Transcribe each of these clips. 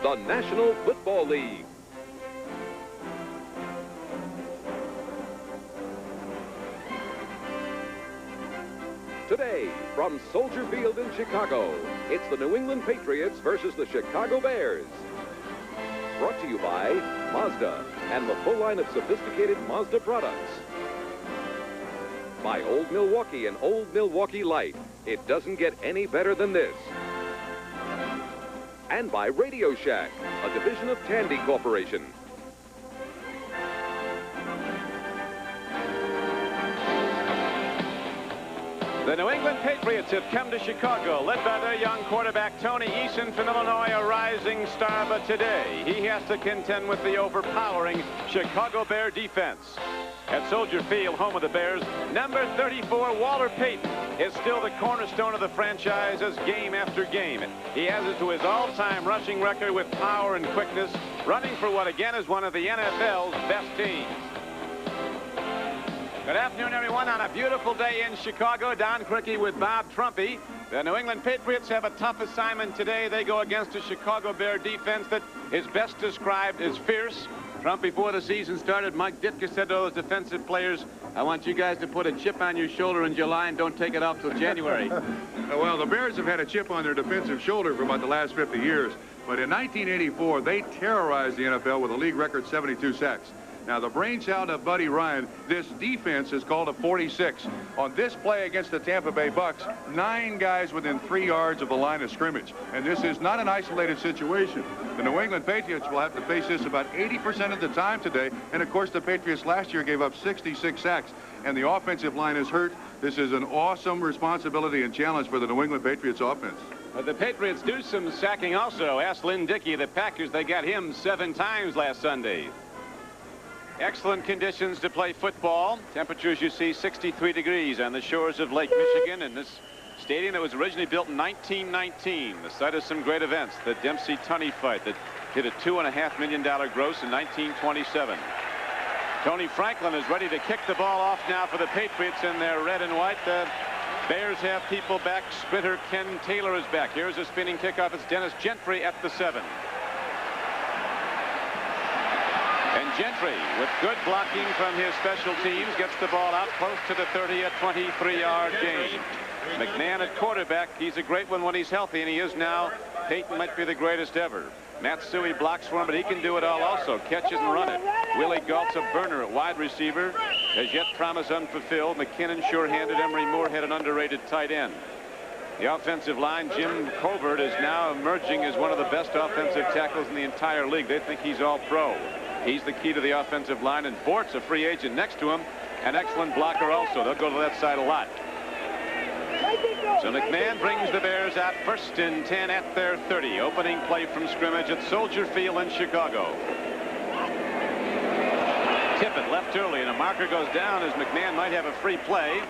the National Football League. Today, from Soldier Field in Chicago, it's the New England Patriots versus the Chicago Bears. Brought to you by Mazda and the full line of sophisticated Mazda products. By Old Milwaukee and Old Milwaukee Light. It doesn't get any better than this. And by Radio Shack, a division of Tandy Corporation. The New England Patriots have come to Chicago, led by their young quarterback, Tony Eason from Illinois, a rising star. But today, he has to contend with the overpowering Chicago Bear defense. At Soldier Field, home of the Bears, number 34, Walter Payton, is still the cornerstone of the franchise as game after game. He adds it to his all-time rushing record with power and quickness, running for what again is one of the NFL's best teams. Good afternoon, everyone. On a beautiful day in Chicago, Don Criqui with Bob Trumpy. The New England Patriots have a tough assignment today. They go against a Chicago Bear defense that is best described as fierce. Trump, before the season started, Mike Ditka said to those defensive players, I want you guys to put a chip on your shoulder in July and don't take it off till January. Well, the Bears have had a chip on their defensive shoulder for about the last 50 years. But in 1984, they terrorized the NFL with a league record 72 sacks. Now, the brainchild of Buddy Ryan, this defense is called a 46. On this play against the Tampa Bay Bucks, 9 guys within 3 yards of the line of scrimmage. And this is not an isolated situation. The New England Patriots will have to face this about 80% of the time today. And, of course, the Patriots last year gave up 66 sacks. And the offensive line is hurt. This is an awesome responsibility and challenge for the New England Patriots offense. The Patriots do some sacking also. Ask Lynn Dickey of the Packers. They got him 7 times last Sunday. Excellent conditions to play football. Temperatures, you see, 63 degrees on the shores of Lake Michigan in this stadium that was originally built in 1919. The site of some great events. The Dempsey-Tunney fight that hit a $2.5 million gross in 1927. Tony Franklin is ready to kick the ball off now for the Patriots in their red and white. The Bears have people back. Sprinter Ken Taylor is back. Here's a spinning kickoff. It's Dennis Gentry at the 7. And Gentry, with good blocking from his special teams, gets the ball out close to the 30, a 23-yard gain. McMahon at quarterback. He's a great one when he's healthy, and he is now. Peyton might be the greatest ever. Matsui blocks for him, but he can do it all also. Catch it and run it. Willie Galt's a burner at wide receiver. As yet promise unfulfilled. McKinnon sure-handed. Emery Moorhead, an underrated tight end. The offensive line, Jim Covert, is now emerging as one of the best offensive tackles in the entire league. They think he's all pro. He's the key to the offensive line, and Bort's a free agent next to him. An excellent blocker also. They'll go to that side a lot. So McMahon brings the Bears out 1st and 10 at their 30. Opening play from scrimmage at Soldier Field in Chicago. Tippett left early, and a marker goes down as McMahon might have a free play.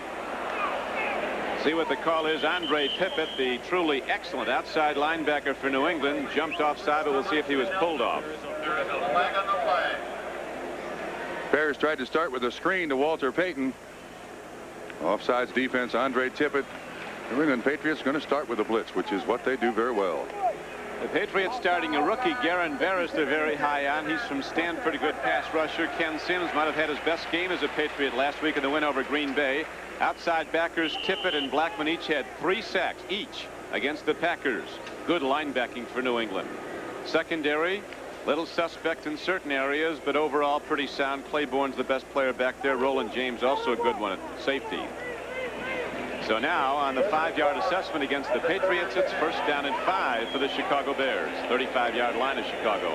See what the call is. Andre Tippett, the truly excellent outside linebacker for New England, jumped offside, but we'll see if he was pulled off. Bears tried to start with a screen to Walter Payton. Offsides defense, Andre Tippett. New England Patriots going to start with a blitz, which is what they do very well. The Patriots starting a rookie, Garen Barris, they're very high on. He's from Stanford, a good pass rusher. Ken Sims might have had his best game as a Patriot last week in the win over Green Bay. Outside backers, Tippett and Blackman each had 3 sacks each against the Packers. Good linebacking for New England. Secondary, little suspect in certain areas, but overall pretty sound. Claiborne's the best player back there. Roland James also a good one at safety. So now on the 5-yard assessment against the Patriots, it's 1st down and 5 for the Chicago Bears. 35-yard line of Chicago.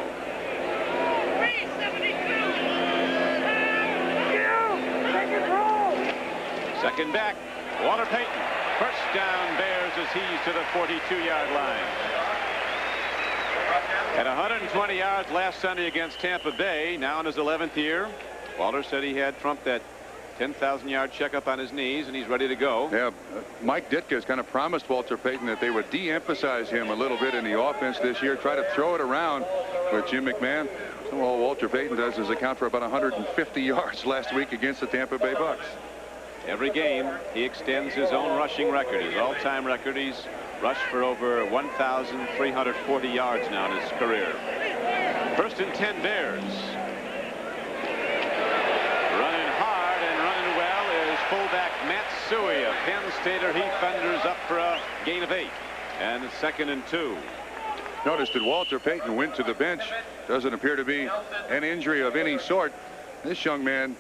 Second back, Walter Payton. 1st down Bears as he's to the 42-yard line. At 120 yards last Sunday against Tampa Bay, now in his 11th year. Walter said he had Trump that 10,000-yard checkup on his knees, and he's ready to go. Yeah, Mike Ditka has kind of promised Walter Payton that they would de-emphasize him a little bit in the offense this year, try to throw it around with Jim McMahon. So all Walter Payton does is account for about 150 yards last week against the Tampa Bay Bucks. Every game, he extends his own rushing record, his all-time record. He's Rushed for over 1,340 yards now in his career. First and 10 Bears. Running hard and running well is fullback Matt Suey. A Penn Stater. He thunders up for a gain of 8. And it's 2nd and 2. Notice that Walter Payton went to the bench. Doesn't appear to be an injury of any sort. This young man,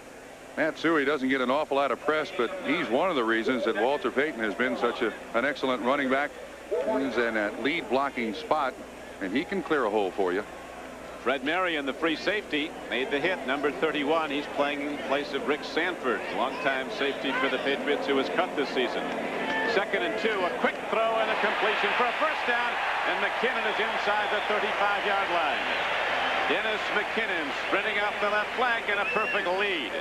Matt Suey, doesn't get an awful lot of press, but he's one of the reasons that Walter Payton has been such an excellent running back. He's in that lead blocking spot, and he can clear a hole for you. Fred Marion, the free safety, made the hit. Number 31. He's playing in place of Rick Sanford, longtime safety for the Patriots, who was cut this season. 2nd and 2. A quick throw and a completion for a first down, and McKinnon is inside the 35-yard line. Dennis McKinnon sprinting off the left flank, and a perfect lead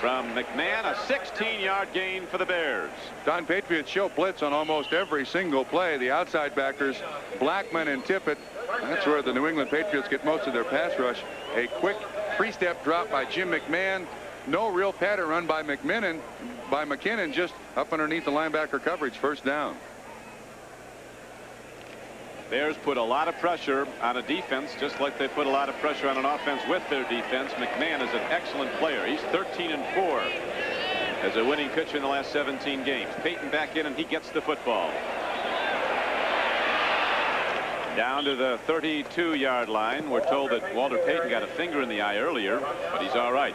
from McMahon. A 16-yard gain for the Bears. Don, Patriots show blitz on almost every single play. The outside backers, Blackman and Tippett. That's where the New England Patriots get most of their pass rush. A quick 3-step drop by Jim McMahon. No real pattern run by McKinnon, just up underneath the linebacker coverage. First down. Bears put a lot of pressure on a defense, just like they put a lot of pressure on an offense with their defense. McMahon is an excellent player. He's 13 and 4 as a winning pitcher in the last 17 games. Payton back in, and he gets the football. Down to the 32-yard line. We're told that Walter Payton got a finger in the eye earlier, but he's all right.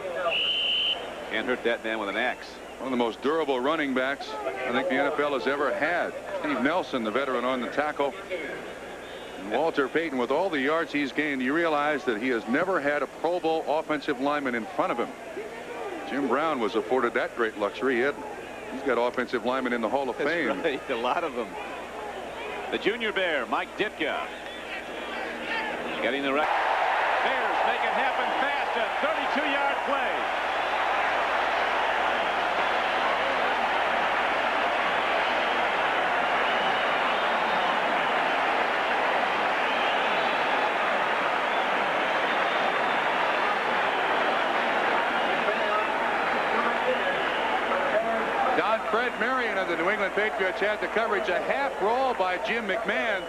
Can't hurt that man with an axe. One of the most durable running backs I think the NFL has ever had. Steve Nelson, the veteran, on the tackle. And Walter Payton, with all the yards he's gained, you realize that he has never had a Pro Bowl offensive lineman in front of him. Jim Brown was afforded that great luxury. He's got offensive linemen in the Hall of Fame. That's right, a lot of them. The junior Bear, Mike Ditka, getting the right. Bears make it happen fast. A 32-yard play. Fred Marion of the New England Patriots had the coverage. A half roll by Jim McMahon.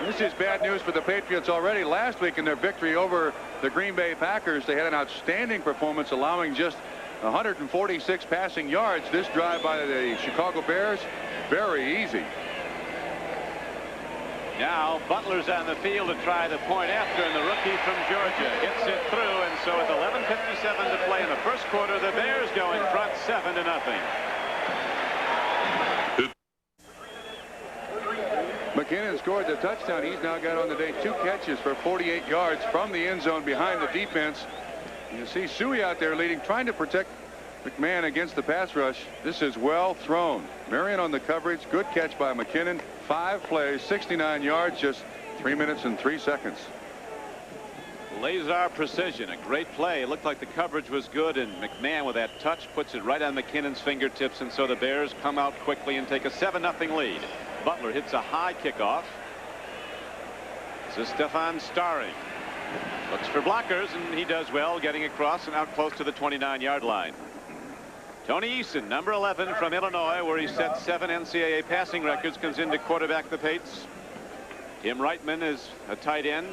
This is bad news for the Patriots already. Last week in their victory over the Green Bay Packers, they had an outstanding performance, allowing just 146 passing yards. This drive by the Chicago Bears, very easy. Now Butler's on the field to try the point after, and the rookie from Georgia hits it through. And so with 11:57 to play in the first quarter, the Bears go in front 7-0. McKinnon scored the touchdown. He's now got on the day 2 catches for 48 yards from the end zone behind the defense. You see Suey out there leading, trying to protect McMahon against the pass rush. This is well thrown. Marion on the coverage. Good catch by McKinnon. 5 plays, 69 yards, just 3 minutes and 3 seconds. Laser precision, a great play. It looked like the coverage was good, and McMahon with that touch puts it right on McKinnon's fingertips, and so the Bears come out quickly and take a 7-0 lead. Butler hits a high kickoff. This is Stefan Starring. Looks for blockers, and he does well, getting across and out close to the 29-yard line. Tony Eason, number 11 from Illinois, where he set 7 NCAA passing records, comes in to quarterback the Pates. Tim Reitman is a tight end,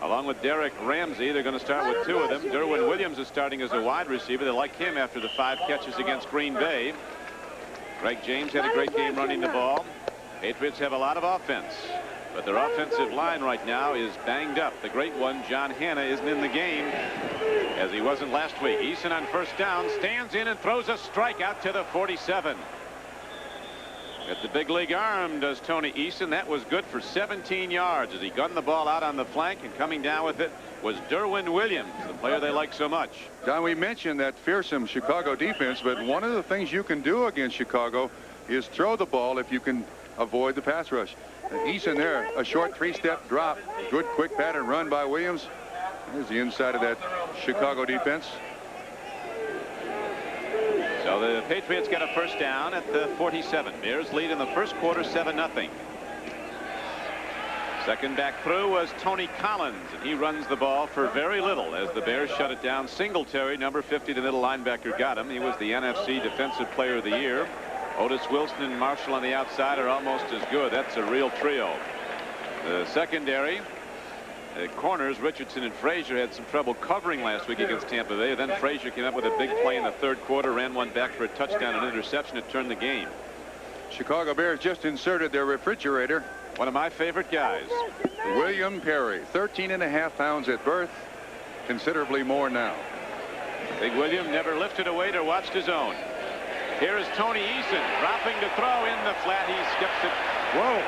along with Derek Ramsey. They're going to start with 2 of them. Derwin Williams is starting as a wide receiver. They like him after the 5 catches against Green Bay. Greg James had a great game running the ball. Patriots have a lot of offense, but their offensive line right now is banged up. The great one, John Hanna, isn't in the game, as he wasn't last week. Eason on first down stands in and throws a strike out to the 47. At the big league arm does Tony Eason. That was good for 17 yards as he gunned the ball out on the flank, and coming down with it was Derwin Williams, the player they like so much. Don, we mentioned that fearsome Chicago defense, but one of the things you can do against Chicago is throw the ball if you can avoid the pass rush. Eason there, a short 3-step drop. Good quick pattern run by Williams. There's the inside of that Chicago defense. So the Patriots get a first down at the 47. Bears lead in the first quarter 7-0. Second back through was Tony Collins, and he runs the ball for very little as the Bears shut it down. Singletary, number 50, the middle linebacker, got him. He was the NFC Defensive Player of the Year. Otis Wilson and Marshall on the outside are almost as good. That's a real trio. The secondary, corners, Richardson and Frazier had some trouble covering last week against Tampa Bay. Then Frazier came up with a big play in the third quarter, ran one back for a touchdown and interception to turn the game. Chicago Bears just inserted their refrigerator. One of my favorite guys. William Perry, 13.5 pounds at birth, considerably more now. Big William never lifted a weight or watched his own. Here is Tony Eason dropping to throw in the flat. He skips it. Whoa.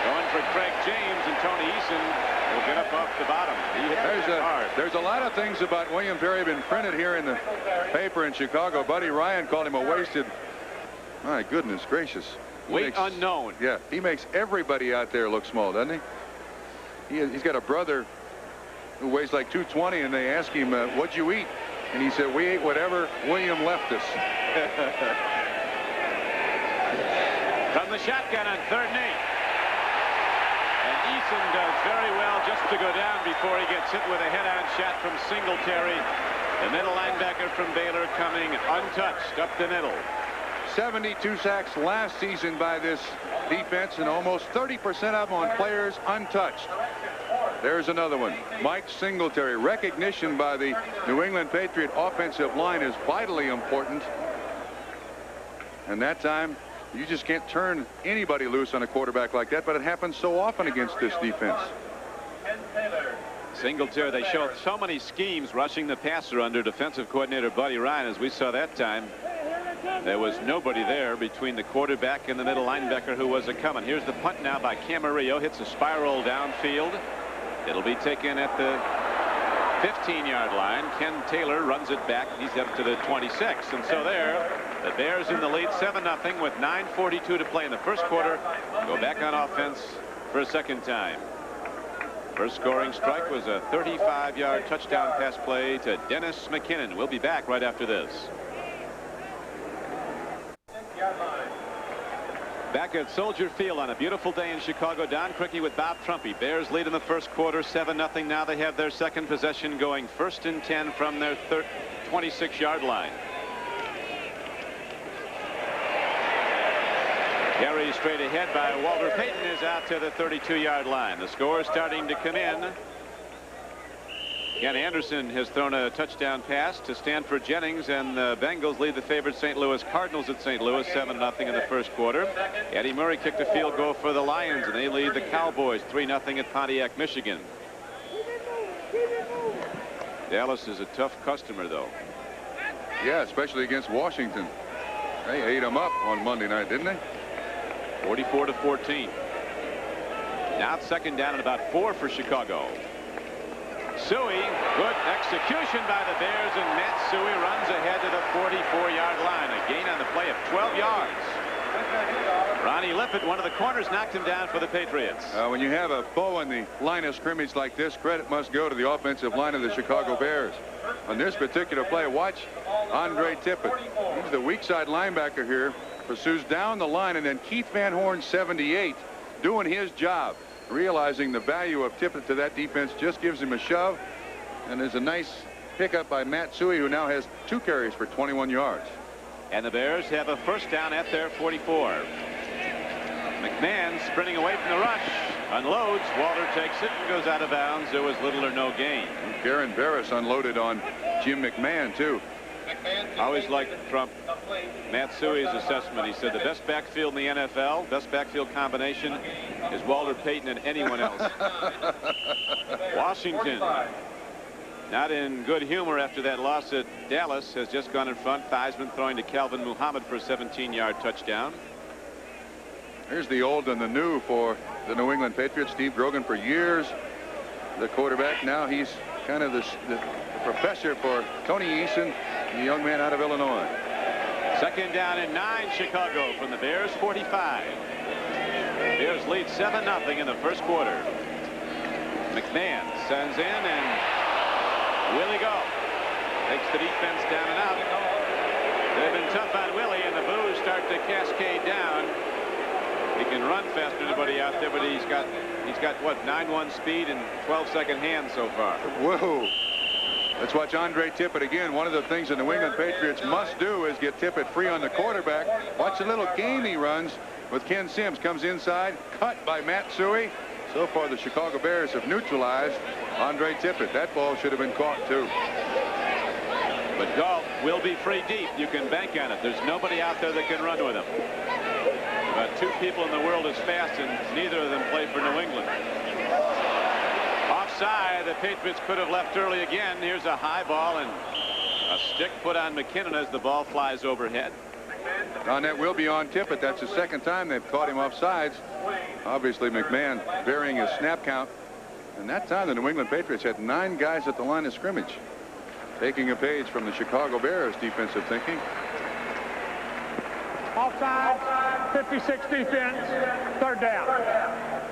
Going for Craig James, and Tony Eason will get up off the bottom. He hit it hard. There's a lot of things about William Perry been printed here in the paper in Chicago. Buddy Ryan called him a wasted. My goodness gracious. Weight unknown. Yeah, he makes everybody out there look small, doesn't he? He's got a brother who weighs like 220, and they ask him, what'd you eat? And he said, we ate whatever William left us. From the shotgun on 3rd and 8. And Eason does very well just to go down before he gets hit with a head-on shot from Singletary. The middle linebacker from Baylor coming untouched up the middle. 72 sacks last season by this defense, and almost 30% of them on players untouched. There's another one. Mike Singletary. Recognition by the New England Patriot offensive line is vitally important. And that time, you just can't turn anybody loose on a quarterback like that, but it happens so often against this defense. Singletary, they show so many schemes rushing the passer under defensive coordinator Buddy Ryan, as we saw that time. There was nobody there between the quarterback and the middle linebacker who was a-coming. Here's the punt now by Camarillo. Hits a spiral downfield. It'll be taken at the 15-yard line. Ken Taylor runs it back. He's up to the 26. And so there, the Bears in the lead 7-0 with 9:42 to play in the first quarter. Go back on offense for a second time. First scoring strike was a 35-yard touchdown pass play to Dennis McKinnon. We'll be back right after this. Back at Soldier Field on a beautiful day in Chicago. Don Criqui with Bob Trumpy. Bears lead in the first quarter 7-0. Now they have their second possession, going 1st and 10 from their 26-yard line. Carry straight ahead by Walter Payton is out to the 32-yard line. The score is starting to come in. Ken Anderson has thrown a touchdown pass to Stanford Jennings, and the Bengals lead the favorite St. Louis Cardinals at St. Louis 7-0 in the first quarter. Eddie Murray kicked a field goal for the Lions, and they lead the Cowboys 3-0 at Pontiac, Michigan. Dallas is a tough customer, though. Yeah, especially against Washington. They ate them up on Monday night, didn't they? 44-14. Now it's 2nd down and about 4 for Chicago. Suey, good execution by the Bears, and Matt Suey runs ahead to the 44-yard line. A gain on the play of 12 yards. Ronnie Lippett, one of the corners, knocked him down for the Patriots. When you have a foe in the line of scrimmage like this, credit must go to the offensive line of the Chicago Bears. On this particular play, watch Andre Tippett. He's the weak side linebacker here. Pursues down the line, and then Keith Van Horn, 78, doing his job. Realizing the value of Tippett to that defense, just gives him a shove. And there's a nice pickup by Matt Suey, who now has 2 carries for 21 yards. And the Bears have a first down at their 44. McMahon sprinting away from the rush. Unloads. Walter takes it and goes out of bounds. There was little or no gain. Karen Barris unloaded on Jim McMahon, too. I always liked Trump. Matt Suey's assessment. He said the best backfield in the NFL, best backfield combination is Walter Payton and anyone else. Washington, not in good humor after that loss at Dallas, has just gone in front. Theismann throwing to Calvin Muhammad for a 17-yard touchdown. Here's the old and the new for the New England Patriots. Steve Grogan, for years the quarterback. Now he's kind of the professor for Tony Eason, the young man out of Illinois. 2nd down and 9, Chicago from the Bears 45. Bears lead 7-0 in the first quarter. McMahon sends in, and Willie go. Takes the defense down and out. They've been tough on Willie, and the boos start to cascade down. He can run faster than anybody out there, but he's got what, 9.1 speed and 12-second hands so far. Whoa. Let's watch Andre Tippett again. One of the things the New England Patriots must do is get Tippett free on the quarterback. Watch the little game he runs with Ken Sims. Comes inside, cut by Matt Suey. So far, the Chicago Bears have neutralized Andre Tippett. That ball should have been caught, too. But Galt will be free deep. You can bank on it. There's nobody out there that can run with him. But two people in the world as fast, and neither of them play for New England. Offside, the Patriots could have left early again. Here's a high ball and a stick put on McKinnon as the ball flies overhead. Don, that will be on Tippett. That's the second time they've caught him offsides. Obviously, McMahon varying his snap count. And that time, the New England Patriots had 9 guys at the line of scrimmage. Taking a page from the Chicago Bears defensive thinking. Offside, 56 defense, 3rd down.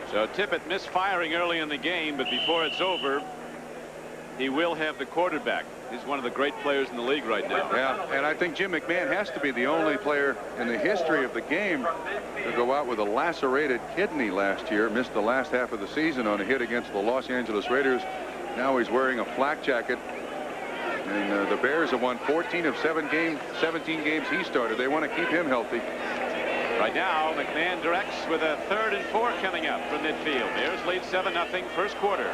So Tippett misfiring early in the game, but before it's over, he will have the quarterback. He's one of the great players in the league right now. Yeah, and I think Jim McMahon has to be the only player in the history of the game to go out with a lacerated kidney last year. Missed the last half of the season on a hit against the Los Angeles Raiders. Now he's wearing a flak jacket. And the Bears have won 14 of 17 games he started. They want to keep him healthy. Right now, McMahon directs with a 3rd and 4 coming up from midfield. Bears lead 7-0 first quarter.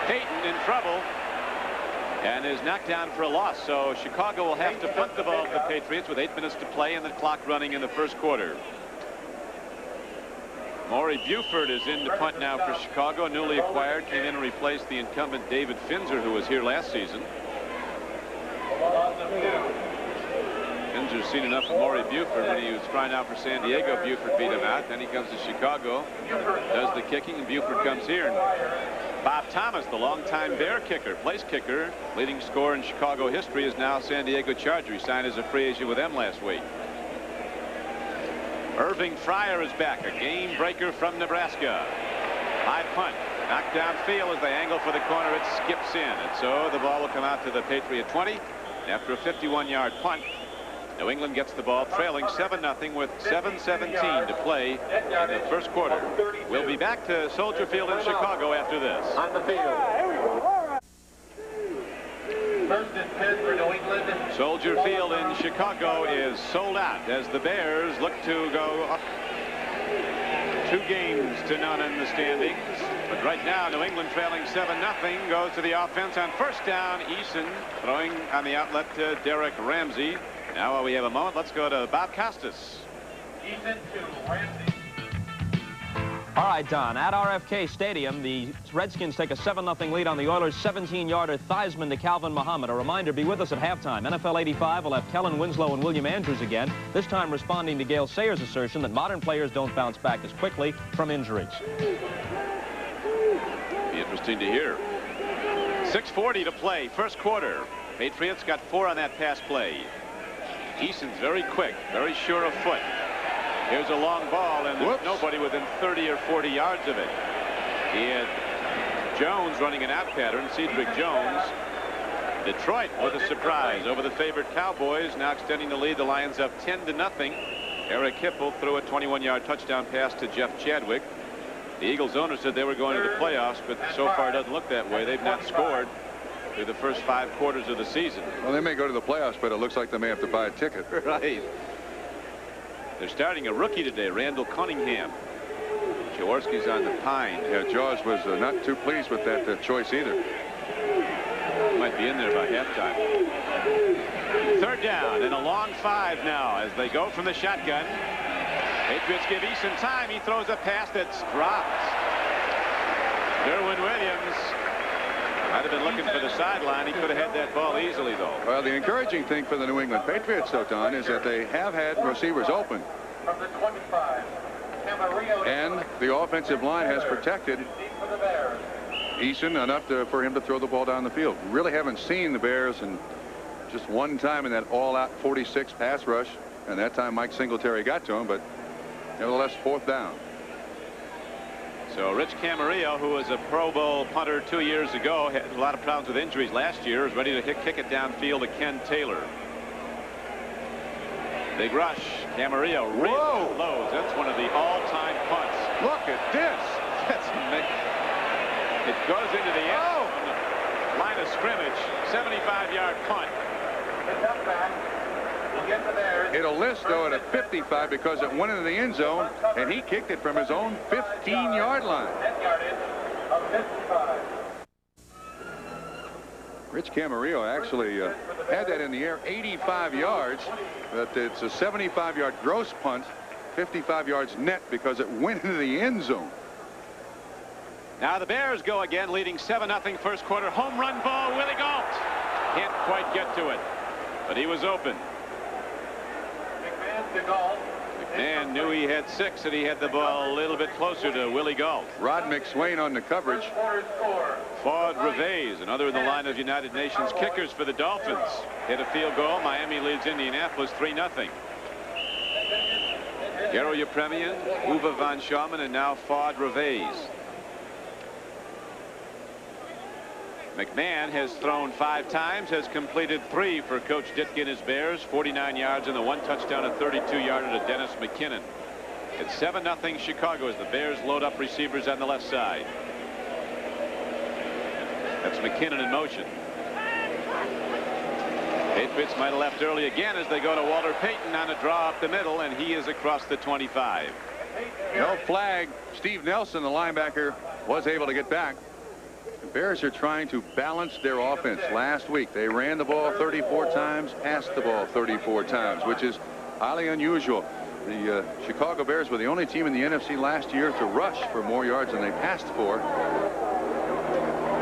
Payton in trouble and is knocked down for a loss. So Chicago will have to punt the ball to the Patriots with 8 minutes to play and the clock running in the first quarter. Maury Buford is in to punt now for Chicago, newly acquired, came in and replaced the incumbent David Finzer, who was here last season. Finzer's seen enough of Maury Buford. When he was trying out for San Diego, Buford beat him out. Then he comes to Chicago, does the kicking, and Buford comes here. And Bob Thomas, the longtime Bear kicker, place kicker, leading scorer in Chicago history, is now San Diego Charger. He signed as a free agent with them last week. Irving Fryer is back, a game breaker from Nebraska. High punt, knocked downfield as they angle for the corner. It skips in, and so the ball will come out to the Patriot 20 after a 51-yard punt. New England gets the ball trailing 7-0 with 7:17 to play in the first quarter. We'll be back to Soldier Field in Chicago after this. On the field. First and 10 for New England. Soldier Field in Chicago is sold out as the Bears look to go up 2-0 in the standings. But right now, New England trailing 7-0 goes to the offense on first down. Eason throwing on the outlet to Derek Ramsey. Now while we have a moment, let's go to Bob Costas. Eason to Ramsey. All right, Don, at RFK Stadium, the Redskins take a 7-0 lead on the Oilers' 17-yarder Theismann to Calvin Muhammad. A reminder, be with us at halftime. NFL 85 will have Kellen Winslow and William Andrews again, this time responding to Gale Sayers' assertion that modern players don't bounce back as quickly from injuries. Be interesting to hear. 6:40 to play, first quarter. Patriots got 4 on that pass play. Eason's very quick, very sure of foot. Here's a long ball, and there's nobody within 30 or 40 yards of it. He had Jones running an out pattern, Cedric Jones. Detroit with a surprise over the favored Cowboys, now extending the lead. The Lions up 10-0. Eric Hipple threw a 21-yard touchdown pass to Jeff Chadwick. The Eagles owner said they were going to the playoffs, but so far it doesn't look that way. They've not scored through the first 5 quarters of the season. Well, they may go to the playoffs, but it looks like they may have to buy a ticket. Right. They're starting a rookie today, Randall Cunningham. Jaworski's on the pine. Yeah, Jaws was not too pleased with that choice either. He might be in there by halftime. 3rd down and a long 5 now as they go from the shotgun. Patriots give Eason time. He throws a pass that's dropped. Derwin Williams might have been looking for the sideline. He could have had that ball easily, though. Well, the encouraging thing for the New England Patriots, though, Don, is that they have had receivers open. From the 25. And the offensive line has protected Eason enough for him to throw the ball down the field. Really haven't seen the Bears in just one time in that all-out 46 pass rush. And that time Mike Singletary got to him, but nevertheless, 4th down. So Rich Camarillo, who was a Pro Bowl punter 2 years ago, had a lot of problems with injuries last year, is ready to kick it downfield to Ken Taylor. Big rush. Camarillo really lows. That's one of the all-time punts. Look at this. That's amazing. It goes into the end zone. line of scrimmage. 75-yard punt. It'll list, though, at a 55 because it went into the end zone, and he kicked it from his own 15-yard line. Rich Camarillo actually had that in the air 85 yards, but it's a 75-yard gross punt, 55 yards net because it went into the end zone. Now the Bears go again, leading 7-0 first quarter. Home run ball, Willie Gault. Can't quite get to it, but he was open. McMahon knew he had 6, and he had the ball a little bit closer to Willie Gault. Rod McSwain on the coverage. Claude Reveiz, another in the line of United Nations kickers for the Dolphins, hit a field goal. Miami leads Indianapolis 3-0. Garo Yepremian, Uwe von Schaumann, and now Claude Reveiz. McMahon has thrown 5 times, has completed 3 for Coach Ditka and his Bears. 49 yards and the 1 touchdown, a 32-yarder to Dennis McKinnon. It's 7-0 Chicago as the Bears load up receivers on the left side. That's McKinnon in motion. Patriots might have left early again as they go to Walter Payton on a draw up the middle, and he is across the 25. No flag. Steve Nelson, the linebacker, was able to get back. The Bears are trying to balance their offense. Last week, they ran the ball 34 times, passed the ball 34 times, which is highly unusual. The Chicago Bears were the only team in the NFC last year to rush for more yards than they passed for.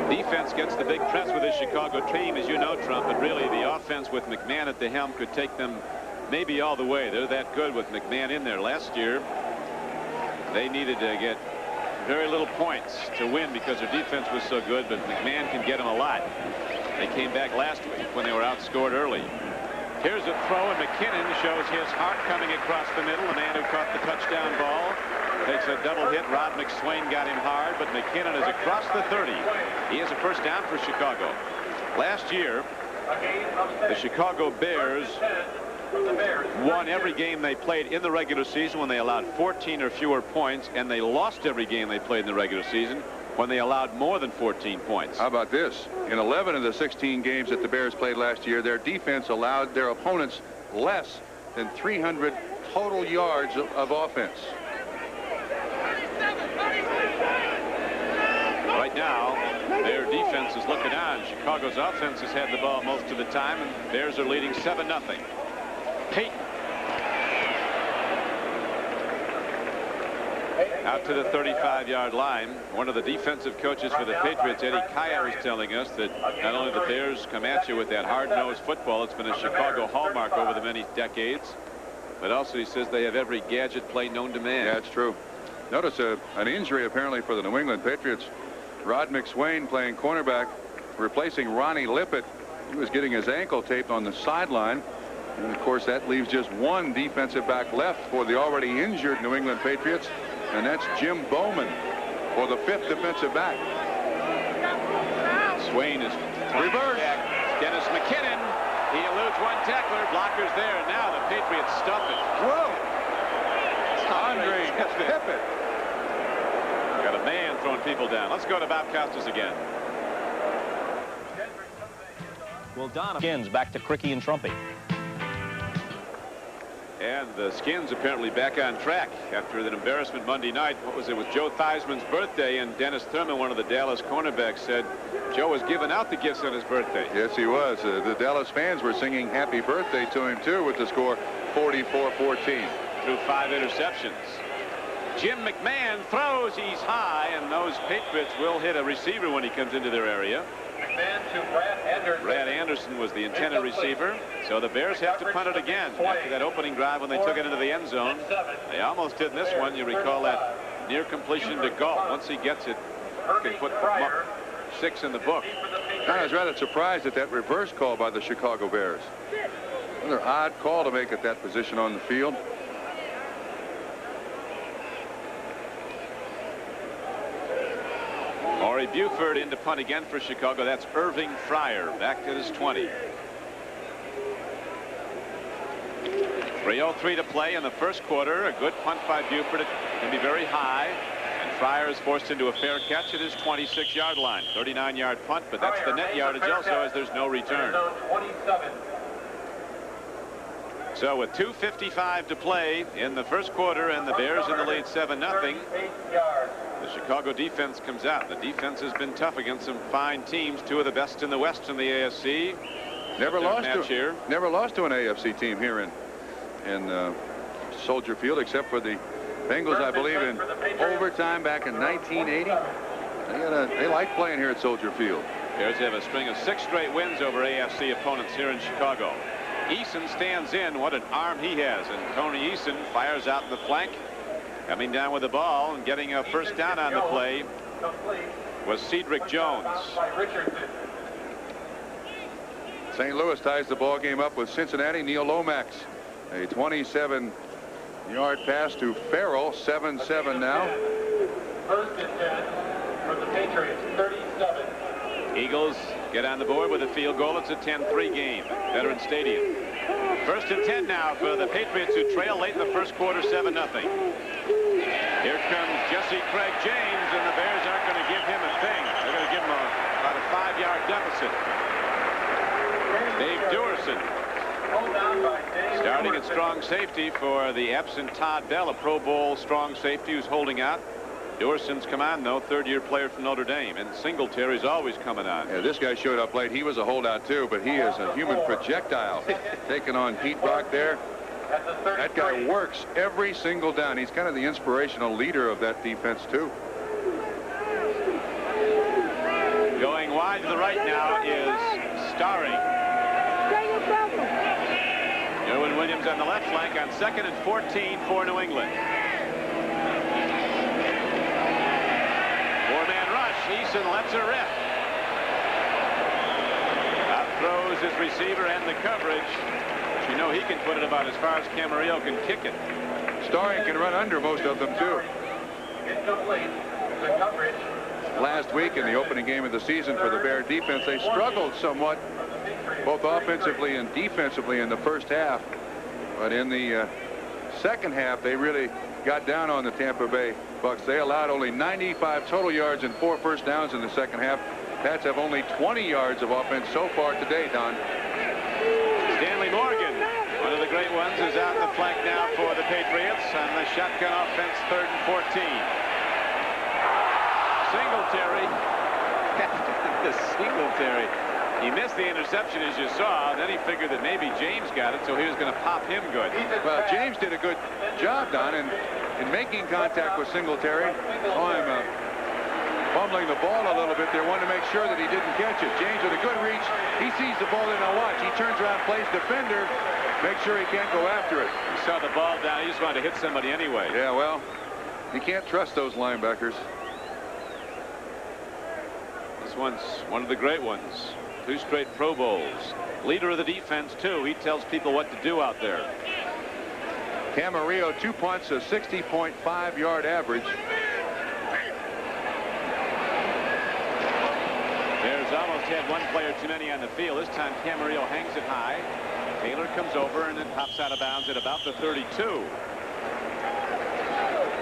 Defense gets the big press with this Chicago team, as you know, Trump, but really the offense with McMahon at the helm could take them maybe all the way. They're that good with McMahon in there. Last year, they needed to get very little points to win because their defense was so good, but McMahon can get them a lot. They came back last week when they were outscored early. Here's a throw, and McKinnon shows his heart coming across the middle. The man who caught the touchdown ball takes a double hit. Rod McSwain got him hard, but McKinnon is across the 30. He has a first down for Chicago. Last year, the Chicago Bears won every game they played in the regular season when they allowed 14 or fewer points, and they lost every game they played in the regular season when they allowed more than 14 points. How about this? In 11 of the 16 games that the Bears played last year, their defense allowed their opponents less than 300 total yards of offense. Right now, their defense is looking on. Chicago's offense has had the ball most of the time, and Bears are leading 7-0. Payton out to the 35-yard line. One of the defensive coaches for the Patriots, Eddie Kaya, was telling us that not only the Bears come at you with that hard-nosed football, it's been a Chicago hallmark over the many decades, but also he says they have every gadget play known to man. Yeah, it's true. Notice an injury apparently for the New England Patriots. Rod McSwain playing cornerback, replacing Ronnie Lippett. He was getting his ankle taped on the sideline. And of course, that leaves just one defensive back left for the already injured New England Patriots, and that's Jim Bowman for the 5th defensive back. Swain is reverse. Dennis McKinnon. He eludes one tackler. Blockers there. Now the Patriots stuff it. Whoa! Andre Pippett. Got a man throwing people down. Let's go to Bob Costas again. Well, Don Skins back to Cricky and Trumpy. And the Skins apparently back on track after an embarrassment Monday night. What was it? It was Joe Theismann's birthday, and Dennis Thurman, one of the Dallas cornerbacks, said Joe was giving out the gifts on his birthday. Yes, he was. The Dallas fans were singing happy birthday to him, too, with the score 44-14. Threw 5 interceptions. Jim McMahon throws. He's high, and those Patriots will hit a receiver when he comes into their area. Brad Anderson was the intended receiver, so the Bears have to punt it again after that opening drive when they took it into the end zone. They almost did in this one. You recall that near completion to Gault. Once he gets it, he could put 6 in the book. I was rather surprised at that reverse call by the Chicago Bears. Another odd call to make at that position on the field. Maury Buford in to punt again for Chicago. That's Irving Fryer back at his 20. 3:03 to play in the first quarter. A good punt by Buford. It can be very high. And Fryer is forced into a fair catch at his 26-yard line. 39-yard punt, but that's the net yardage also, as there's no return. 27. So with 2:55 to play in the first quarter and the Bears in the lead 7-0, the Chicago defense comes out. The defense has been tough against some fine teams, two of the best in the West in the AFC. Never lost to an AFC team here in Soldier Field, except for the Bengals, I believe, in overtime back in 1980. They like playing here at Soldier Field. Bears have a string of 6 straight wins over AFC opponents here in Chicago. Eason stands in. What an arm he has. And Tony Eason fires out in the flank. Coming down with the ball and getting a first down on the play was Cedric Jones. St. Louis ties the ball game up with Cincinnati. Neil Lomax, a 27-yard pass to Farrell. 7-7 now. First and 10 for the Patriots. 37. Eagles get on the board with a field goal. It's a 10-3 game. Veteran Stadium. First and 10 now for the Patriots, who trail late in the first quarter 7-0. Here comes Jesse Craig James, and the Bears aren't going to give him a thing. They're going to give him about a 5-yard deficit. Dave Duerson starting at strong safety for the absent Todd Bell, a Pro Bowl strong safety who's holding out. Duerson's come on, though, 3rd-year player from Notre Dame, and Singletary's always coming on. Yeah, this guy showed up late. He was a holdout, too, but he is a human projectile. Taking on Pete Brock there. That guy works every single down. He's kind of the inspirational leader of that defense, too. Going wide to the right now is Starring. Derwin Williams on the left flank on 2nd and 14 for New England. Four-man rush. Eason lets her rip. Out throws his receiver and the coverage. But you know he can put it about as far as Camarillo can kick it. Starring can run under most of them, too. Incomplete. The coverage. Last week in the opening game of the season for the Bear defense, they struggled somewhat, both offensively and defensively in the first half. But in the second half, they really got down on the Tampa Bay Bucks. They allowed only 95 total yards and 4 first downs in the second half. Pats have only 20 yards of offense so far today, Don. Stanley Morgan, one of the great ones, is out in the flank now for the Patriots on the shotgun offense, 3rd and 14. Singletary. The Singletary. He missed the interception, as you saw. Then he figured that maybe James got it, so he was going to pop him good. Well, James did a good job, Don, in making contact with Singletary. Saw him fumbling the ball a little bit there. Wanted to make sure that he didn't catch it. James with a good reach. He sees the ball there. Now watch. He turns around, plays defender. Make sure he can't go after it. He saw the ball down. He just wanted to hit somebody anyway. Yeah, well, you can't trust those linebackers. This one's one of the great ones. 2 straight Pro Bowls. Leader of the defense, too. He tells people what to do out there. Camarillo, 2 punts, a 60.5-yard average. Bears almost had one player too many on the field. This time Camarillo hangs it high. Taylor comes over and then pops out of bounds at about the 32.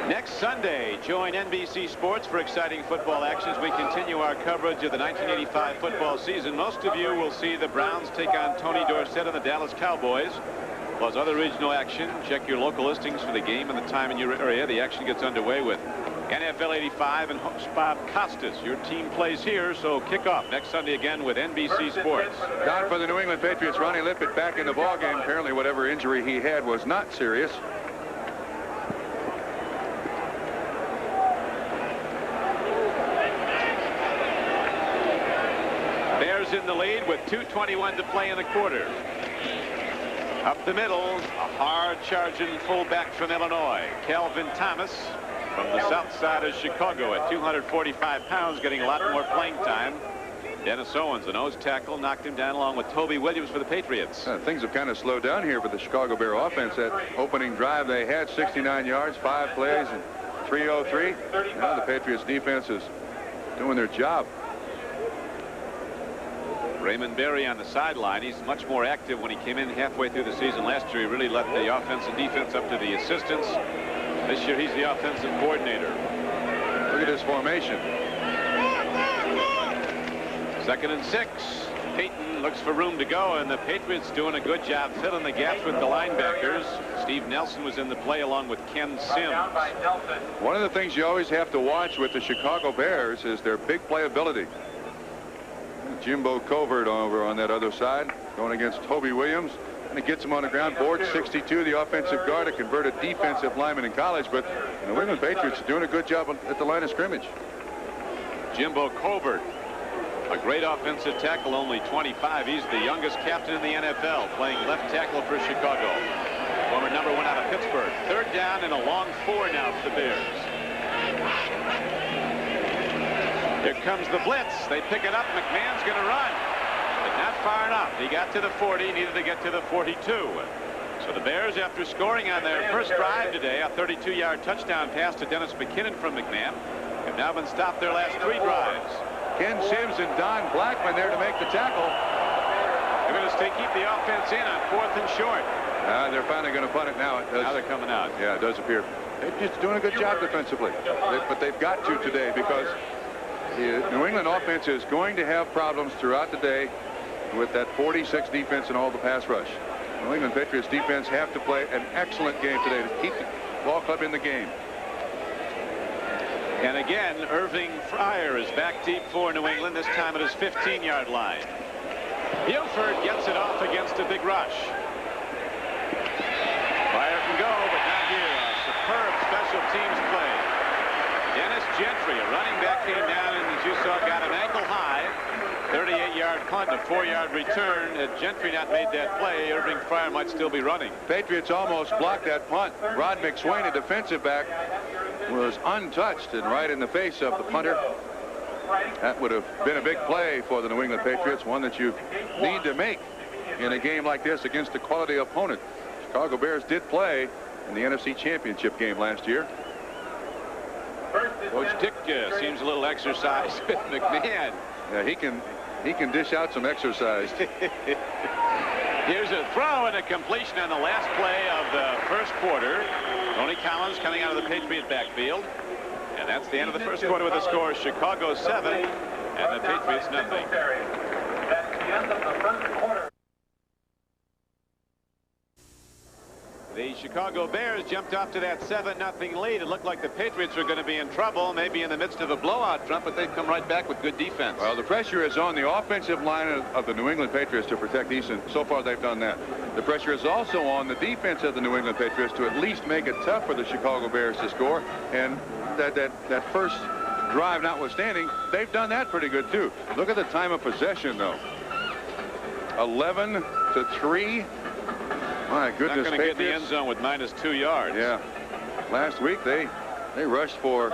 Next Sunday, join NBC Sports for exciting football action as we continue our coverage of the 1985 football season. Most of you will see the Browns take on Tony Dorsett and the Dallas Cowboys, plus other regional action. Check your local listings for the game and the time in your area. The action gets underway with NFL 85 and host Bob Costas. Your team plays here, so kickoff next Sunday again with NBC Sports. Down for the New England Patriots, Ronnie Lippett back in the ballgame. Apparently whatever injury he had was not serious. In the lead with 2:21 to play in the quarter. Up the middle, a hard charging fullback from Illinois, Kelvin Thomas, from the south side of Chicago at 245 pounds, getting a lot more playing time. Dennis Owens, the nose tackle, knocked him down along with Toby Williams for the Patriots. Things have kind of slowed down here for the Chicago Bear offense. That opening drive, they had 69 yards, 5 plays, and 303. Now the Patriots defense is doing their job. Raymond Berry on the sideline. He's much more active. When he came in halfway through the season last year, he really let the offense and defense up to the assistants. This year he's the offensive coordinator. Look at this formation. 2nd and 6. Peyton looks for room to go, and the Patriots doing a good job filling the gaps with the linebackers. Steve Nelson was in the play along with Ken Sims. One of the things you always have to watch with the Chicago Bears is their big playability. Jimbo Covert over on that other side going against Toby Williams, and it gets him on the ground. Board 62, the offensive guard, a converted defensive lineman in college, but the New England Patriots are doing a good job at the line of scrimmage. Jimbo Covert, a great offensive tackle, only 25. He's the youngest captain in the NFL, playing left tackle for Chicago. Former #1 out of Pittsburgh. 3rd down and a long 4 now for the Bears. Here comes the blitz. They pick it up. McMahon's going to run, but not far enough. He got to the 40, needed to get to the 42. So the Bears, after scoring on their first drive today, a 32-yard touchdown pass to Dennis McKinnon from McMahon, have now been stopped their last 3 drives. Ken Sims and Don Blackman there to make the tackle. They're going to keep the offense in on 4th and short. They're finally going to punt it now. Now they're coming out. Yeah, it does appear. They're just doing a good job defensively. But they've got to today, because the New England offense is going to have problems throughout the day with that 46 defense and all the pass rush. New England Patriots defense have to play an excellent game today to keep the ball club in the game. And again, Irving Fryer is back deep for New England, this time at his 15-yard line. Buford gets it off against a big rush. Fryer can go, but not here. A superb special teams play. Dennis Gentry, a running back, came down and, as you saw, got an ankle high. 38-yard punt, a 4-yard return. Had Gentry not made that play, Irving Fryer might still be running. Patriots almost blocked that punt. Rod McSwain, a defensive back, was untouched and right in the face of the punter. That would have been a big play for the New England Patriots, one that you need to make in a game like this against a quality opponent. Chicago Bears did play in the NFC Championship game last year. Coach Dick seems a little exercised with McMahon. Yeah, he can dish out some exercise. Here's a throw and a completion on the last play of the first quarter. Tony Collins coming out of the Patriot backfield. And that's the end of the first quarter with the score: Chicago 7 and the Patriots nothing. That's the end of the first quarter. The Chicago Bears jumped off to that 7-0 lead. It looked like the Patriots were going to be in trouble, maybe in the midst of a blowout, Trump, but they've come right back with good defense. Well, the pressure is on the offensive line of the New England Patriots to protect Easton. So far, they've done that. The pressure is also on the defense of the New England Patriots to at least make it tough for the Chicago Bears to score. And that first drive notwithstanding, they've done that pretty good, too. Look at the time of possession, though. 11-3. My goodness, not going to get in the end zone with -2 yards. Yeah. Last week, they rushed for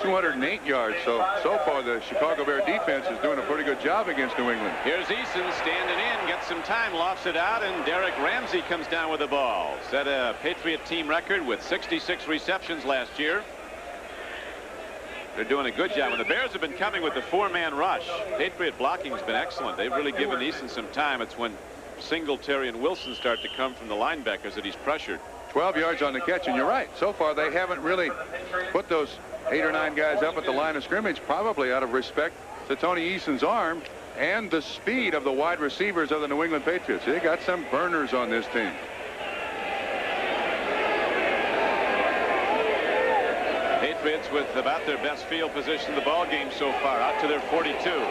208 yards. So far, the Chicago Bear defense is doing a pretty good job against New England. Here's Eason standing in, gets some time, lofts it out, and Derek Ramsey comes down with the ball. Set a Patriot team record with 66 receptions last year. They're doing a good job, and the Bears have been coming with the 4-man rush. Patriot blocking has been excellent. They've really given Eason some time. It's when Singletary and Wilson start to come from the linebackers that he's pressured. 12 yards on the catch, and you're right. So far, they haven't really put those 8 or 9 guys up at the line of scrimmage, probably out of respect to Tony Eason's arm and the speed of the wide receivers of the New England Patriots. They got some burners on this team. Patriots with about their best field position in the ball game so far, out to their 42.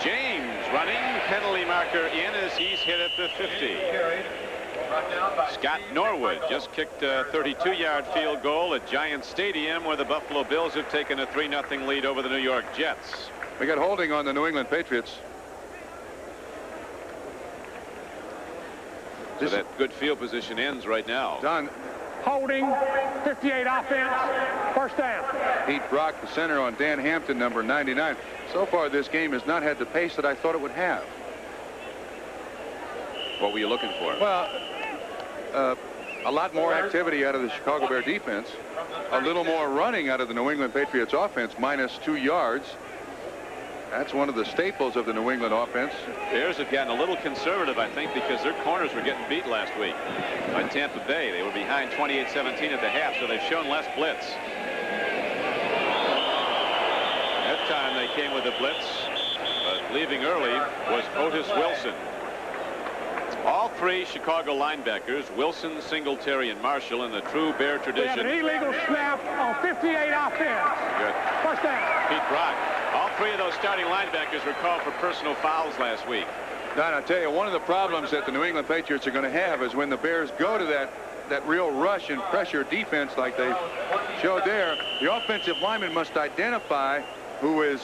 James running, penalty marker in as he's hit at the 50. Scott Norwood just kicked a 32-yard field goal at Giant Stadium, where the Buffalo Bills have taken a 3-0 lead over the New York Jets. We got holding on the New England Patriots. So that good field position ends right now. Done. Holding, 58 offense, first down. Pete Brock, the center, on Dan Hampton, number 99. So far, this game has not had the pace that I thought it would have. What were you looking for? Well, a lot more activity out of the Chicago Bear defense. A little more running out of the New England Patriots offense, -2 yards. That's one of the staples of the New England offense. Bears have gotten a little conservative, I think, because their corners were getting beat last week by Tampa Bay. They were behind 28-17 at the half, so they've shown less blitz. came with a blitz, but leaving early was Otis Wilson. All three Chicago linebackers, Wilson, Singletary, and Marshall, in the true Bear tradition. We had an illegal snap on 58 offense. Good. First down. Pete Brock. All three of those starting linebackers were called for personal fouls last week. Don, I'll tell you, one of the problems that the New England Patriots are going to have is when the Bears go to that real rush and pressure defense like they showed there, the offensive lineman must identify who is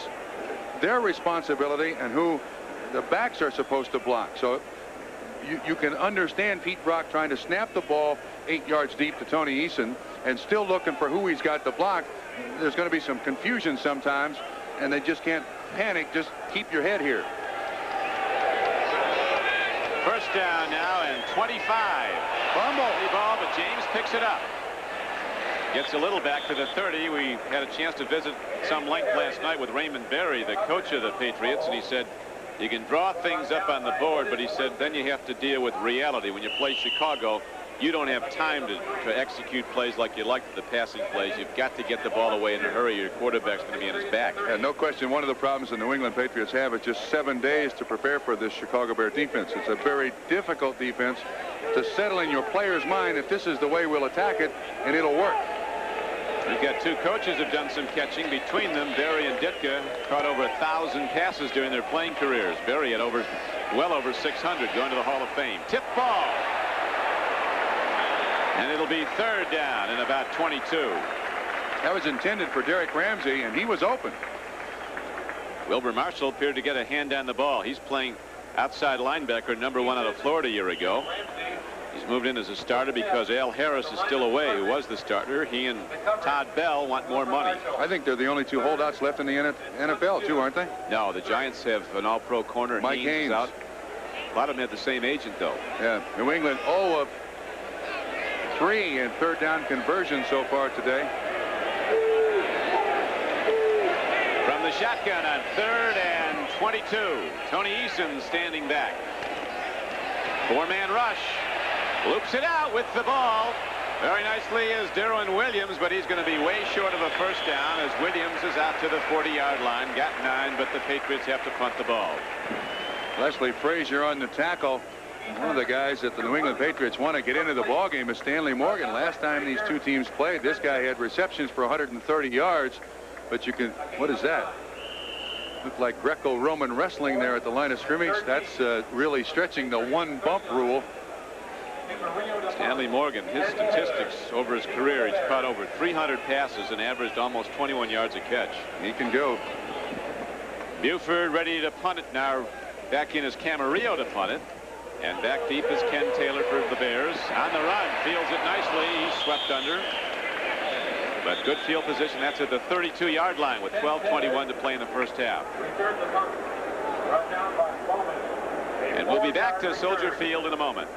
their responsibility and who the backs are supposed to block. So you can understand Pete Brock trying to snap the ball 8 yards deep to Tony Eason and still looking for who he's got to block. There's going to be some confusion sometimes, and they just can't panic. Just keep your head here. First down now and 25. Fumble. Ball, but James picks it up. Gets a little back to the 30. We had a chance to visit some length last night with Raymond Berry, the coach of the Patriots, and he said, you can draw things up on the board, but he said then you have to deal with reality. When you play Chicago, you don't have time to execute plays like you like the passing plays. You've got to get the ball away in a hurry. Your quarterback's going to be on his back. Yeah, no question. One of the problems the New England Patriots have is just 7 days to prepare for this Chicago Bear defense. It's a very difficult defense to settle in your player's mind if this is the way we'll attack it, and it'll work. You've got two coaches who've done some catching. Between them, Berry and Ditka caught over 1,000 passes during their playing careers. Berry had well over 600 going to the Hall of Fame. Tip ball. And it'll be third down in about 22. That was intended for Derek Ramsey, and he was open. Wilbur Marshall appeared to get a hand on the ball. He's playing outside linebacker, #1 out of Florida a year ago. He's moved in as a starter because Al Harris is still away, who was the starter. He and Todd Bell want more money. I think they're the only two holdouts left in the NFL, too, aren't they? No, the Giants have an all-pro corner. Mike Haynes out. A lot of them have the same agent, though. Yeah, New England 0 of 3 in third down conversion so far today. From the shotgun on 3rd and 22. Tony Eason standing back. 4-man rush. Loops it out with the ball. Very nicely is Derwin Williams, but he's going to be way short of a first down as Williams is out to the 40-yard line. Got 9, but the Patriots have to punt the ball. Leslie Frazier on the tackle. One of the guys that the New England Patriots want to get into the ball game is Stanley Morgan. Last time these two teams played, this guy had receptions for 130 yards. But you can, what is that? Looked like Greco-Roman wrestling there at the line of scrimmage. That's really stretching the one bump rule. Stanley Morgan, his statistics over his career, he's caught over 300 passes and averaged almost 21 yards a catch. He can go. Buford ready to punt it now. Back in is Camarillo to punt it. And back deep is Ken Taylor for the Bears. On the run, fields it nicely. He's swept under. But good field position. That's at the 32-yard line with 12:21 to play in the first half. And we'll be back to Soldier Field in a moment.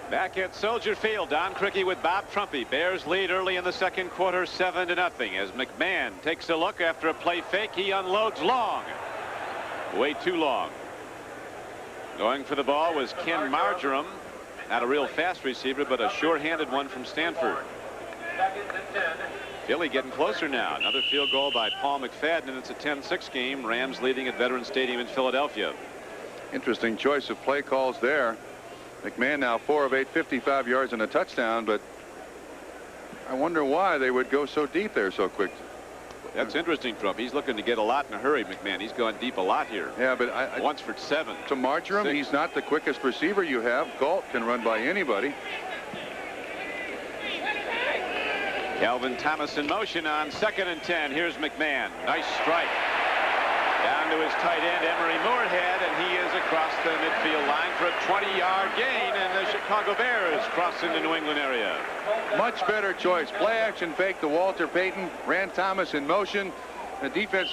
Back at Soldier Field, Don Criqui with Bob Trumpy. Bears lead early in the second quarter, 7-0. As McMahon takes a look after a play fake, he unloads long. Way too long. Going for the ball was Ken Marjoram. Not a real fast receiver, but a sure-handed one from Stanford. Philly getting closer now. Another field goal by Paul McFadden, and it's a 10-6 game. Rams leading at Veterans Stadium in Philadelphia. Interesting choice of play calls there. McMahon now 4 of 8, 55 yards and a touchdown, but I wonder why they would go so deep there so quick. That's interesting, Trump. He's looking to get a lot in a hurry, McMahon. He's gone deep a lot here. Yeah, but once for 7. To Marjoram, 6. He's not the quickest receiver you have. Galt can run by anybody. Calvin Thomas in motion on 2nd and 10. Here's McMahon. Nice strike. Down to his tight end, Emery Moorhead, and he is across the midfield line for a 20-yard gain, and the Chicago Bears cross in the New England area. Much better choice. Play action fake to Walter Payton. Ran Thomas in motion. The defense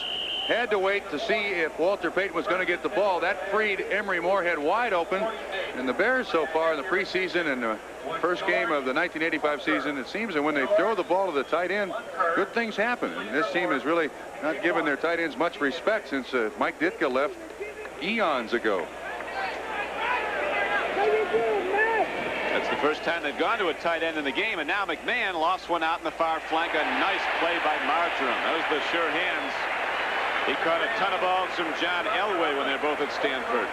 had to wait to see if Walter Payton was going to get the ball. That freed Emery Moorhead wide open. And the Bears so far in the preseason and the first game of the 1985 season, it seems that when they throw the ball to the tight end, good things happen. And this team has really not given their tight ends much respect since Mike Ditka left eons ago. That's the First time they've gone to a tight end in the game, and now McMahon lost one out in the far flank. A nice play by Marjoram. Those are the sure hands. He caught a ton of balls from John Elway when they're both at Stanford.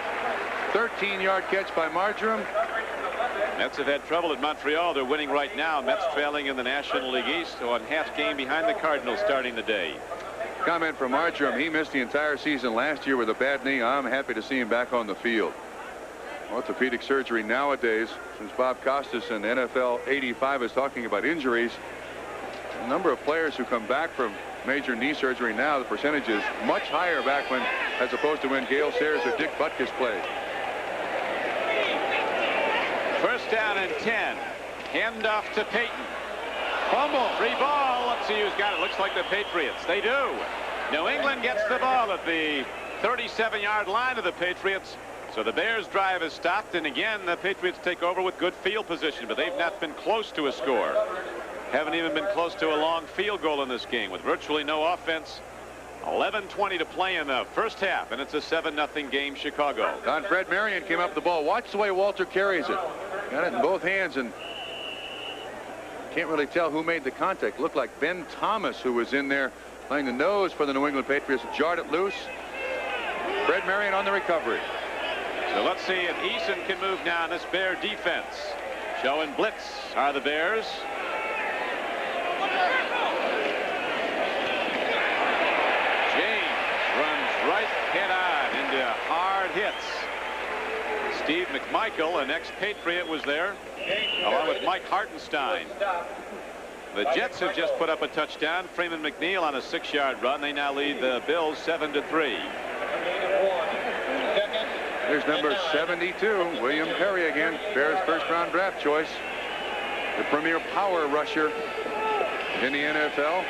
13-yard catch by Marjoram. Mets have had trouble at Montreal. They're winning right now. Mets trailing in the National League East, so on half game behind the Cardinals starting the day. Comment from Marjoram. He missed the entire season last year with a bad knee. I'm happy to see him back on the field. Orthopedic surgery nowadays, since Bob Costas in NFL 85 is talking about injuries, the number of players who come back from major knee surgery now, the percentage is much higher back when, as opposed to when Gale Sayers or Dick Butkus played. First down and 10. Handoff to Payton. Fumble. Free ball. Let's see who's got it. Looks like the Patriots. They do. New England gets the ball at the 37-yard line of the Patriots. So the Bears' drive is stopped, and again the Patriots take over with good field position, but they've not been close to a score. Haven't even been close to a long field goal in this game with virtually no offense. 11:20 to play in the first half, and it's a 7-0 game, Chicago. Don Fred Marion came up the ball. Watch the way Walter carries it. Got it in both hands, and can't really tell who made the contact. Looked like Ben Thomas, who was in there playing the nose for the New England Patriots, jarred it loose. Fred Marion on the recovery. So let's see if Eason can move now in this Bear defense. Showing blitz are the Bears. Right head on into hard hits. Steve McMichael, an ex-Patriot, was there, along with Mike Hartenstein. The Jets have just put up a touchdown. Freeman McNeil on a 6-yard run. They now lead the Bills 7-3. There's number 72, William Perry again. Bears first-round draft choice. The premier power rusher in the NFL.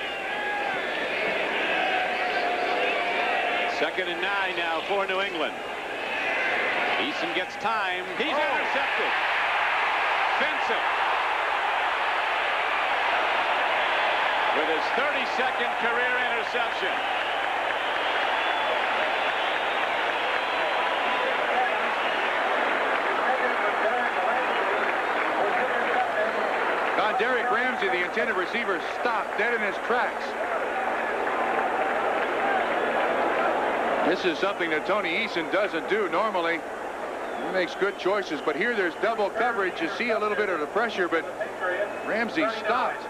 2nd and 9 now for New England. Eason gets time. He's intercepted. Fencing. With his 32nd career interception. Derek Ramsey, the intended receiver, stopped dead in his tracks. This is something that Tony Eason doesn't do normally. He makes good choices, but here there's double coverage. You see a little bit of the pressure, but Ramsey stopped.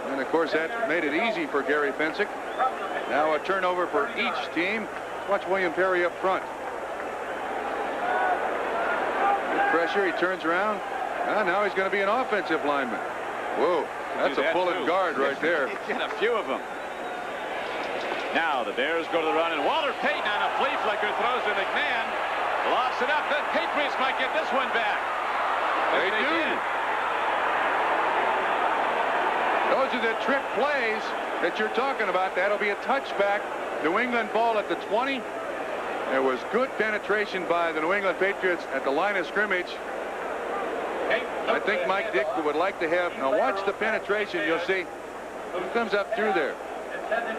And of course that made it easy for Gary Fensick. Now a turnover for each team. Watch William Perry up front. Good pressure. He turns around. Now he's going to be an offensive lineman. Whoa, that's a pulling guard right there. He's got a few of them. Now the Bears go to the run, and Walter Payton on a flea flicker throws to McMahon. Lofts it up. The Patriots might get this one back. They do. Those are the trick plays that you're talking about. That'll be a touchback. New England ball at the 20. There was good penetration by the New England Patriots at the line of scrimmage. I think Mike Dick would like to have. Now watch the penetration. You'll see. He comes up through there.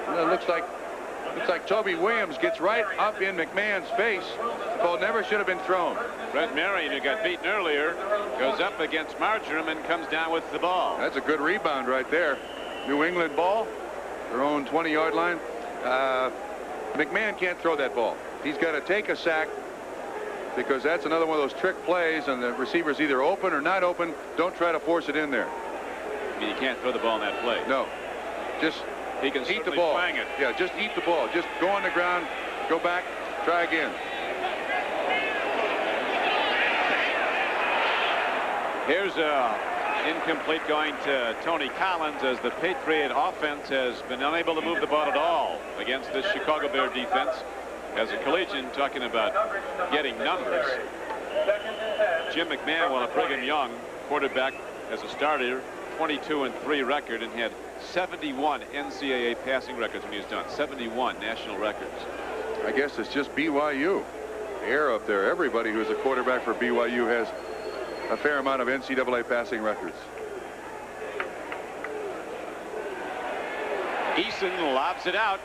It looks like Toby Williams gets right up in McMahon's face. The ball never should have been thrown. Fred Marion, who got beaten earlier, goes up against Marjoram and comes down with the ball. That's a good rebound right there. New England ball, their own 20-yard line. McMahon can't throw that ball. He's got to take a sack, because that's another one of those trick plays, and the receiver's either open or not open. Don't try to force it in there. I mean, you can't throw the ball in that play. No. Just he can eat the ball. Flang it. Yeah, just eat the ball. Just go on the ground, go back, try again. Here's incomplete going to Tony Collins, as the Patriot offense has been unable to move the ball at all against this Chicago Bear defense. As a collegian, talking about getting numbers, Jim McMahon, while Brigham Young quarterback as a starter, 22-3 record, and had 71 NCAA passing records when he was done. 71 national records. I guess it's just BYU. The air up there. Everybody who's a quarterback for BYU has a fair amount of NCAA passing records. Eason lobs it out.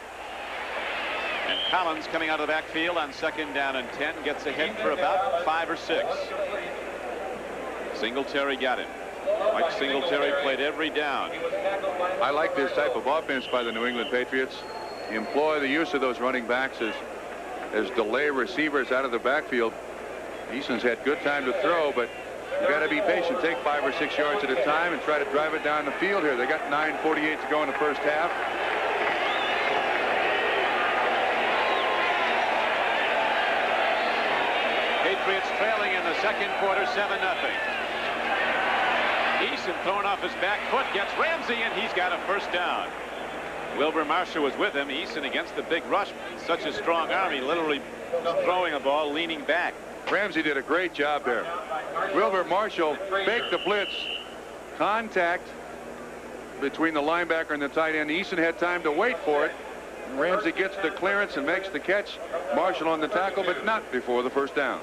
And Collins coming out of the backfield on 2nd down and 10 gets ahead for about 5 or 6. Singletary got him. Mike Singletary played every down. I like this type of offense by the New England Patriots. Employ the use of those running backs as delay receivers out of the backfield. Eason's had good time to throw, but you got to be patient. Take 5 or 6 yards at a time and try to drive it down the field here. They got 9:48 to go in the first half. Patriots trailing in the second quarter 7-0. Eason throwing off his back foot, gets Ramsey, and he's got a first down. Wilbur Marshall was with him. Eason against the big rush. Such a strong arm. He literally throwing a ball leaning back. Ramsey did a great job there. Wilbur Marshall faked the blitz. Contact between the linebacker and the tight end. Eason had time to wait for it. Ramsey gets the clearance and makes the catch. Marshall on the tackle, but not before the first down.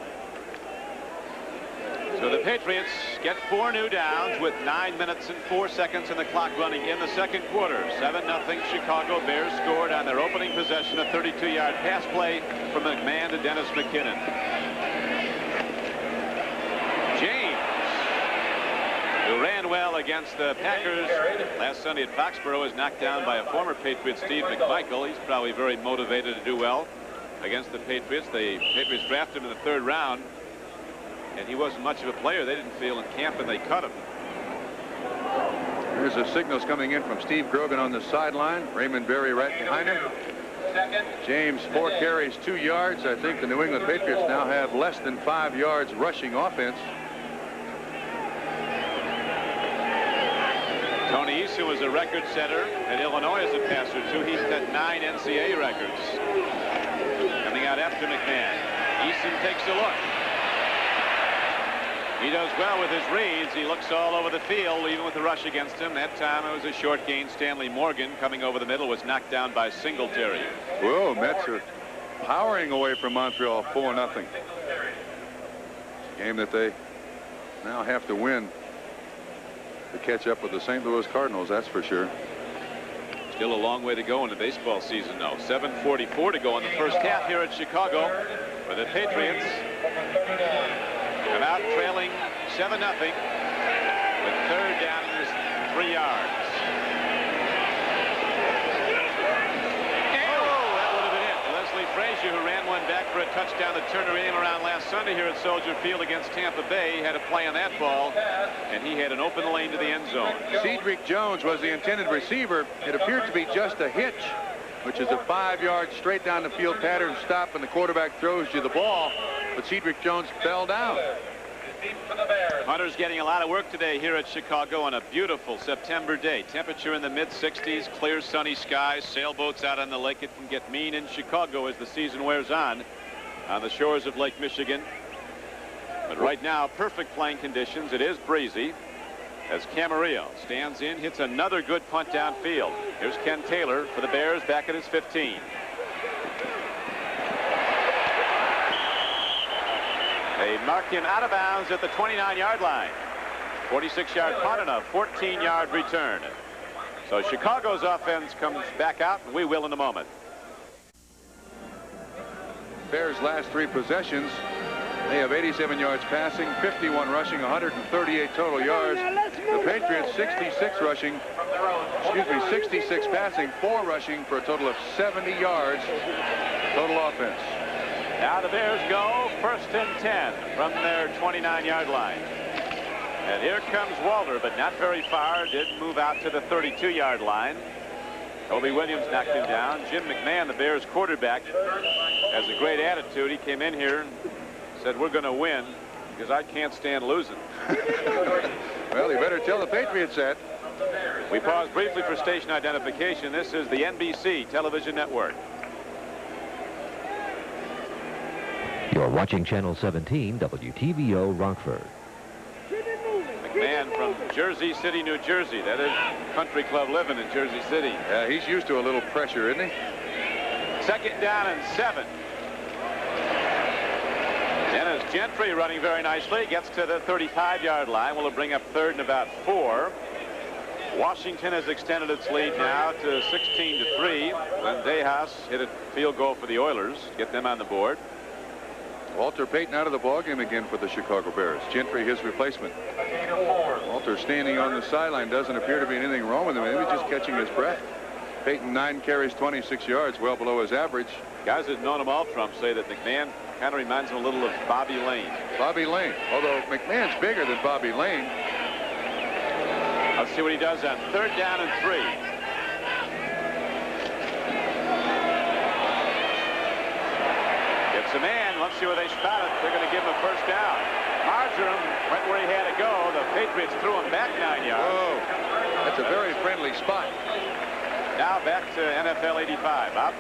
So the Patriots get 4 new downs with 9 minutes and 4 seconds and the clock running in the second quarter. 7-0 Chicago Bears scored on their opening possession, a 32-yard pass play from McMahon to Dennis McKinnon. James, who ran well against the Packers last Sunday at Foxborough, is knocked down by a former Patriot, Steve McMichael. He's probably very motivated to do well against the Patriots. The Patriots drafted him in the 3rd round. And he wasn't much of a player, they didn't feel, in camp, and they cut him. Here's the signals coming in from Steve Grogan on the sideline. Raymond Berry right behind him. James, 4 carries, 2 yards. I think the New England Patriots now have less than 5 yards rushing offense. Tony Eason was a record setter at Illinois as a passer, too. He set 9 NCAA records. Coming out after McMahon. Eason takes a look. He does well with his reads. He looks all over the field, even with the rush against him. That time it was a short gain. Stanley Morgan, coming over the middle, was knocked down by Singletary. Whoa, Mets are powering away from Montreal 4-0. Game that they now have to win to catch up with the St. Louis Cardinals, that's for sure. Still a long way to go in the baseball season, though. 7:44 to go in the first half here at Chicago, where the Patriots come out trailing 7-0 with 3rd down and 3 yards. Oh, that would have been it. Leslie Frazier, who ran one back for a touchdown that turned the game around last Sunday here at Soldier Field against Tampa Bay, had a play on that ball, and he had an open lane to the end zone. Cedric Jones was the intended receiver. It appeared to be just a hitch, which is a 5-yard straight down the field pattern stop, and the quarterback throws you the ball. But Cedric Jones fell down. Hunter's getting a lot of work today here at Chicago on a beautiful September day. Temperature in the mid-60s, clear sunny skies, sailboats out on the lake. It can get mean in Chicago as the season wears on the shores of Lake Michigan. But right now, perfect playing conditions. It is breezy as Camarillo stands in, hits another good punt downfield. Here's Ken Taylor for the Bears back at his 15. They marked him out of bounds at the 29-yard line. 46-yard punt and a 14-yard return. So Chicago's offense comes back out, and we will in a moment. Bears' last 3 possessions, they have 87 yards passing, 51 rushing, 138 total yards. The Patriots 66 rushing, 66 passing, 4 rushing for a total of 70 yards total offense. Now the Bears go 1st and 10 from their 29-yard line. And here comes Walter, but not very far. Did move out to the 32-yard line. Toby Williams knocked him down. Jim McMahon, the Bears quarterback, has a great attitude. He came in here and said, "We're going to win because I can't stand losing." Well, you better tell the Patriots that. We pause briefly for station identification. This is the NBC television network. You're watching Channel 17, WTVO Rockford. McMahon from Jersey City, New Jersey. That is country club living in Jersey City. Yeah, he's used to a little pressure, isn't he? 2nd down and 7. Dennis Gentry running very nicely. Gets to the 35-yard line. Will bring up 3rd and about 4. Washington has extended its lead now to 16-3. When Dejas hit a field goal for the Oilers. Get them on the board. Walter Payton out of the ballgame again for the Chicago Bears. Gentry, his replacement. Walter standing on the sideline. Doesn't appear to be anything wrong with him. Maybe just catching his breath. Payton 9 carries, 26 yards, well below his average. Guys that have known him all Trump say that McMahon kind of reminds him a little of Bobby Lane. Bobby Lane, although McMahon's bigger than Bobby Lane. Let's see what he does on 3rd down and 3. Gets a man. Let's see where they spot it. They're going to give him a 1st down. Marjoram went where he had to go. The Patriots threw him back 9 yards. Whoa, that's a very friendly spot. Now back to NFL 85. Bob?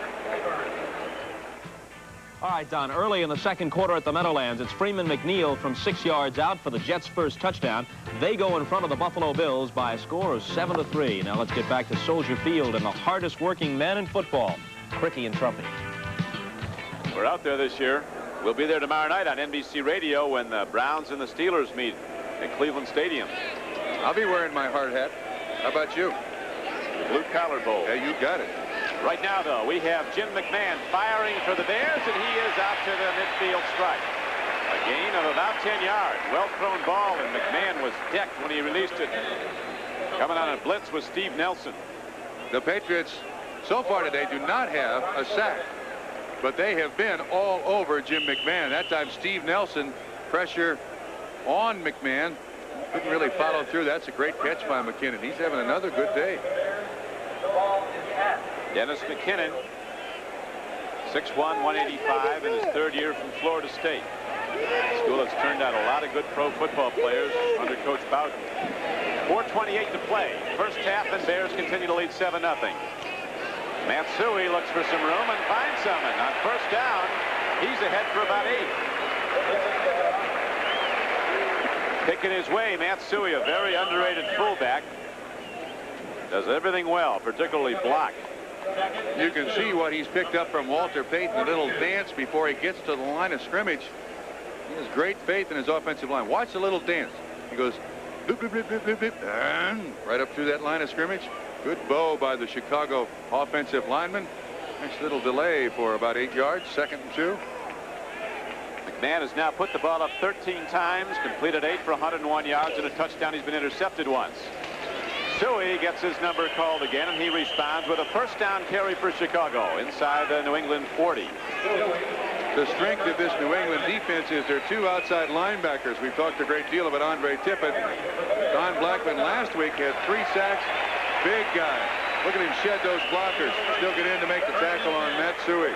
All right, Don, early in the 2nd quarter at the Meadowlands, it's Freeman McNeil from 6 yards out for the Jets' first touchdown. They go in front of the Buffalo Bills by a score of 7-3. Now let's get back to Soldier Field and the hardest working man in football, Cricky and Trumpy. We're out there this year. We'll be there tomorrow night on NBC Radio when the Browns and the Steelers meet at Cleveland Stadium. I'll be wearing my hard hat. How about you? Blue collar bowl. Yeah, you got it. Right now, though, we have Jim McMahon firing for the Bears, and he is out to the midfield strike. A gain of about 10 yards. Well-thrown ball, and McMahon was decked when he released it. Coming on a blitz was Steve Nelson. The Patriots, so far today, do not have a sack. But they have been all over Jim McMahon. That time, Steve Nelson, pressure on McMahon. Couldn't really follow through. That's a great catch by McKinnon. He's having another good day. Dennis McKinnon, 6'1", 185, in his 3rd year from Florida State. The school has turned out a lot of good pro football players under Coach Bowden. 4:28 to play. 1st half, and Bears continue to lead 7-0. Matsui looks for some room and finds some. And on 1st down, he's ahead for about 8. Picking his way, Matsui, a very underrated fullback. Does everything well, particularly block. You can see what he's picked up from Walter Payton, a little dance before he gets to the line of scrimmage. He has great faith in his offensive line. Watch the little dance. He goes, bloop, bloop, bloop, bloop, bloop, bloop, and right up through that line of scrimmage. Good bow by the Chicago offensive lineman. Nice little delay for about 8 yards, 2nd and 2. McMahon has now put the ball up 13 times, completed 8 for 101 yards and a touchdown. He's been intercepted once. Suey gets his number called again, and he responds with a 1st down carry for Chicago inside the New England 40. The strength of this New England defense is their 2 outside linebackers. We've talked a great deal about Andre Tippett. Don Blackman last week had 3 sacks. Big guy. Look at him shed those blockers. Still get in to make the tackle on Matsui.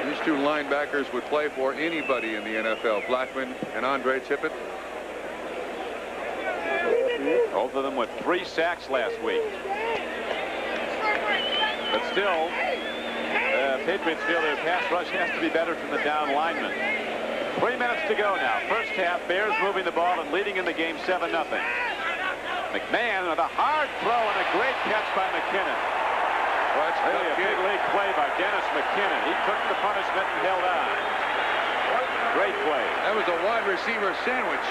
These 2 linebackers would play for anybody in the NFL. Blackman and Andre Tippett. Both of them with 3 sacks last week. But still, Patriots feel their pass rush has to be better from the down linemen. 3 minutes to go now. 1st half, Bears moving the ball and leading in the game 7-0. McMahon with a hard throw and a great catch by McKinnon. Well, that's really a big league play by Dennis McKinnon. He took the punishment and held on. Great play. That was a wide receiver sandwich.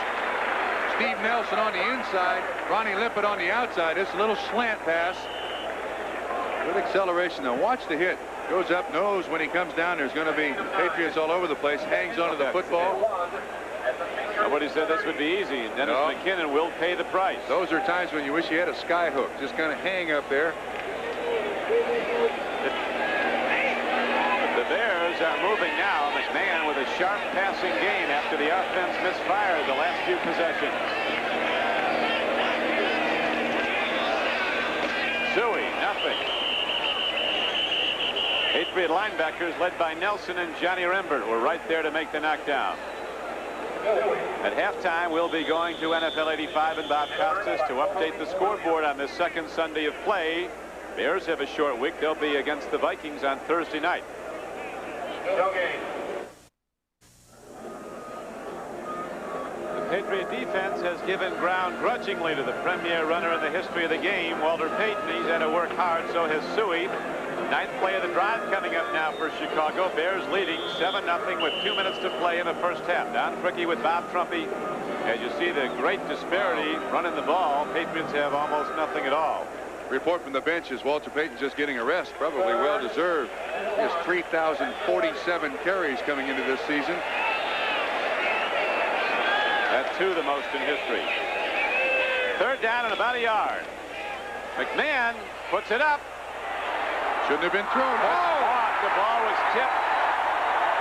Steve Nelson on the inside, Ronnie Lippett on the outside. It's a little slant pass. Good acceleration. Now watch the hit. Goes up, knows when he comes down there's going to be Patriots all over the place. Hangs onto the football. Nobody said this would be easy. Dennis McKinnon will pay the price. Those are times when you wish you had a sky hook. Just kind of hang up there. The Bears are moving now. McMahon with a sharp passing game after the offense misfired the last few possessions. Suey, nothing. Patriot linebackers led by Nelson and Johnny Rembert were right there to make the knockdown. At halftime, we'll be going to NFL 85 and Bob Costas to update the scoreboard on this 2nd Sunday of play. Bears have a short week. They'll be against the Vikings on Thursday night. The Patriot defense has given ground grudgingly to the premier runner in the history of the game, Walter Payton. He's had to work hard, so has Suey. 9th play of the drive coming up now for Chicago. Bears leading 7-0 with 2 minutes to play in the 1st half. Don Cricky with Bob Trumpy. As you see the great disparity running the ball, Patriots have almost nothing at all. Report from the bench is Walter Payton just getting a rest, probably well-deserved. He has 3,047 carries coming into this season. That's 2 the most in history. 3rd down and about a yard. McMahon puts it up. Shouldn't have been thrown. The ball was tipped,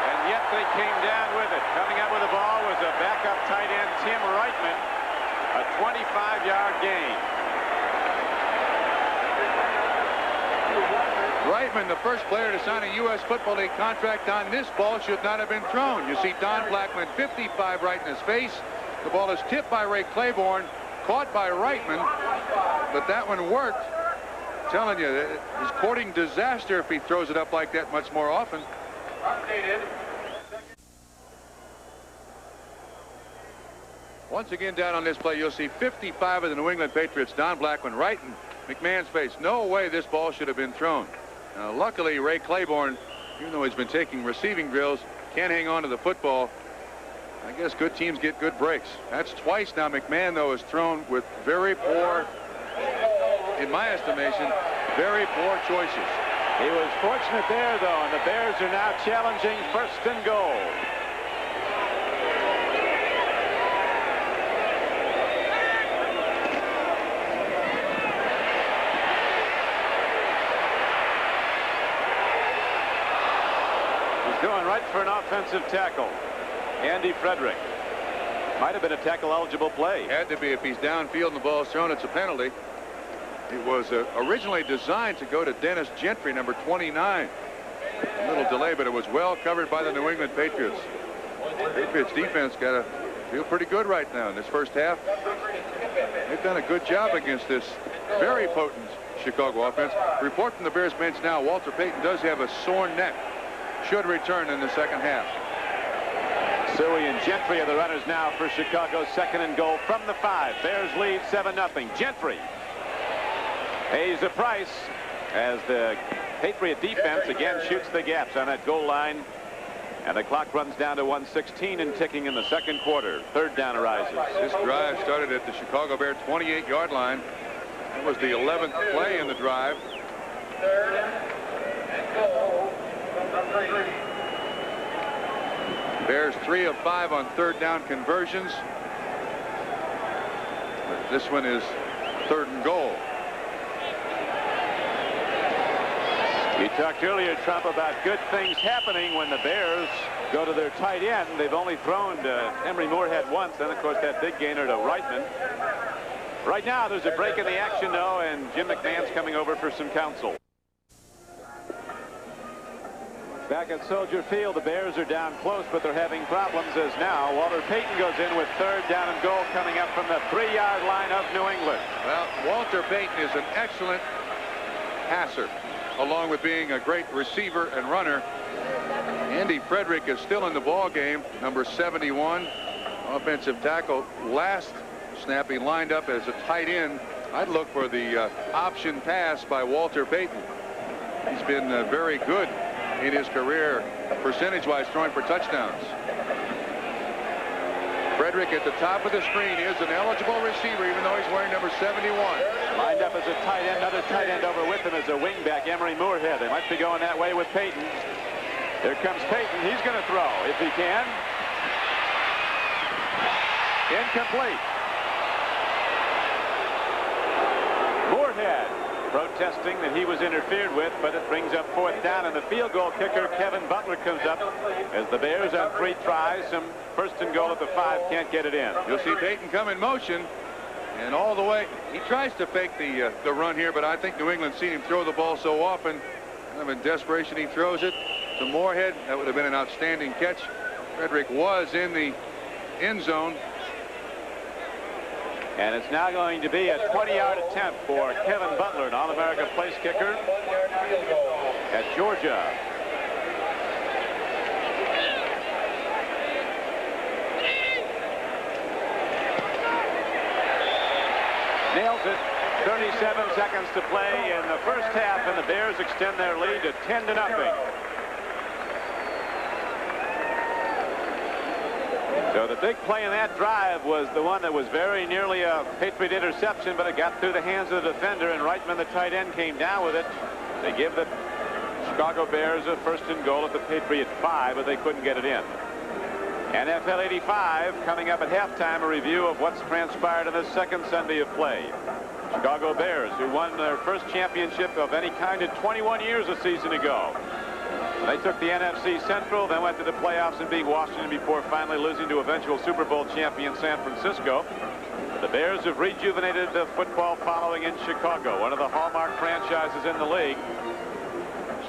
and yet they came down with it. Coming up with the ball was a backup tight end, Tim Reitman, a 25-yard gain. Reitman, the first player to sign a U.S. Football League contract on this ball, should not have been thrown. You see Don Blackman, 55, right in his face. The ball is tipped by Ray Claiborne, caught by Reitman, but that one worked. I'm telling you, he's courting disaster if he throws it up like that much more often. Once again, down on this play, you'll see 55 of the New England Patriots. Don Blackman right in McMahon's face. No way this ball should have been thrown. Now, luckily, Ray Claiborne, even though he's been taking receiving drills, can't hang on to the football. I guess good teams get good breaks. That's twice now. McMahon, though, has thrown with very poor, in my estimation, very poor choices. He was fortunate there, though, and the Bears are now challenging 1st and goal. He's going right for an offensive tackle. Andy Frederick. Might have been a tackle-eligible play. Had to be. If he's downfield and the ball's thrown, it's a penalty. It was originally designed to go to Dennis Gentry, number 29. A little delay, but it was well covered by the New England Patriots. Patriots defense got to feel pretty good right now in this first half. They've done a good job against this very potent Chicago offense. Report from the Bears bench now, Walter Payton does have a sore neck. Should return in the second half. Suey and Gentry are the runners now for Chicago. 2nd and goal from the 5. Bears lead 7-0. Gentry pays the price as the Patriot defense again shoots the gaps on that goal line. And the clock runs down to 1:16 and ticking in the 2nd quarter. 3rd down arises. This drive started at the Chicago Bear 28-yard line. It was the 11th play in the drive. 3rd and goal from the 3. Bears 3 of 5 on 3rd down conversions. But this one is 3rd and goal. You talked earlier, Trump, about good things happening when the Bears go to their tight end. They've only thrown to Emery Moorhead once, then of course that big gainer to Reitman. Right now there's a break in the action, though, and Jim McMahon's coming over for some counsel. Back at Soldier Field, the Bears are down close, but they're having problems as now Walter Payton goes in with 3rd down and goal coming up from the 3-yard line of New England. Well, Walter Payton is an excellent passer, along with being a great receiver and runner. Andy Frederick is still in the ball game, number 71, offensive tackle. Last snap, he lined up as a tight end. I'd look for the option pass by Walter Payton. He's been very good in his career, percentage-wise, throwing for touchdowns. Frederick at the top of the screen is an eligible receiver, even though he's wearing number 71. Lined up as a tight end, another tight end over with him as a wingback, Emery Moorhead. They might be going that way with Payton. Here comes Payton. He's going to throw if he can. Incomplete. Moorhead protesting that he was interfered with, but it brings up 4th down, and the field goal kicker, Kevin Butler, comes up as the Bears on 3 tries. Some 1st and goal at the 5, can't get it in. You'll see Payton come in motion, and all the way, he tries to fake the run here, but I think New England's seen him throw the ball so often, kind of in desperation, he throws it to Moorhead. That would have been an outstanding catch. Frederick was in the end zone. And it's now going to be a 20-yard attempt for Kevin Butler, an All-America place kicker at Georgia. Nails it. 37 seconds to play in the first half, and the Bears extend their lead to 10-0. So the big play in that drive was the one that was very nearly a Patriot interception, but it got through the hands of the defender, and Reitman, the tight end, came down with it. They give the Chicago Bears a 1st and goal at the Patriot 5, but they couldn't get it in. NFL 85 coming up at halftime, a review of what's transpired in the second Sunday of play. Chicago Bears, who won their first championship of any kind in 21 years a season ago. They took the NFC Central, then went to the playoffs and beat Washington before finally losing to eventual Super Bowl champion San Francisco. The Bears have rejuvenated the football following in Chicago, one of the hallmark franchises in the league.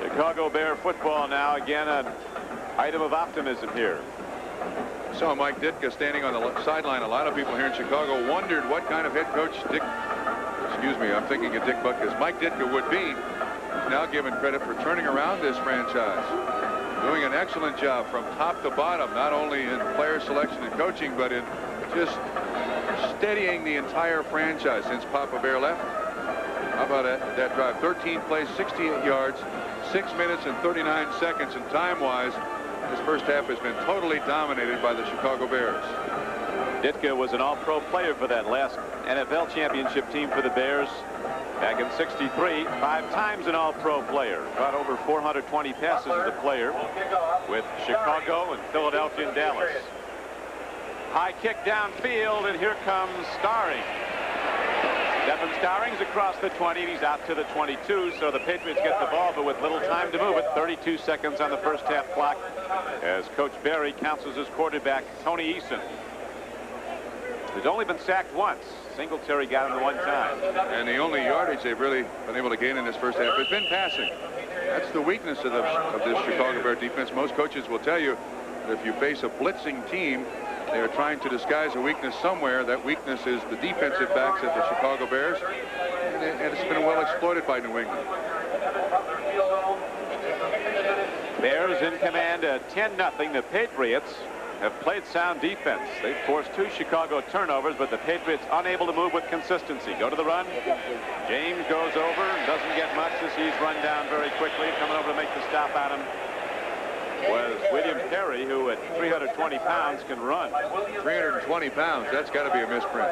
Chicago Bear football now, again, an item of optimism here. I saw Mike Ditka standing on the sideline. A lot of people here in Chicago wondered what kind of head coach I'm thinking of Dick Butkus, Mike Ditka would be. Now given credit for turning around this franchise, doing an excellent job from top to bottom, not only in player selection and coaching, but in just steadying the entire franchise since Papa Bear left. How about that drive? 13 plays, 68 yards, 6 minutes and 39 seconds, and time-wise, this first half has been totally dominated by the Chicago Bears. Ditka was an all-pro player for that last NFL championship team for the Bears. Back in '63, 5 times an all-pro player. Caught over 420 passes as a player with Chicago and Philadelphia and Dallas. High kick downfield, and here comes Starring. Devin Starring's across the 20, and he's out to the 22, so the Patriots get the ball, but with little time to move it. 32 seconds on the first half clock as Coach Barry counts as his quarterback, Tony Eason, who's only been sacked once. Singletary got him the one time. And the only yardage they've really been able to gain in this first half has been passing. That's the weakness of this Chicago Bear defense. Most coaches will tell you that if you face a blitzing team, they are trying to disguise a weakness somewhere. That weakness is the defensive backs of the Chicago Bears, and it's been well exploited by New England. Bears in command at 10-0. The Patriots have played sound defense. They've forced 2 Chicago turnovers, but the Patriots unable to move with consistency. Go to the run. James goes over and doesn't get much as he's run down very quickly. Coming over to make the stop at him was William Perry, who at 320 pounds can run. 320 pounds, that's got to be a misprint.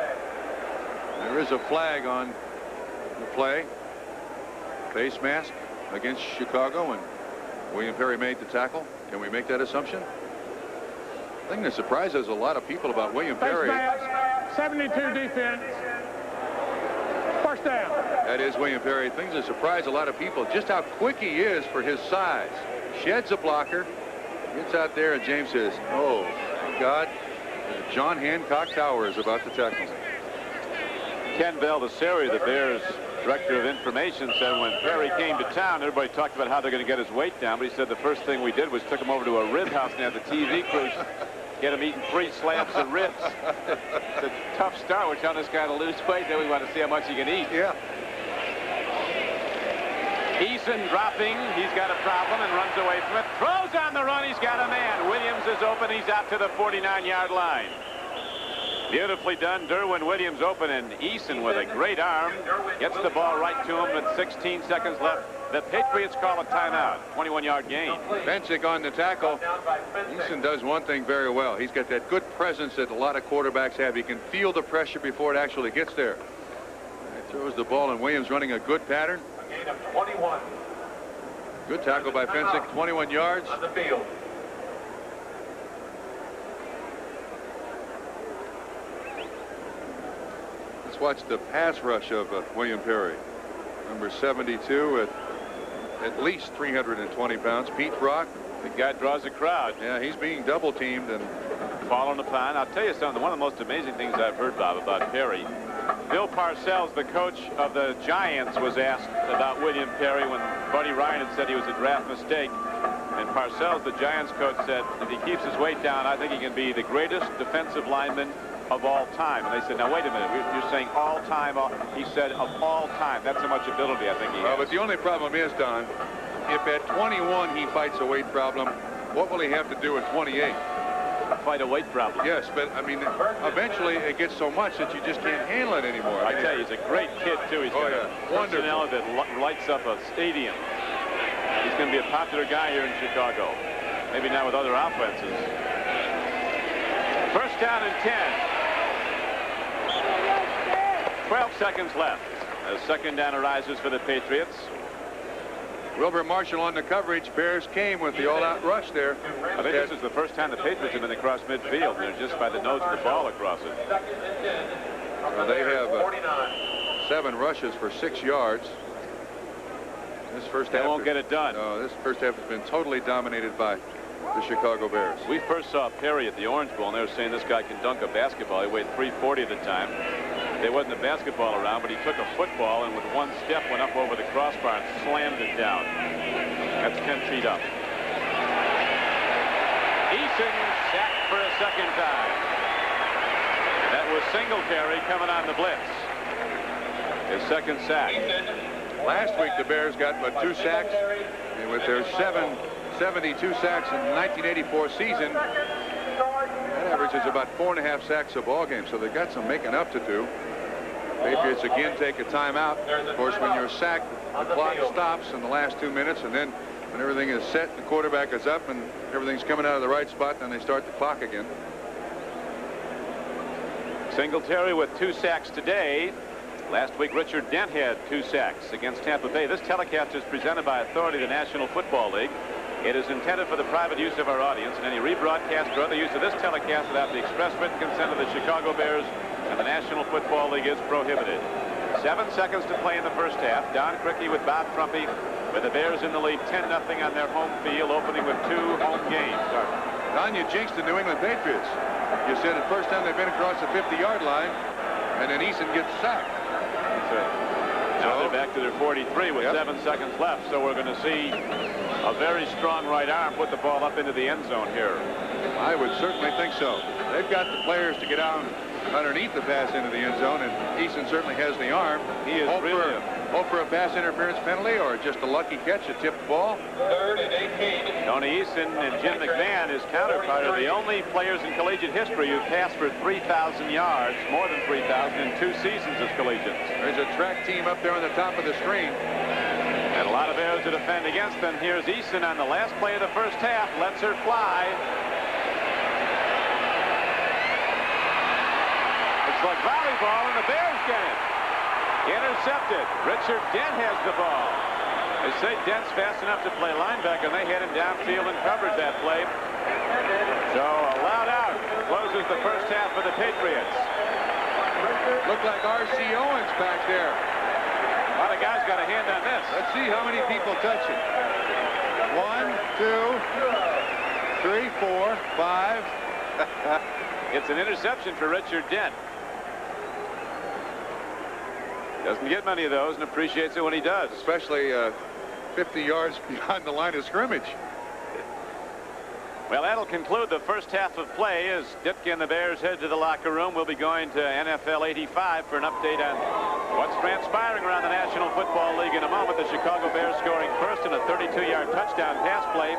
There is a flag on the play. Face mask against Chicago, and William Perry made the tackle. Can we make that assumption? The thing that surprises a lot of people about William Perry. 72 defense. First down. That is William Perry. Things that surprise a lot of people, just how quick he is for his size. Sheds a blocker, gets out there, and James says, oh, my God, John Hancock Tower is about to tackle him. Ken Baldessari, the Bears Director of Information, said when Perry came to town, everybody talked about how they're going to get his weight down, but he said the first thing we did was took him over to a rib house and had the TV crews get him eating 3 slabs of ribs. It's a tough start. We're telling this guy to lose weight, then we want to see how much he can eat. Yeah. Eason dropping. He's got a problem and runs away from it. Throws on the run. He's got a man. Williams is open. He's out to the 49-yard line. Beautifully done. Derwin Williams open, and Eason with a great arm gets the ball right to him with 16 seconds left. The Patriots call a timeout. 21-yard gain. Benchick on the tackle. Eason does one thing very well. He's got that good presence that a lot of quarterbacks have. He can feel the pressure before it actually gets there. He throws the ball, and Williams running a good pattern. Gain of 21. Good tackle by Benchick. 21 yards. On the field. Let's watch the pass rush of William Perry. Number 72 at least 320 pounds. Pete Brock. The guy draws a crowd. Yeah, he's being double teamed and falling upon. I'll tell you something. One of the most amazing things I've heard, Bob, about Perry. Bill Parcells, the coach of the Giants, was asked about William Perry when Buddy Ryan had said he was a draft mistake. And Parcells, the Giants coach, said if he keeps his weight down, I think he can be the greatest defensive lineman of all time. And they said, now wait a minute, you're saying all time. He said of all time. That's how much ability I think he has. But the only problem is, Don, if at 21 he fights a weight problem, what will he have to do at 28? Fight a weight problem. Yes, but I mean, eventually it gets so much that you just can't handle it anymore. I tell you, he's a great kid too. He's got a personality that lights up a stadium. He's going to be a popular guy here in Chicago. Maybe not with other offenses. First down and 10. 12 seconds left as second down arises for the Patriots. Wilbur Marshall on the coverage. Bears came with the all-out rush there. I think this is the first time the Patriots have been across midfield. They're just by the nose of the ball across it. They have 7 rushes for 6 yards. This first half won't get it done. This first half has been totally dominated by the Chicago Bears. We first saw Perry at the Orange Bowl, and they were saying this guy can dunk a basketball. He weighed 340 at the time. There wasn't a basketball around, but he took a football and with one step went up over the crossbar and slammed it down. That's 10 feet up. Eason sacked for a second time. That was Singletary coming on the blitz. His second sack. Last week the Bears got but 2 sacks, and with their 72 sacks in the 1984 season, that averages about 4.5 sacks a ball game. So they've got some making up to do. Patriots again take a timeout. Of course, when you're sacked, the clock stops in the last 2 minutes, and then when everything is set, the quarterback is up, and everything's coming out of the right spot, then they start the clock again. Singletary with 2 sacks today. Last week, Richard Dent had 2 sacks against Tampa Bay. This telecast is presented by authority of the National Football League. It is intended for the private use of our audience, and any rebroadcast or other use of this telecast without the express written consent of the Chicago Bears and the National Football League is prohibited. 7 seconds to play in the first half. Don Criqui with Bob Trumpy, with the Bears in the lead 10-0 on their home field, opening with 2 home games. Don, you jinxed the New England Patriots. You said the first time they've been across the 50-yard line, and then Eason gets sacked. That's right. Now they're back to their 43 with 7 seconds left, so we're going to see a very strong right arm put the ball up into the end zone here. I would certainly think so. They've got the players to get down underneath the pass into the end zone, and Eason certainly has the arm. He is really hope for a pass interference penalty or just a lucky catch to tip the ball. 3rd and 18. Tony Eason and Jim McMahon, his counterpart, are the only players in collegiate history who've passed for 3,000 yards, more than 3,000 in 2 seasons as collegiates. There's a track team up there on the top of the screen. And a lot of errors to defend against them. Here's Eason on the last play of the first half. Lets her fly. It's like volleyball, and the Bears get it. Intercepted. Richard Dent has the ball. They say Dent's fast enough to play linebacker, and they had him downfield and covered that play. So allowed out. Closes the first half for the Patriots. Looked like R.C. Owens back there. A lot of guys got a hand on this. Let's see how many people touch it. 1, 2, 3, 4, 5. It's an interception for Richard Dent. Doesn't get many of those and appreciates it when he does. Especially 50 yards behind the line of scrimmage. Well, that'll conclude the first half of play as Ditka and the Bears head to the locker room. We'll be going to NFL 85 for an update on what's transpiring around the National Football League in a moment. The Chicago Bears scoring first in a 32-yard touchdown pass play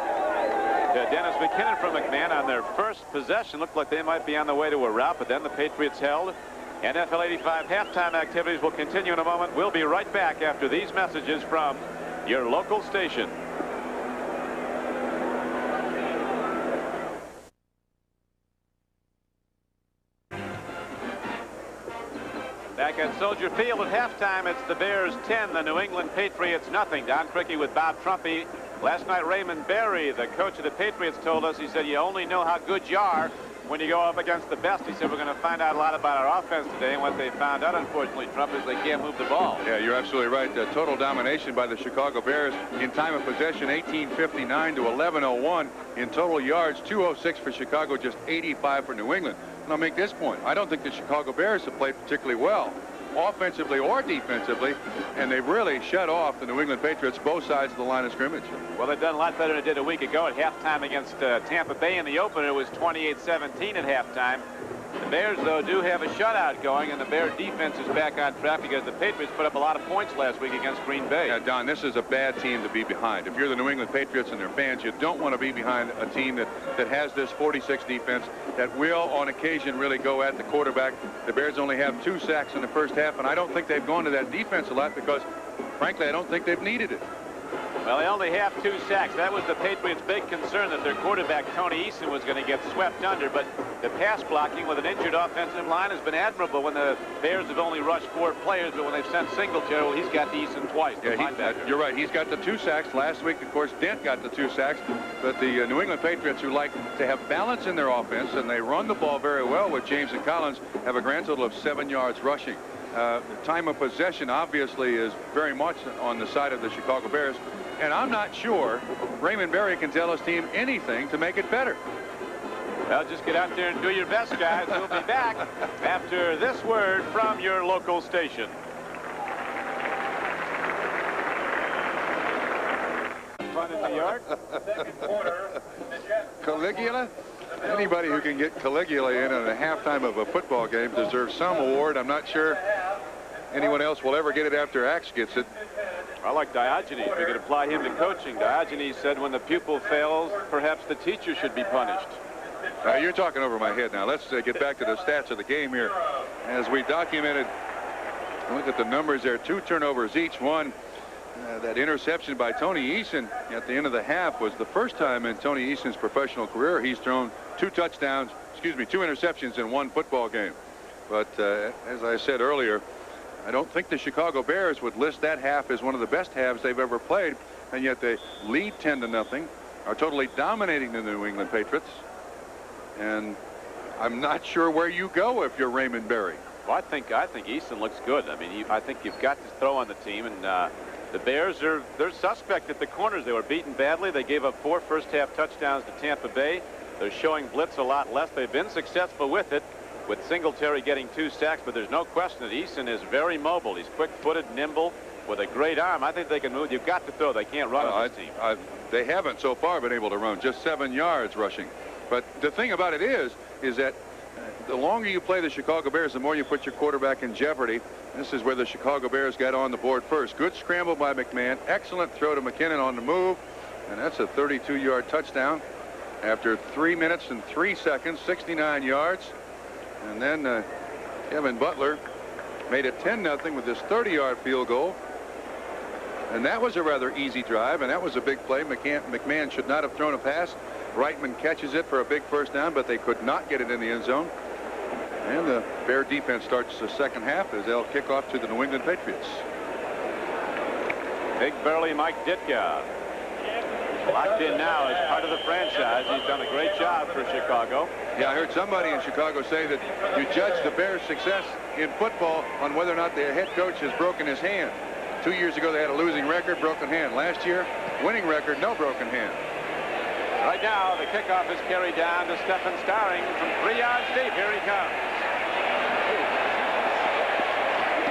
to Dennis McKinnon from McMahon on their first possession. Looked like they might be on the way to a rout, but then the Patriots held. NFL 85 halftime activities will continue in a moment. We'll be right back after these messages from your local station. Back at Soldier Field at halftime, it's the Bears 10, the New England Patriots nothing. Don Criqui with Bob Trumpy. Last night, Raymond Berry, the coach of the Patriots, told us, he said, you only know how good you are when you go up against the best. He said, we're going to find out a lot about our offense today, and what they found out, unfortunately, Trump, is they can't move the ball. Yeah, you're absolutely right. Total domination by the Chicago Bears in time of possession, 18:59 to 11:01 in total yards, 206 for Chicago, just 85 for New England. And I'll make this point. I don't think the Chicago Bears have played particularly well, offensively or defensively, and they've really shut off the New England Patriots both sides of the line of scrimmage. Well, they've done a lot better than they did a week ago at halftime against Tampa Bay. In the opener, it was 28-17 at halftime. The Bears, though, do have a shutout going, and the Bear defense is back on track because the Patriots put up a lot of points last week against Green Bay. Yeah, Don, this is a bad team to be behind. If you're the New England Patriots and their fans, you don't want to be behind a team that has this 46 defense that will, on occasion, really go at the quarterback. The Bears only have 2 sacks in the first half, and I don't think they've gone to that defense a lot because, frankly, I don't think they've needed it. Well, they only have 2 sacks. That was the Patriots' big concern, that their quarterback, Tony Eason, was going to get swept under. But The pass blocking with an injured offensive line has been admirable when the Bears have only rushed 4 players, but when they've sent Singletary, well, he's got Eason twice. Yeah, you're right. He's got the 2 sacks. Last week, of course, Dent got the 2 sacks. But the New England Patriots, who like to have balance in their offense, and they run the ball very well with James and Collins, have a grand total of 7 yards rushing. Time of possession, obviously, is very much on the side of the Chicago Bears. And I'm not sure Raymond Berry can tell his team anything to make it better. Well, just get out there and do your best, guys. We'll be back after this word from your local station. Fun in New York. Caligula? Anybody who can get Caligula in at a halftime of a football game deserves some award. I'm not sure anyone else will ever get it after Axe gets it. I like Diogenes. We could apply him to coaching. Diogenes said when the pupil fails, perhaps the teacher should be punished. You're talking over my head now. Let's get back to the stats of the game here. As we documented, look at the numbers there. 2 turnovers each. One, that interception by Tony Eason at the end of the half was the first time in Tony Eason's professional career he's thrown 2 interceptions in 1 football game. But as I said earlier, I don't think the Chicago Bears would list that half as one of the best halves they've ever played, and yet they lead 10-0, are totally dominating the New England Patriots. And I'm not sure where you go if you're Raymond Berry. Well, I think Eason looks good. I mean, I think you've got to throw on the team, and the Bears they're suspect at the corners. They were beaten badly. They gave up 4 first-half touchdowns to Tampa Bay. They're showing blitz a lot less. They've been successful with it, with Singletary getting 2 sacks, but there's no question that Eason is very mobile. He's quick-footed, nimble, with a great arm. I think they can move. You've got to throw. They can't run on this team. They haven't so far been able to run, just 7 yards rushing. But the thing about it is that the longer you play the Chicago Bears, the more you put your quarterback in jeopardy. This is where the Chicago Bears got on the board first. Good scramble by McMahon. Excellent throw to McKinnon on the move. And that's a 32-yard touchdown after 3 minutes and 3 seconds, 69 yards. And then Kevin Butler made it 10-0 with his 30-yard field goal. And that was a rather easy drive, and that was a big play. McMahon should not have thrown a pass. Reitman catches it for a big first down, but they could not get it in the end zone. And the Bear defense starts the second half as they'll kick off to the New England Patriots. Big burly Mike Ditka locked in now as part of the franchise. He's done a great job for Chicago. Yeah, I heard somebody in Chicago say that you judge the Bears' success in football on whether or not the head coach has broken his hand. 2 years ago, they had a losing record, broken hand. Last year, winning record, no broken hand. Right now, the kickoff is carried down to Stephen Starring from 3 yards deep. Here he comes.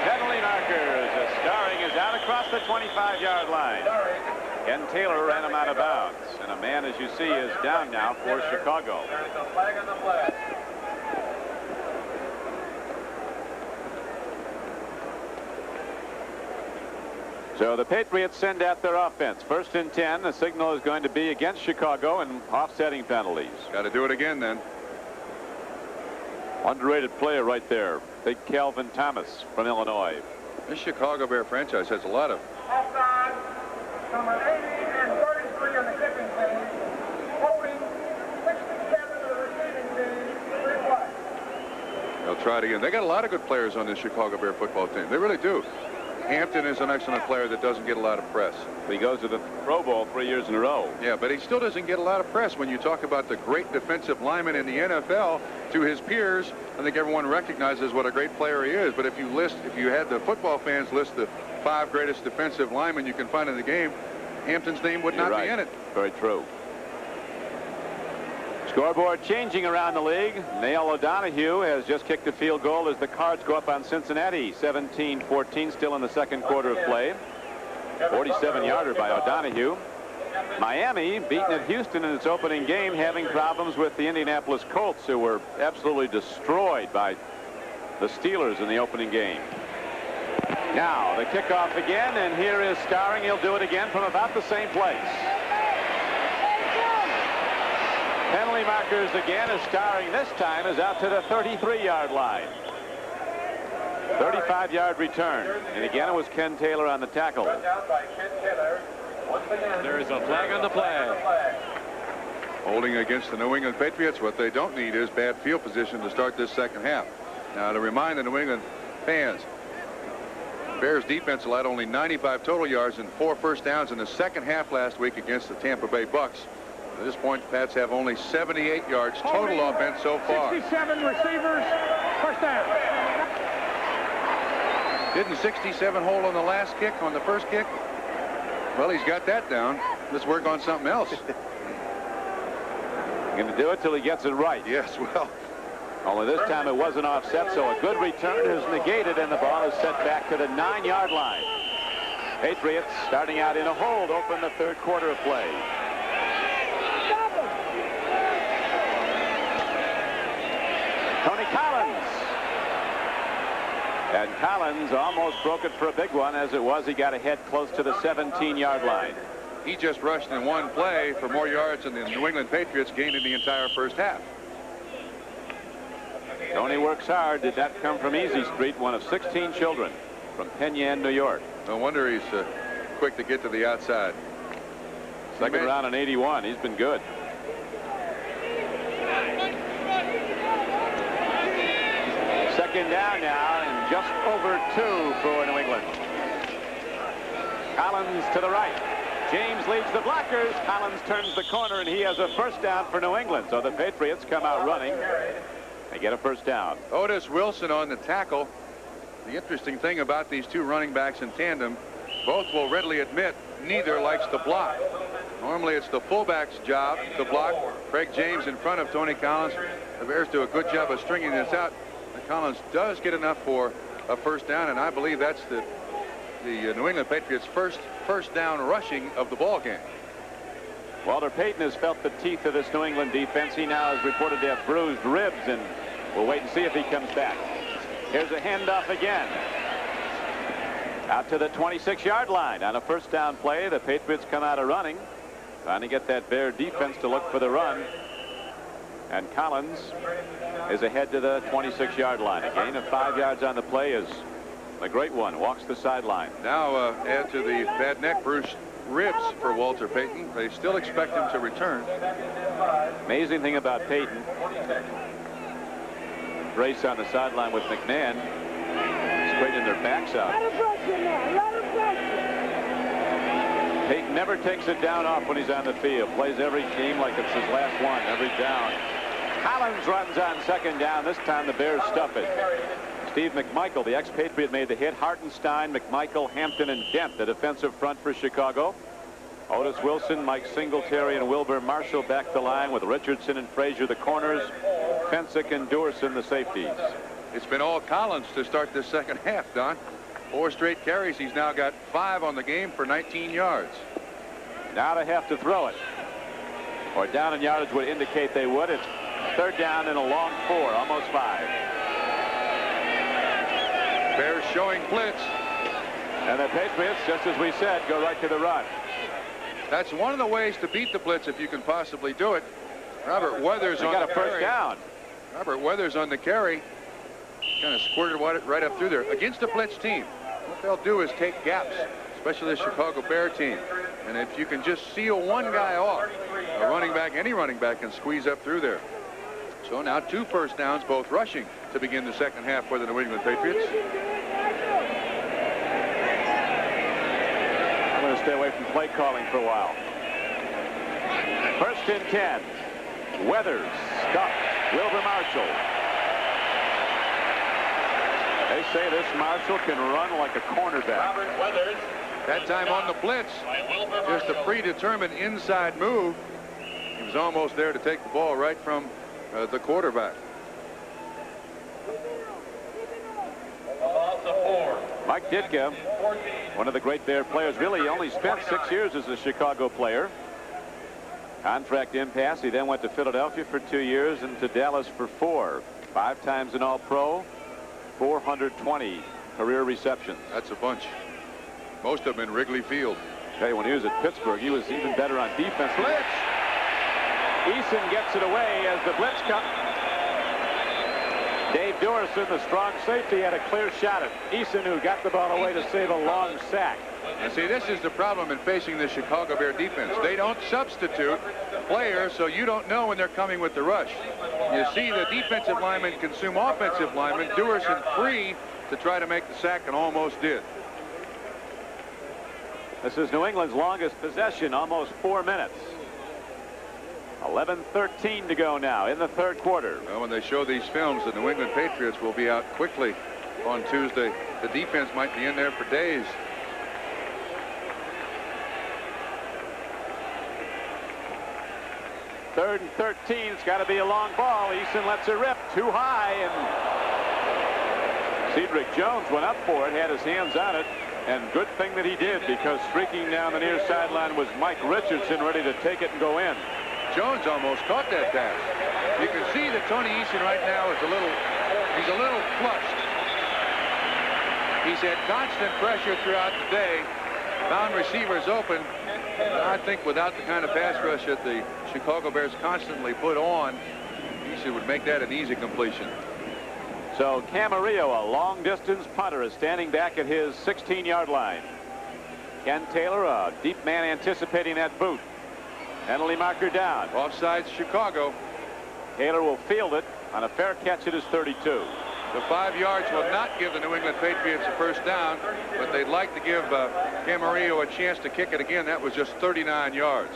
Penalty markers. Starring is out across the 25-yard line. Ken Taylor ran him out of bounds. And a man, as you see, is down now for Chicago. There is a flag on the flag. So the Patriots send out their offense. 1st and 10. The signal is going to be against Chicago and offsetting penalties. Got to do it again then. Underrated player right there. Big Calvin Thomas from Illinois. This Chicago Bear franchise has a lot of Offside, number 80 and 33 on the kicking team. Holding 67 of the receiving team. 3 flags. They'll try it again. They got a lot of good players on this Chicago Bear football team. They really do. Hampton is an excellent player that doesn't get a lot of press. He goes to the Pro Bowl 3 years in a row. Yeah, but he still doesn't get a lot of press when you talk about the great defensive lineman in the NFL to his peers. I think everyone recognizes what a great player he is. But if you had the football fans list the 5 greatest defensive linemen you can find in the game, Hampton's name would not be in it. Very true. Scoreboard changing around the league. Neil O'Donohue has just kicked a field goal as the Cards go up on Cincinnati. 17-14 still in the second quarter of play. 47-yarder by O'Donohue. Miami beaten at Houston in its opening game, having problems with the Indianapolis Colts, who were absolutely destroyed by the Steelers in the opening game. Now the kickoff again, and here is Starring. He'll do it again from about the same place. Penalty markers again as Starring this time is out to the 33-yard line. 35-yard return. And again, it was Ken Taylor on the tackle. Down by Ken Taylor. Once again, There is a flag on the play. Holding against the New England Patriots, what they don't need is bad field position to start this second half. Now, to remind the New England fans, Bears defense allowed only 95 total yards and 4 first downs in the second half last week against the Tampa Bay Bucks. At this point, the Pats have only 78 yards total offense so far. 67 receivers, first down. Didn't 67 hold on the last kick, on the first kick? Well, he's got that down. Let's work on something else. Going to do it till he gets it right. Yes, well. Only this time it wasn't offset, so a good return is negated, and the ball is set back to the 9-yard line. Patriots starting out in a hold, open the third quarter of play. Tony Collins. And Collins almost broke it for a big one. As it was, he got ahead close to the 17-yard line. He just rushed in one play for more yards than the New England Patriots gained in the entire first half. Tony works hard. Did that come from Easy Street, one of 16 children from Penn Yan, New York. No wonder he's quick to get to the outside. Second round in 81. He's been good. Second down now, and just over 2 for New England. Collins to the right. James leads the blockers. Collins turns the corner, and he has a first down for New England. So the Patriots come out running. They get a first down. Otis Wilson on the tackle. The interesting thing about these two running backs in tandem, both will readily admit neither likes to block. Normally it's the fullback's job to block. Craig James in front of Tony Collins. The Bears do a good job of stringing this out. And Collins does get enough for a first down, and I believe that's the New England Patriots' first down rushing of the ball game. Walter Payton has felt the teeth of this New England defense. He now is reported to have bruised ribs, and we'll wait and see if he comes back. Here's a handoff again. Out to the 26-yard line. On a first down play, the Patriots come out of running, trying to get that Bear defense to look for the run. And Collins is ahead to the 26-yard line. A gain of 5 yards on the play is a great one. Walks the sideline. Now add to the bad neck bruised ribs for Walter Payton. They still expect him to return. Amazing thing about Payton. Brace on the sideline with McMahon. Straightening their backs out. Payton never takes it down off when he's on the field. Plays every game like it's his last one, every down. Collins runs on second down. This time the Bears stuff it. Steve McMichael, the expatriate, made the hit. Hartenstein, McMichael, Hampton, and Dent, the defensive front for Chicago. Otis Wilson, Mike Singletary, and Wilbur Marshall back the line with Richardson and Frazier the corners. Fensick and Doerson the safeties. It's been all Collins to start this second half, Don. 4 straight carries. He's now got 5 on the game for 19 yards. Now they have to throw it. Or down in yardage would indicate they would. It's third down and a long 4, almost 5. Bears showing blitz. And the Patriots, just as we said, go right to the run. That's one of the ways to beat the blitz if you can possibly do it. Robert Weathers on got the a first carry. down. Robert Weathers on the carry. Kind of squirted right up through there. Against a blitz team, what they'll do is take gaps, especially the Chicago Bear team. And if you can just seal one guy off, a running back, any running back can squeeze up through there. So now 2 first downs, both rushing, to begin the second half for the New England Patriots. I'm going to stay away from play calling for a while. First and 10. Weathers stuffed. Wilbur Marshall. They say this Marshall can run like a cornerback. Robert Weathers. That time on the blitz, just a predetermined inside move. He was almost there to take the ball right from the quarterback. Mike Ditka, one of the great Bear players, really only spent 6 years as a Chicago player. Contract impasse. He then went to Philadelphia for 2 years and to Dallas for 4. 5 times an All-Pro, 420 career receptions. That's a bunch. Most of them in Wrigley Field. Tell you, when he was at Pittsburgh, he was even better on defense. Blitz! Eason gets it away as the blitz comes. Dave Dorison, the strong safety, had a clear shot at Eason, who got the ball away to save a long sack. Now, see, this is the problem in facing the Chicago Bear defense. They don't substitute players, so you don't know when they're coming with the rush. You see the defensive linemen consume offensive linemen. Dorison free to try to make the sack and almost did. This is New England's longest possession, almost 4 minutes. 11:13 to go now in the third quarter. Well, when they show these films, the New England Patriots will be out quickly on Tuesday. The defense might be in there for days. Third and 13. It's got to be a long ball. Eason lets it rip too high, and Cedric Jones went up for it, had his hands on it, and good thing that he did, because streaking down the near sideline was Mike Richardson, ready to take it and go in. Jones almost caught that pass. You can see that Tony Eason right now is he's a little flushed. He's had constant pressure throughout the day, found receivers open. I think without the kind of pass rush that the Chicago Bears constantly put on, Eason would make that an easy completion. So Camarillo, a long-distance punter, is standing back at his 16-yard line. Ken Taylor, a deep man, anticipating that boot. Penalty marker down. Offsides Chicago. Taylor will field it on a fair catch at his 32. The 5 yards will not give the New England Patriots a first down, but they'd like to give Camarillo a chance to kick it again. That was just 39 yards.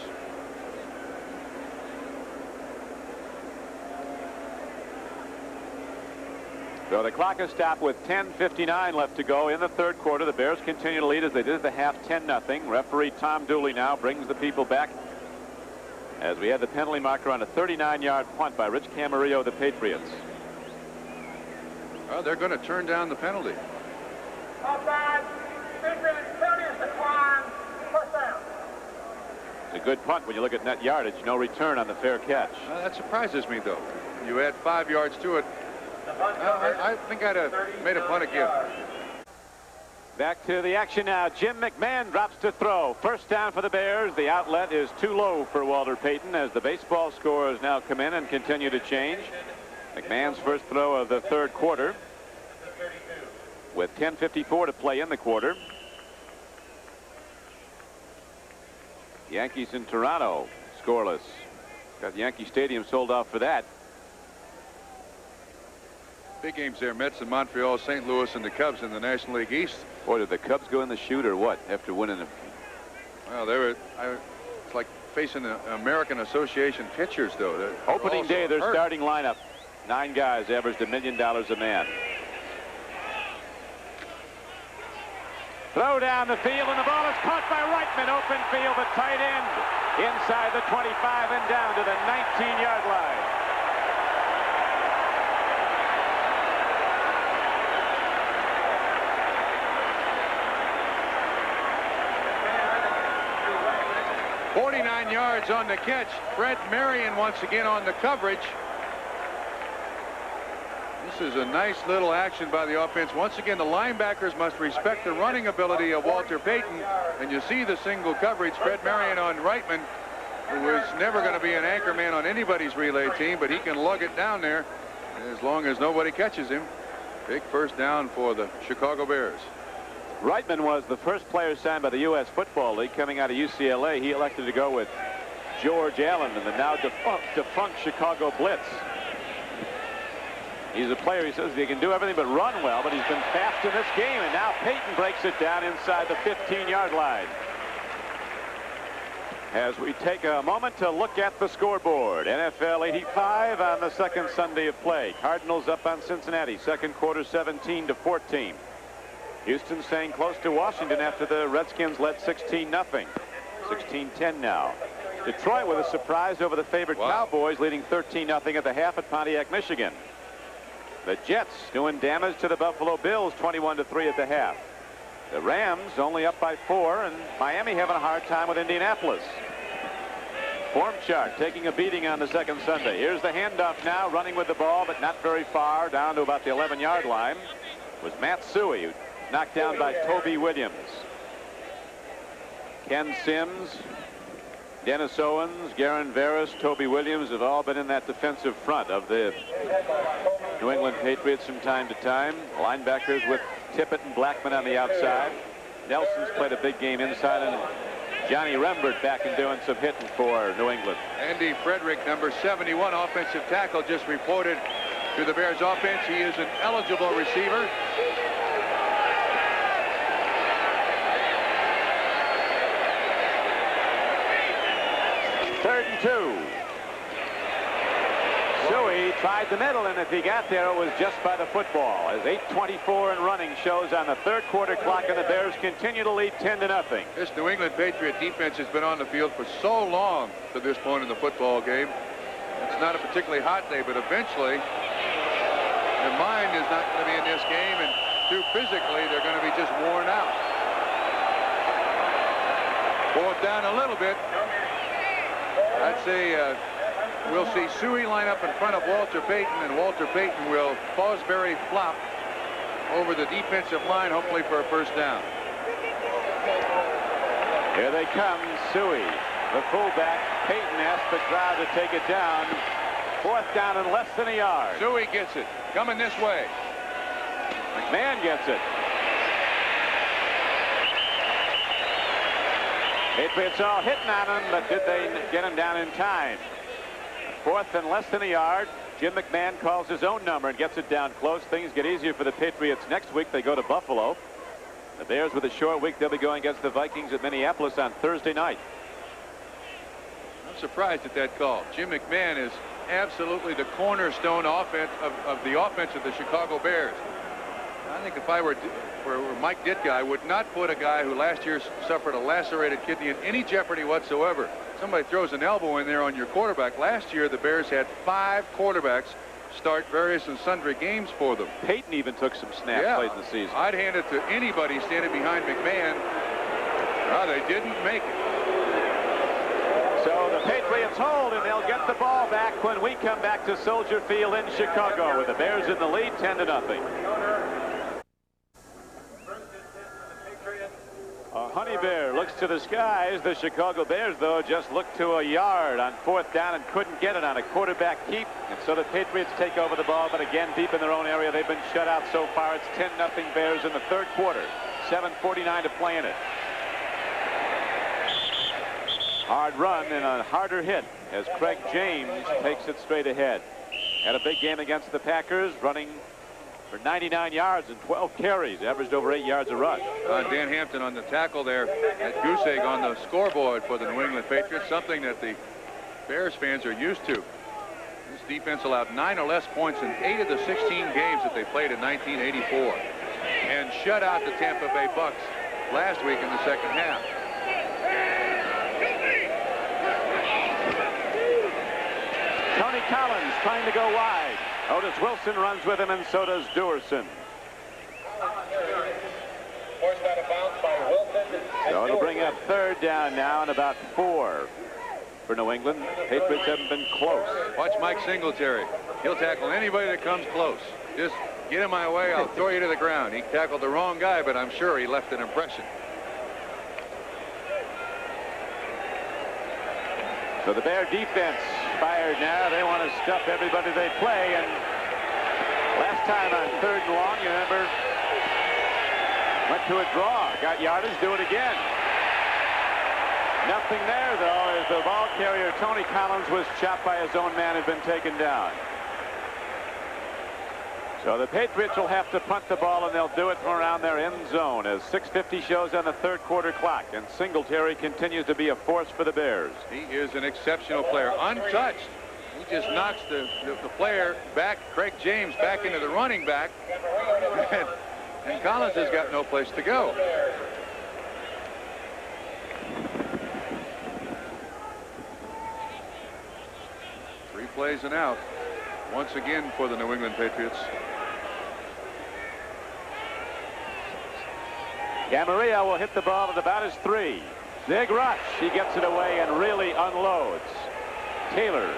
So the clock is stopped with 10:59 left to go in the third quarter. The Bears continue to lead as they did at the half, 10-0. Referee Tom Dooley now brings the people back as we had the penalty marker on a 39-yard punt by Rich Camarillo of the Patriots. Well, they're going to turn down the penalty. Offside. Patriots, penalties decline. First down. It's a good punt when you look at net yardage. No return on the fair catch. That surprises me, though. You add 5 yards to it. I think I'd have made a punt again. Back to the action now. Jim McMahon drops to throw. First down for the Bears. The outlet is too low for Walter Payton as the baseball scores now come in and continue to change. McMahon's first throw of the third quarter with 10:54 to play in the quarter. Yankees in Toronto scoreless. Got Yankee Stadium sold off for that. Big games there. Mets in Montreal, St. Louis, and the Cubs in the National League East. Boy, did the Cubs go in the chute or what after winning them? Well, it's like facing the American Association pitchers, though. Opening day, their starting lineup. 9 guys averaged $1 million a man. Throw down the field, and the ball is caught by Reitman. Open field, the tight end inside the 25 and down to the 19-yard line. .49 yards on the catch. Fred Marion once again on the coverage. This is a nice little action by the offense. Once again, the linebackers must respect the running ability of Walter Payton. And you see the single coverage. Fred Marion on Reitman, who is never going to be an anchor man on anybody's relay team, but he can lug it down there as long as nobody catches him. Big first down for the Chicago Bears. Reitman was the first player signed by the U.S. Football League coming out of UCLA. He elected to go with George Allen in the now defunct Chicago Blitz. He's a player, he says he can do everything but run well, but he's been fast in this game, and now Payton breaks it down inside the 15-yard line. As we take a moment to look at the scoreboard. NFL 85 on the second Sunday of play. Cardinals up on Cincinnati, second quarter 17-14. Houston staying close to Washington after the Redskins led 16-0. 16-10 now. Detroit with a surprise over the favorite Cowboys, leading 13-0 at the half at Pontiac, Michigan. The Jets doing damage to the Buffalo Bills, 21-3 at the half. The Rams only up by 4, and Miami having a hard time with Indianapolis. Form chart taking a beating on the second Sunday. Here's the handoff now, running with the ball, but not very far, down to about the 11-yard line, was Matt Suhey, knocked down by Toby Williams. Ken Sims Dennis Owens, Garen Veras, Toby Williams have all been in that defensive front of the New England Patriots from time to time. Linebackers with Tippett and Blackman on the outside. Nelson's played a big game inside, and Johnny Rembert back and doing some hitting for New England. Andy Frederick, number 71, offensive tackle, just reported to the Bears offense. He is an eligible receiver. Third and 2. Suey tried the middle, and if he got there, it was just by the football. As 8:24 and running shows on the third quarter clock, and the Bears continue to lead 10-0. This New England Patriot defense has been on the field for so long to this point in the football game. It's not a particularly hot day, but eventually their mind is not going to be in this game, and too physically they're going to be just worn out. Fourth down a little bit. I'd say we'll see Suey line up in front of Walter Payton, and Walter Payton will Fosbury flop over the defensive line, hopefully for a first down. Here they come, Suey, the fullback. Payton asks the crowd to take it down. Fourth down and less than a yard. Suey gets it, coming this way. McMahon gets it. Patriots all hitting on him, but did they get him down in time? Fourth and less than a yard. Jim McMahon calls his own number and gets it down close. Things get easier for the Patriots next week. They go to Buffalo. The Bears with a short week. They'll be going against the Vikings at Minneapolis on Thursday night. I'm surprised at that call. Jim McMahon is absolutely the cornerstone offense of the offense of the Chicago Bears. I think if I were Mike Ditka, I would not put a guy who last year suffered a lacerated kidney in any jeopardy whatsoever. Somebody throws an elbow in there on your quarterback. Last year, the Bears had 5 quarterbacks start various and sundry games for them. Payton even took some snaps late in the season. I'd hand it to anybody standing behind McMahon. No, they didn't make it. So the Patriots hold, and they'll get the ball back when we come back to Soldier Field in Chicago, with the Bears in the lead 10-0. Honey Bear looks to the skies. The Chicago Bears, though, just looked to a yard on fourth down and couldn't get it on a quarterback keep. And so the Patriots take over the ball, but again, deep in their own area. They've been shut out so far. It's 10-0 Bears in the third quarter. 7:49 to play in it. Hard run and a harder hit as Craig James takes it straight ahead. Had a big game against the Packers, running for 99 yards and 12 carries, averaged over 8 yards a rush. Dan Hampton on the tackle there at goose egg on the scoreboard for the New England Patriots, something that the Bears fans are used to. This defense allowed 9 or less points in 8 of the 16 games that they played in 1984, and shut out the Tampa Bay Bucks last week in the second half. Tony Collins trying to go wide. Otis Wilson runs with him, and so does Duerson. So it'll bring up third down now and about 4 for New England. Patriots haven't been close. Watch Mike Singletary. He'll tackle anybody that comes close. Just get in my way, I'll throw you to the ground. He tackled the wrong guy, but I'm sure he left an impression. So the Bear defense fired now. They want to stuff everybody they play. And last time on third and long, you remember, went to a draw, got yardage, do it again. Nothing there, though, as the ball carrier, Tony Collins, was chopped by his own man, had been taken down. So the Patriots will have to punt the ball, and they'll do it from around their end zone as 6:50 shows on the third quarter clock, and Singletary continues to be a force for the Bears. He is an exceptional player, untouched. He just knocks the player back, Craig James, back into the running back, and Collins has got no place to go. Three plays and out once again for the New England Patriots. Camarillo will hit the ball at about his 3. Big rush. He gets it away and really unloads. Taylor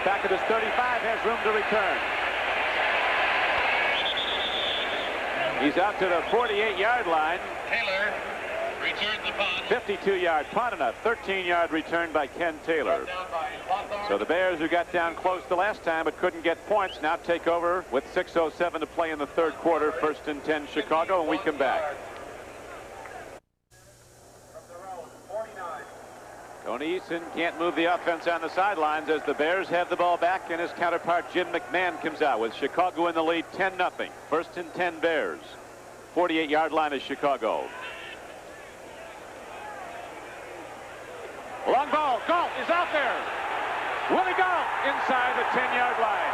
back at his 35, has room to return. He's out to the 48-yard line. Taylor Returns the punt. 52-yard punt and a 13-yard return by Ken Taylor. So the Bears, who got down close the last time but couldn't get points, now take over with 6:07 to play in the third quarter. 1st and 10 Chicago, and we come back. Tony Eason can't move the offense on the sidelines as the Bears have the ball back, and his counterpart Jim McMahon comes out with Chicago in the lead 10-0. 1st and 10 Bears. 48-yard line is Chicago. Long ball. Galt is out there. Willie Galt inside the 10-yard line.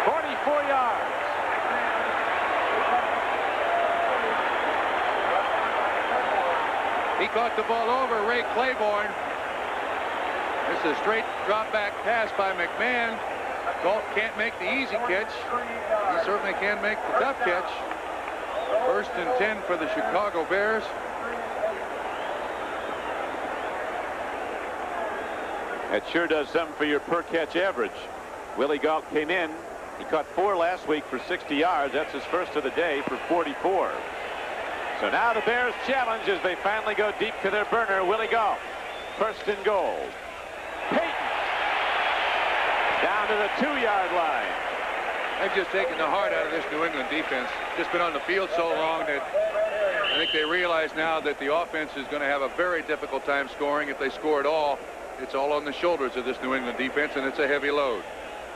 .44 yards. He caught the ball over Ray Claiborne. This is a straight drop back pass by McMahon. Galt can't make the easy catch. He certainly can make the tough catch. 1st and 10 for the Chicago Bears. That sure does something for your per catch average. Willie Galt came in. He caught 4 last week for 60 yards. That's his first of the day for 44. So now the Bears challenge as they finally go deep to their burner. Willie Galt. 1st and goal. Payton down to the 2-yard line. They've just taken the heart out of this New England defense. Just been on the field so long that I think they realize now that the offense is going to have a very difficult time scoring. If they score at all, it's all on the shoulders of this New England defense, and it's a heavy load.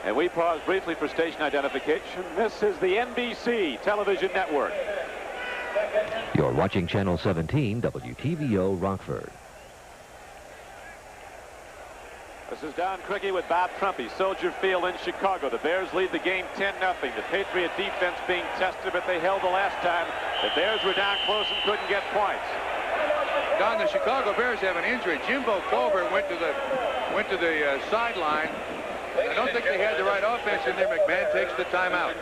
And we pause briefly for station identification. This is the NBC television network. You're watching Channel 17, WTVO Rockford. This is Don Crickey with Bob Trumpy, Soldier Field in Chicago. The Bears lead the game 10-0. The Patriot defense being tested, but they held the last time. The Bears were down close and couldn't get points. Don, the Chicago Bears have an injury. Jimbo Colbert went to the sideline. I don't think they had the right offense in there. McMahon takes the timeout.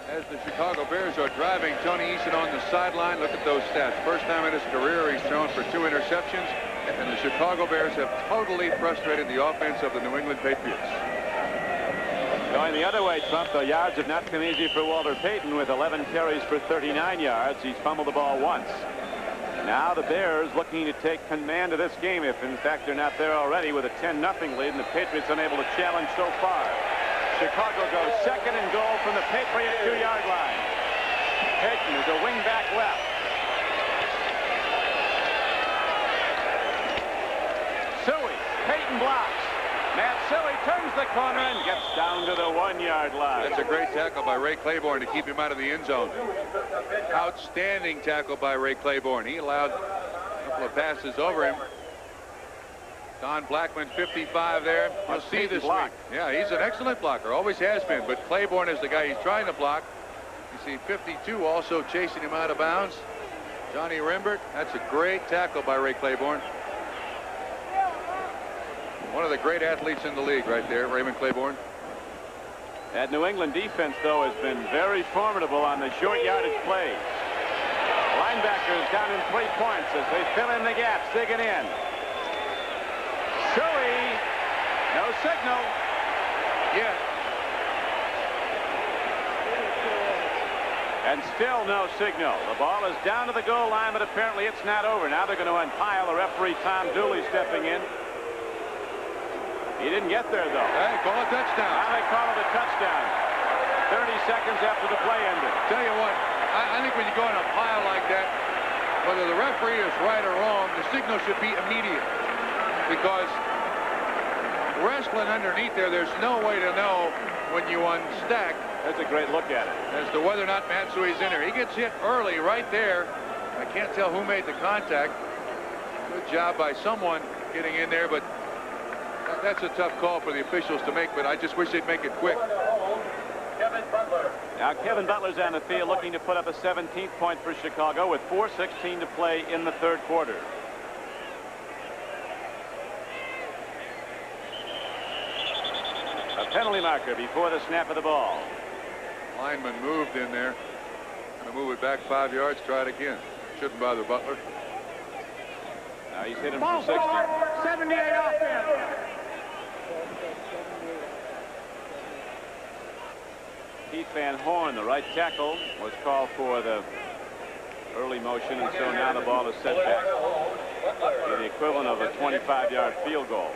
As the Chicago Bears are driving Tony Eason on the sideline, look at those stats. First time in his career, he's thrown for 2 interceptions. And the Chicago Bears have totally frustrated the offense of the New England Patriots. Going the other way, Trump, the yards have not come easy for Walter Payton with 11 carries for 39 yards. He's fumbled the ball once. Now the Bears looking to take command of this game, if in fact they're not there already, with a 10-0 lead, and the Patriots unable to challenge so far. Chicago goes 2nd and goal from the Patriot 2-yard line. Payton is a wing back left. Suey, Payton blocks. Matt Suey turns the corner and gets down to the 1-yard line. That's a great tackle by Ray Claiborne to keep him out of the end zone. Outstanding tackle by Ray Claiborne. He allowed a couple of passes over him. Don Blackman, 55 there. You'll see this week. Yeah, he's an excellent blocker. Always has been. But Claiborne is the guy he's trying to block. You see 52 also chasing him out of bounds. Johnny Rimbert. That's a great tackle by Ray Claiborne. One of the great athletes in the league right there, Raymond Claiborne. That New England defense, though, has been very formidable on the short yardage plays. Linebackers down in 3 points as they fill in the gaps, digging in. Suey, no signal. Yeah. And still no signal. The ball is down to the goal line, but apparently it's not over. Now they're going to unpile. The referee, Tom Dooley, stepping in. He didn't get there, though. Hey, call a touchdown. Now they call it a touchdown. 30 seconds after the play ended. Tell you what, I think when you go in a pile like that, whether the referee is right or wrong, the signal should be immediate. Because wrestling underneath there, there's no way to know when you unstack. That's a great look at it. As to whether or not Matsui's in there. He gets hit early right there. I can't tell who made the contact. Good job by someone getting in there, but that's a tough call for the officials to make, but I just wish they'd make it quick. Now Kevin Butler's on the field looking to put up a 17th point for Chicago with 4:16 to play in the third quarter. A penalty marker before the snap of the ball. Lineman moved in there. Going to move it back 5 yards, try it again. Shouldn't bother Butler. Now he's hit him for 60. 78 offense. Keith Van Horn, the right tackle, was called for the early motion, and so now the ball is set back to the equivalent of a 25-yard field goal.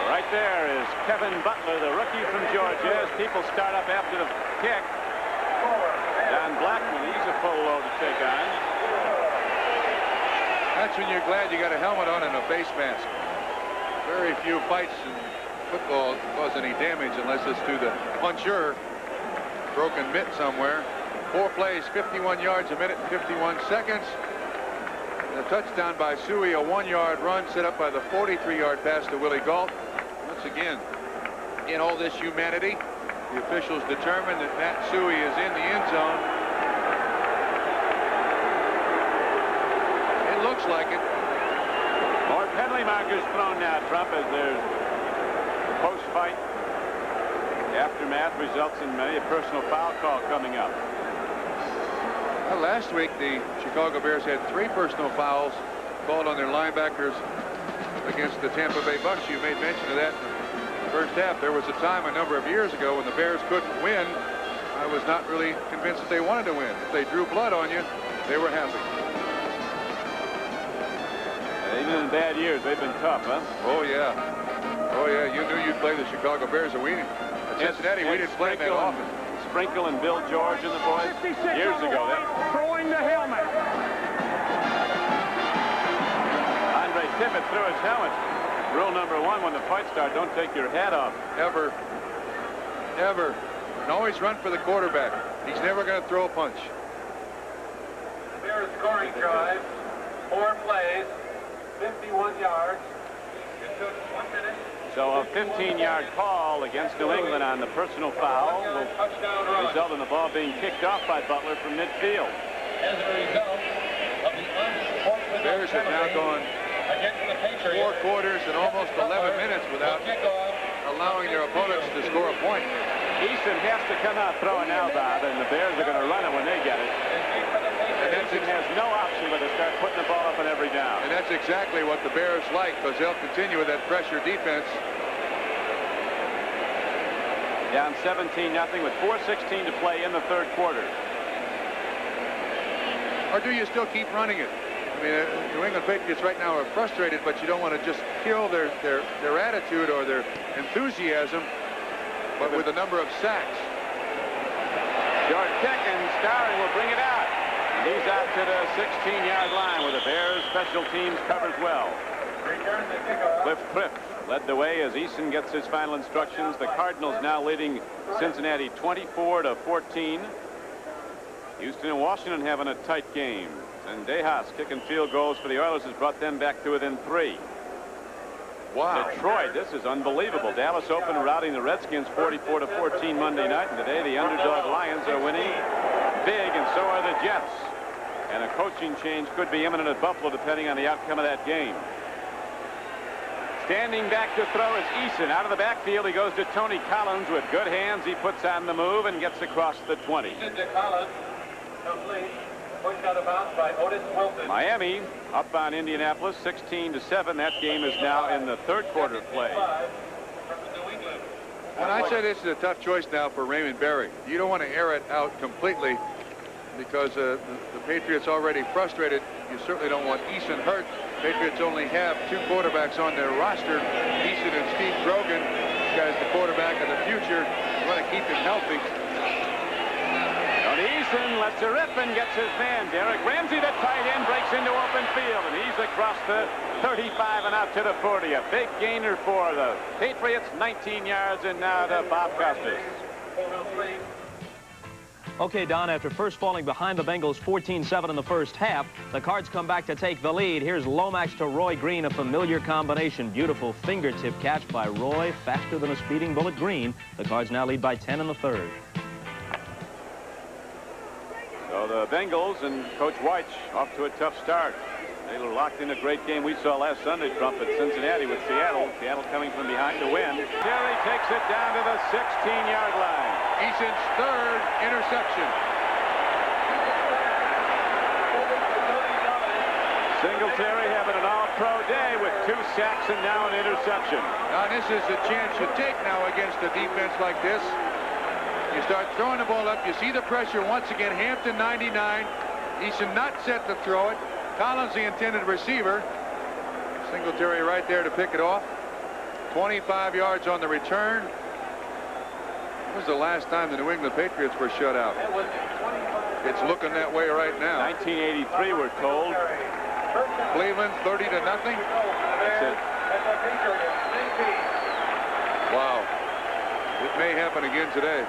Right there is Kevin Butler, the rookie from Georgia, as people start up after the kick. Don Blackman, he's a full load to take on. That's when you're glad you got a helmet on and a face mask. Very few fights in football cause any damage unless it's to the puncher. Broken mitt somewhere. 4 plays, 51 yards, a minute and 51 seconds. And a touchdown by Suey, a 1-yard run set up by the 43-yard pass to Willie Galt. Once again, in all this humanity, the officials determined that Matt Suey is in the end zone. It looks like it. More penalty markers thrown now, Trump, as there's the post-fight aftermath results in a personal foul call coming up. Well, last week, the Chicago Bears had 3 personal fouls called on their linebackers against the Tampa Bay Bucks. You made mention of that in the first half. There was a time a number of years ago when the Bears couldn't win. I was not really convinced that they wanted to win. If they drew blood on you, they were happy. Even in bad years, they've been tough, huh? Oh, yeah. Oh, yeah. You knew you'd play the Chicago Bears, and we didn't. At Cincinnati, we didn't play that often. Sprinkle and Bill George and the boys years ago. Throwing the helmet. Andre Tippett threw his helmet. Rule number 1 when the fight starts, don't take your hat off. Ever. Ever. And always run for the quarterback. He's never going to throw a punch. Bears scoring drive, 4 plays, 51 yards. It took 1 minute. So a 15-yard call against New England on the personal foul will result in the ball being kicked off by Butler from midfield. As a result of the unfortunate Bears have now gone against the Patriots, 4 quarters and almost 11 minutes without allowing their opponents to score a point. Easton has to come out throwing now, Bob, and the Bears are going to run it when they get it. And Easton has no option but to start putting the ball up on every down. And that's exactly what the Bears like, because they'll continue with that pressure defense. Down 17-0 with 4:16 to play in the third quarter. Or do you still keep running it? I mean, New England Patriots right now are frustrated, but you don't want to just kill their attitude or their enthusiasm, but with a number of sacks. George Pickens, Starring will bring it out. And he's out to the 16-yard line where the Bears special teams covers well. Cliff Thrift led the way as Eason gets his final instructions. The Cardinals now leading Cincinnati 24-14. Houston and Washington having a tight game. And Dejas kicking field goals for the Oilers has brought them back to within 3. Wow. Detroit, this is unbelievable. Dallas Open routing the Redskins 44-14 Monday night, and today the underdog Lions are winning big, and so are the Jets. And a coaching change could be imminent at Buffalo depending on the outcome of that game. Standing back to throw is Eason. Out of the backfield, he goes to Tony Collins with good hands. He puts on the move and gets across the 20. Collins, complete. Pushed out of bounds by Otis Wilson. Miami up on Indianapolis 16-7. That game is now in the third quarter play. And I'd say this is a tough choice now for Raymond Berry. You don't want to air it out completely because the Patriots already frustrated. You certainly don't want Eason hurt. Patriots only have 2 quarterbacks on their roster, Eason and Steve Grogan. This guy's the quarterback of the future. You want to keep him healthy. Eason lets it rip and gets his man. Derek Ramsey, the tight end, breaks into open field, and he's across the 35 and out to the 40. A big gainer for the Patriots, 19 yards, and now to Bob Costas. Okay, Don, after first falling behind the Bengals 14-7 in the first half, the Cards come back to take the lead. Here's Lomax to Roy Green, a familiar combination. Beautiful fingertip catch by Roy, faster than a speeding bullet. Green. The Cards now lead by 10 in the third. So the Bengals and Coach Weich off to a tough start. They were locked in a great game we saw last Sunday, Trump, at Cincinnati with Seattle. Seattle coming from behind to win. Terry takes it down to the 16-yard line. Eason's 3rd interception. Singletary having an all-pro day with 2 sacks and now an interception. Now, this is a chance you take now against a defense like this. You start throwing the ball up. You see the pressure once again. Hampton 99. He should not set to throw it. Collins, the intended receiver. Singletary right there to pick it off. 25 yards on the return. When was the last time the New England Patriots were shut out? It's looking that way right now. 1983, we're told. Cleveland 30-0. That's it. Wow. It may happen again today.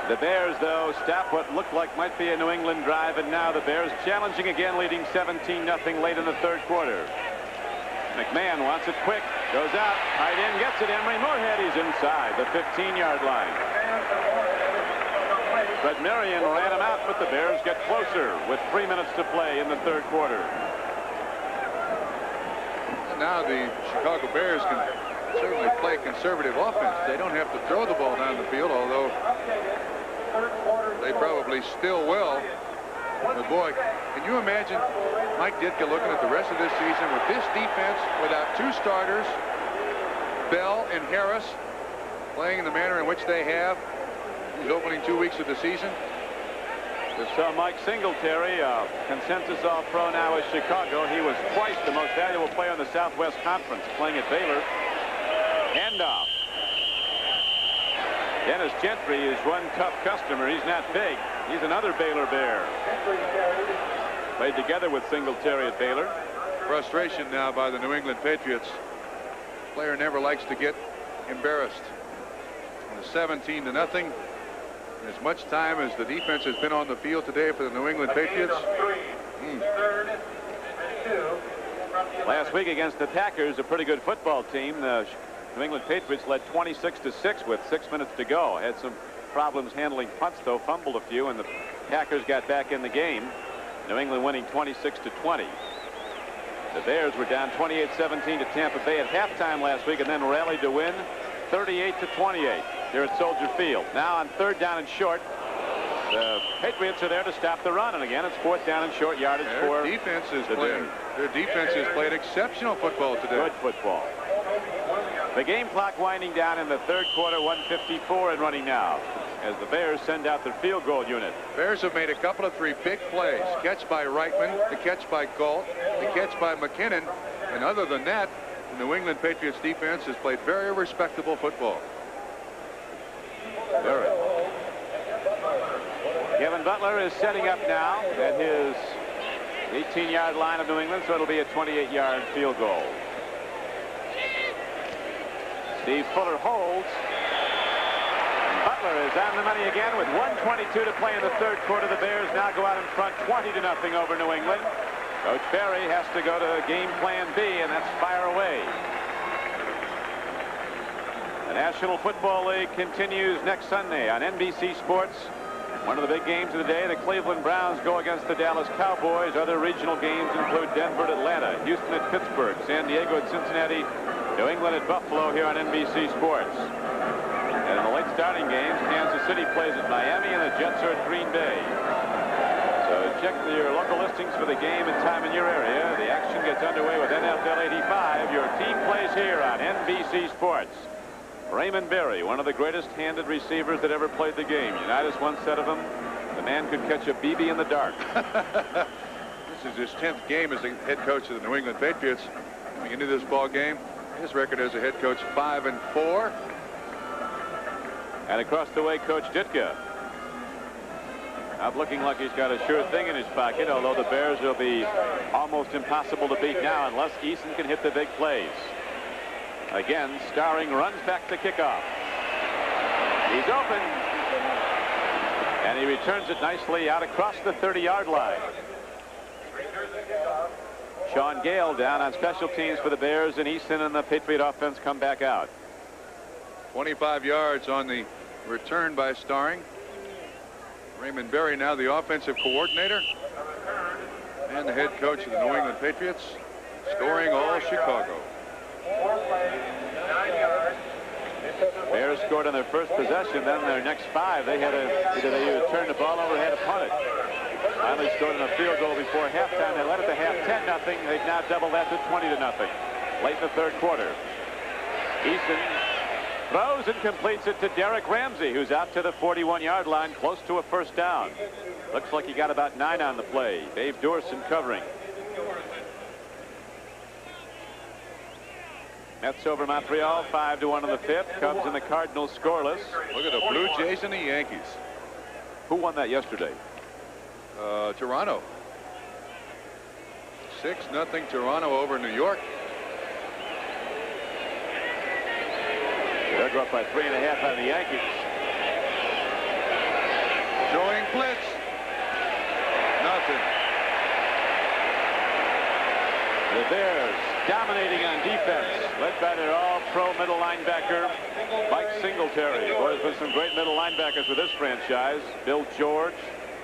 The Bears, though, stop what looked like might be a New England drive, and now the Bears challenging again, leading 17-0 late in the third quarter. McMahon wants it quick, goes out, tight end gets it. Emery Moorhead, he's inside the 15-yard line. Fred Marion ran him out, but the Bears get closer with 3 minutes to play in the third quarter. Now the Chicago Bears can certainly play conservative offense. They don't have to throw the ball down the field, although they probably still will. But boy, can you imagine Mike Ditka looking at the rest of this season with this defense without 2 starters, Bell and Harris, playing in the manner in which they have these opening 2 weeks of the season? So Mike Singletary, consensus all-pro now with Chicago. He was twice the most valuable player in the Southwest Conference, playing at Baylor. Handoff. Dennis Gentry is one tough customer. He's not big. He's another Baylor Bear. Played together with Singletary at Baylor. Frustration now by the New England Patriots. Player never likes to get embarrassed. And a 17-0. As much time as the defense has been on the field today for the New England Patriots. Last week against the Packers, a pretty good football team. The New England Patriots led 26-6 with 6 minutes to go. Had some problems handling punts, though, fumbled a few, and the Packers got back in the game. New England winning 26-20. The Bears were down 28-17 to Tampa Bay at halftime last week and then rallied to win 38-28 here at Soldier Field. Now on 3rd down and short, the Patriots are there to stop the run, and again it's 4th down and short yardage for their defense has played exceptional football today. Good football. The game clock winding down in the third quarter, 1:54 and running now as the Bears send out their field goal unit. Bears have made a couple of 3 big plays. Catch by Reitman, the catch by Galt, the catch by McKinnon, and other than that, the New England Patriots defense has played very respectable football. Very. Kevin Butler is setting up now at his 18-yard line of New England, so it'll be a 28-yard field goal. Steve Fuller holds. Butler is on the money again with 1:22 to play in the third quarter. The Bears now go out in front 20-0 over New England. Coach Barry has to go to game plan B, and that's fire away. The National Football League continues next Sunday on NBC Sports. One of the big games of the day, the Cleveland Browns go against the Dallas Cowboys. Other regional games include Denver at Atlanta, Houston at Pittsburgh, San Diego at Cincinnati, New England at Buffalo here on NBC Sports. And in the late starting games, Kansas City plays at Miami and the Jets are at Green Bay. So check your local listings for the game and time in your area. The action gets underway with NFL 85. Your team plays here on NBC Sports. Raymond Berry, one of the greatest handed receivers that ever played the game. Unitas once said of him, the man could catch a BB in the dark. This is his 10th game as the head coach of the New England Patriots. Coming into this ball game, his record as a head coach 5-4. And across the way, Coach Ditka. Not looking like he's got a sure thing in his pocket, although the Bears will be almost impossible to beat now unless Eason can hit the big plays. Again, Starring runs back to kickoff. He's open. And he returns it nicely out across the 30-yard line. Sean Gale down on special teams for the Bears, and Eason and the Patriot offense come back out. 25 yards on the return by Starring. Raymond Berry now the offensive coordinator and the head coach of the New England Patriots, scoring all Chicago. 4 plays, 9 yards. Bears scored on their first possession, then their next 5 they had either they turned the ball over or had to punt it. Finally scored on a field goal before halftime. They led at the half 10-0. They've now doubled that to 20-0. Late in the third quarter. Eason throws and completes it to Derek Ramsey, who's out to the 41-yard line, close to a first down. Looks like he got about 9 on the play. Dave Dorson covering. Mets over Montreal, 5-1 in the fifth. Cubs and the Cardinals scoreless. Look at the Blue Jays and the Yankees. Who won that yesterday? Toronto. 6-0 Toronto over New York. They'll go up by 3.5 on the Yankees. Showing blitz. Nothing. The Bears dominating on defense, led by their all-pro middle linebacker, Mike Singletary. Boy, there's been some great middle linebackers with this franchise. Bill George,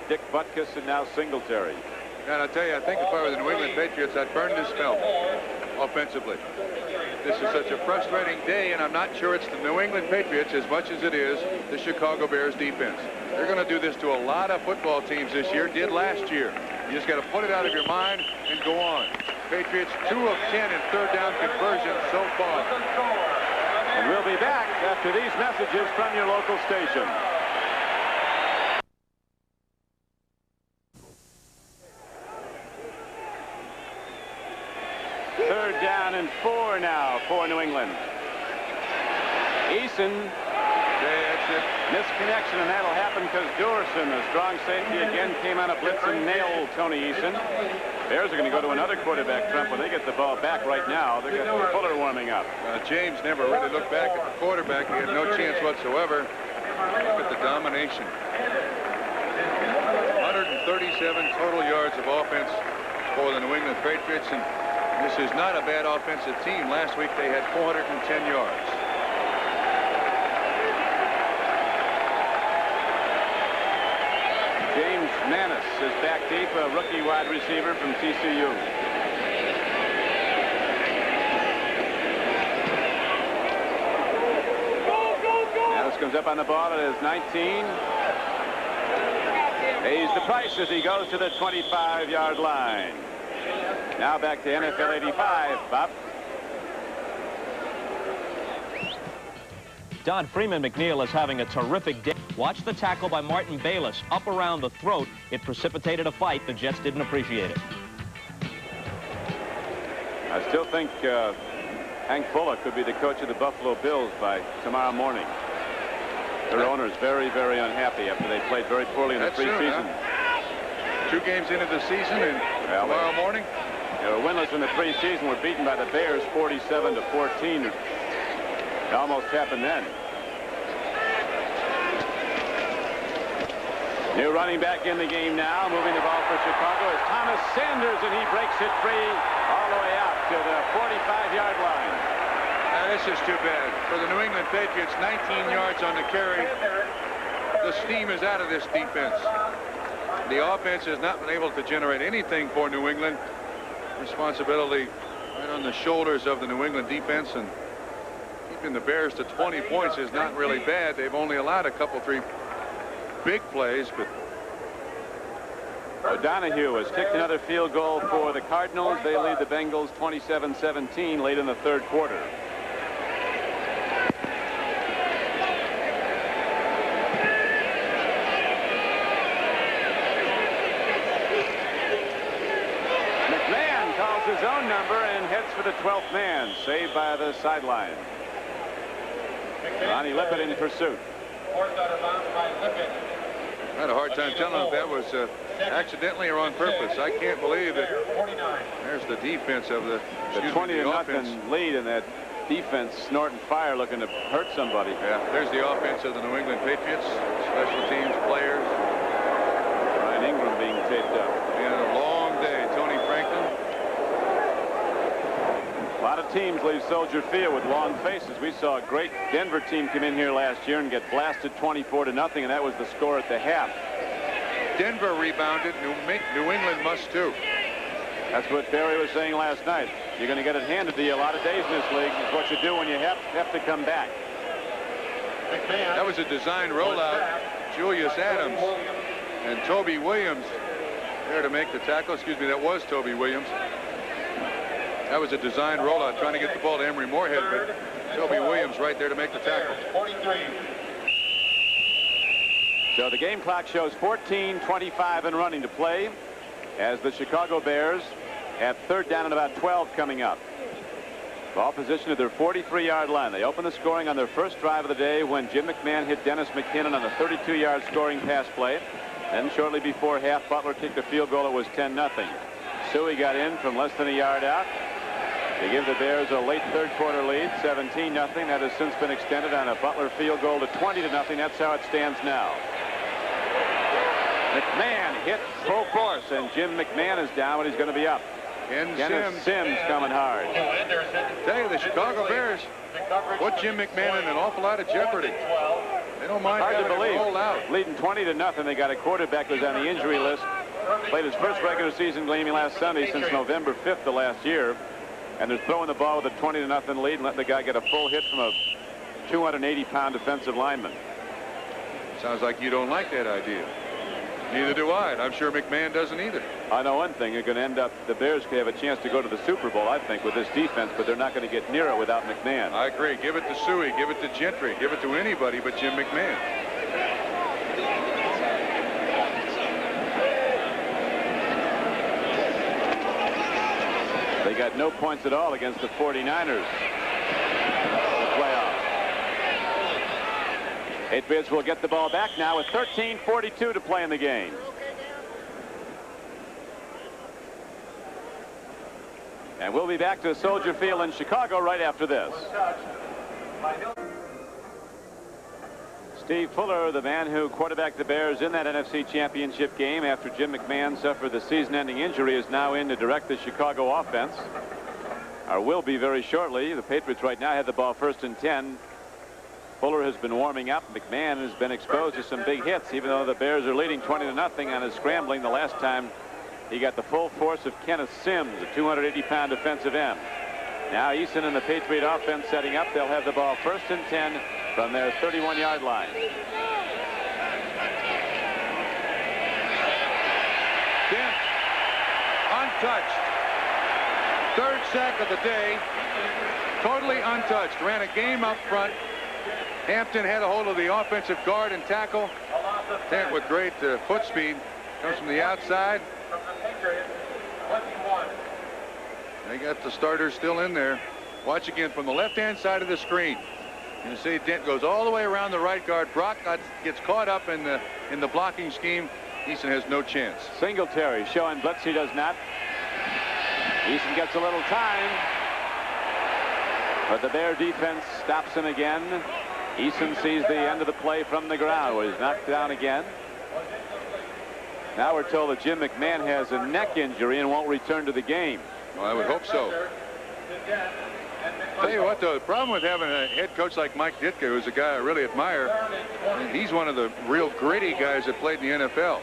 Dick Butkus, and now Singletary. And I'll tell you, I think if I were the New England Patriots, I'd burn this film offensively. This is such a frustrating day, and I'm not sure it's the New England Patriots as much as it is the Chicago Bears defense. They're going to do this to a lot of football teams this year, did last year. You just got to put it out of your mind and go on. Patriots 2 of 10 in third down conversions so far. And we'll be back after these messages from your local station. Third down and 4 now for New England. Eason. That's it. Misconnection, and that'll happen because Dorson, the strong safety, again came on a blitz and nailed Tony Eason. Bears are going to go to another quarterback trump when they get the ball back right now. They've got Fuller warming up. James never really looked back at the quarterback. He had no chance whatsoever. Look at the domination. 137 total yards of offense for the New England Patriots, and this is not a bad offensive team. Last week they had 410 yards. James Manis is back deep, a rookie wide receiver from TCU. Manis comes up on the ball. It is 19. Pays the price as he goes to the 25-yard line. Now back to NFL 85, Bob. Don, Freeman McNeil is having a terrific day. Watch the tackle by Martin Bayless up around the throat. It precipitated a fight. The Jets didn't appreciate it. I still think Hank Fuller could be the coach of the Buffalo Bills by tomorrow morning. Their owner is very, very unhappy after they played very poorly in the preseason. Huh? 2 games into the season, and tomorrow morning? They were winless in the preseason, were beaten by the Bears 47-14. It almost happened then. New running back in the game now, moving the ball for Chicago is Thomas Sanders, and he breaks it free all the way out to the 45-yard line. This is too bad. For the New England Patriots, 19 yards on the carry. The steam is out of this defense. The offense has not been able to generate anything for New England. Responsibility right on the shoulders of the New England defense, and keeping the Bears to 20 points is not really bad. They've only allowed a couple, 3 big plays, but O'Donohue has kicked another field goal for the Cardinals. They lead the Bengals 27-17 late in the third quarter. McMahon calls his own number and heads for the 12th man, saved by the sideline. Ronnie Lippett in pursuit. I had a hard time telling if that was accidentally or on purpose. I can't believe that. There's the defense of the 20-0 lead, and that defense snorting fire looking to hurt somebody. Yeah, there's the offense of the New England Patriots, special teams players. Ryan Ingram being taped up. And a long day. Tony Franklin. A lot of teams leave Soldier Field with long faces. We saw a great Denver team come in here last year and get blasted 24-0, and that was the score at the half. Denver rebounded. New England must too. That's what Barry was saying last night. You're going to get it handed to you a lot of days in this league. It's what you do when you have to come back. That was a design rollout. Julius Adams and Toby Williams There to make the tackle. Excuse me, that was Toby Williams. That was a design rollout trying to get the ball to Emery Moorhead, but Toby Williams right there to make the tackle. 43. So the game clock shows 14:25 and running to play as the Chicago Bears have third down and about 12 coming up. Ball position at their 43-yard line. They opened the scoring on their first drive of the day when Jim McMahon hit Dennis McKinnon on a 32-yard scoring pass play. Then shortly before half, Butler kicked a field goal. It was 10-0. Suey got in from less than a yard out to give the Bears a late third quarter lead, 17-0. That has since been extended on a Butler field goal to 20-0. That's how it stands now. McMahon hit full force, and Jim McMahon is down, but he's going to be up. Dennis Sims coming hard. Tell you, the Chicago Bears put Jim McMahon in an awful lot of jeopardy. They don't mind Hard to having believe. him roll out. Leading 20-0. They got a quarterback who was on the injury list. Played his first regular season game last Sunday since November 5th of last year. And they're throwing the ball with a 20-0 lead and letting the guy get a full hit from a 280-pound defensive lineman. Sounds like you don't like that idea. Neither do I, and I'm sure McMahon doesn't either. I know one thing. You're going to end up, the Bears could have a chance to go to the Super Bowl, I think, with this defense, but they're not going to get near it without McMahon. I agree. Give it to Suey, give it to Gentry, give it to anybody but Jim McMahon. They got no points at all against the 49ers. The playoffs. Patriots will get the ball back now with 13:42 to play in the game. And we'll be back to Soldier Field in Chicago right after this. Steve Fuller, the man who quarterbacked the Bears in that NFC Championship game after Jim McMahon suffered the season-ending injury, is now in to direct the Chicago offense. Or will be very shortly. The Patriots right now have the ball 1st and 10. Fuller has been warming up. McMahon has been exposed to some big hits, even though the Bears are leading 20-0 on his scrambling the last time. He got the full force of Kenneth Sims, a 280-pound defensive end. Now Eason and the Patriot offense setting up. They'll have the ball 1st and 10 from their 31-yard line. Dent, untouched. Third sack of the day. Totally untouched. Ran a game up front. Hampton had a hold of the offensive guard and tackle. Dent with great foot speed. Comes from the outside. They got the starters still in there. Watch again from the left-hand side of the screen. You see Dent goes all the way around the right guard. Brock gets caught up in the blocking scheme. Eason has no chance. Singletary showing blitz. He does not. Eason gets a little time, but the Bear defense stops him again. Eason sees the end of the play from the ground where he's knocked down again. Now we're told that Jim McMahon has a neck injury and won't return to the game. Well, I would hope so. Tell you what, though, the problem with having a head coach like Mike Ditka, who's a guy I really admire, he's one of the real gritty guys that played in the NFL.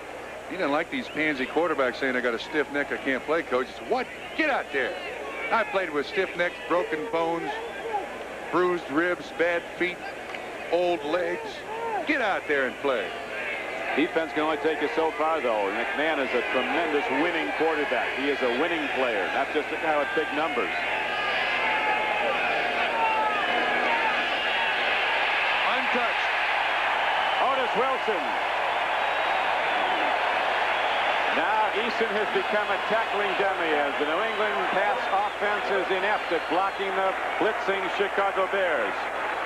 He didn't like these pansy quarterbacks saying, I got a stiff neck, I can't play, coach. He said, what? Get out there. I played with stiff necks, broken bones, bruised ribs, bad feet, old legs. Get out there and play. Defense can only take you so far, though. McMahon is a tremendous winning quarterback. He is a winning player, not just a guy with big numbers. Untouched. Otis Wilson. Now Eason has become a tackling dummy as the New England pass offense is inept at blocking the blitzing Chicago Bears.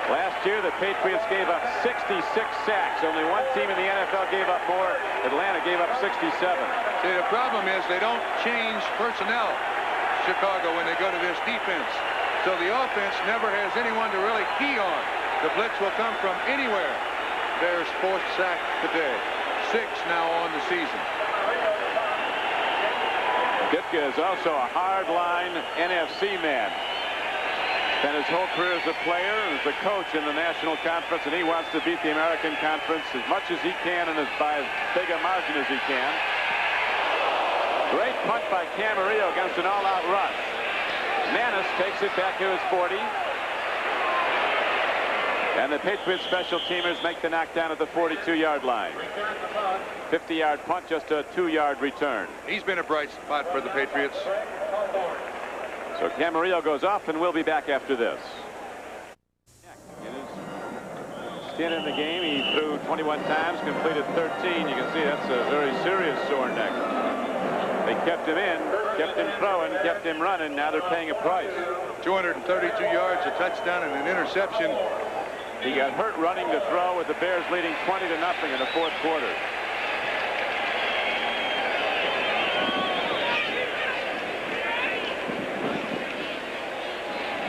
Last year, the Patriots gave up 66 sacks. Only one team in the NFL gave up more. Atlanta gave up 67. See, the problem is they don't change personnel, Chicago, when they go to this defense. So the offense never has anyone to really key on. The blitz will come from anywhere. Bears' 4th sack today. 6 now on the season. Ditka is also a hard-line NFC man. Spent his whole career as a player and as a coach in the National Conference, and he wants to beat the American Conference as much as he can and by as big a margin as he can. Great punt by Camarillo against an all-out rush. Manis takes it back to his 40. And the Patriots special teamers make the knockdown at the 42-yard line. 50-yard punt, just a 2-yard return. He's been a bright spot for the Patriots. So Camarillo goes off, and we'll be back after this. In his stint in the game, he threw 21 times, completed 13. You can see that's a very serious sore neck. They kept him in, kept him throwing, kept him running. Now they're paying a price. 232 yards, a touchdown, and an interception. He got hurt running to throw with the Bears leading 20-0 in the fourth quarter.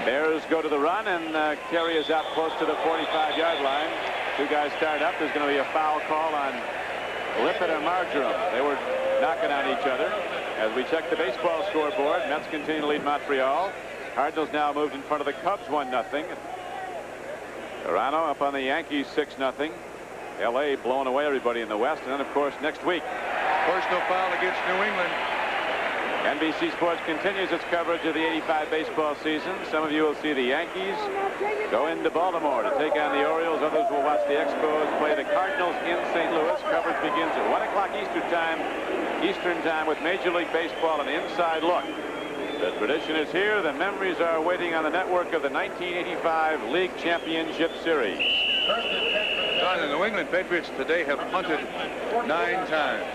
Bears go to the run, and Carey is out close to the 45-yard line. Two guys start up. There's going to be a foul call on Lippett and Marjoram. They were knocking on each other. As we check the baseball scoreboard, Mets continue to lead Montreal. Cardinals now moved in front of the Cubs 1-0. Toronto up on the Yankees 6-0. L.A. blowing away everybody in the West. And then, of course, next week. Personal foul against New England. NBC Sports continues its coverage of the '85 baseball season. Some of you will see the Yankees go into Baltimore to take on the Orioles. Others will watch the Expos play the Cardinals in St. Louis. Coverage begins at 1 o'clock Eastern time with Major League Baseball, an inside look. The tradition is here. The memories are waiting on the network of the 1985 League Championship Series. John, the New England Patriots today have punted 9 times.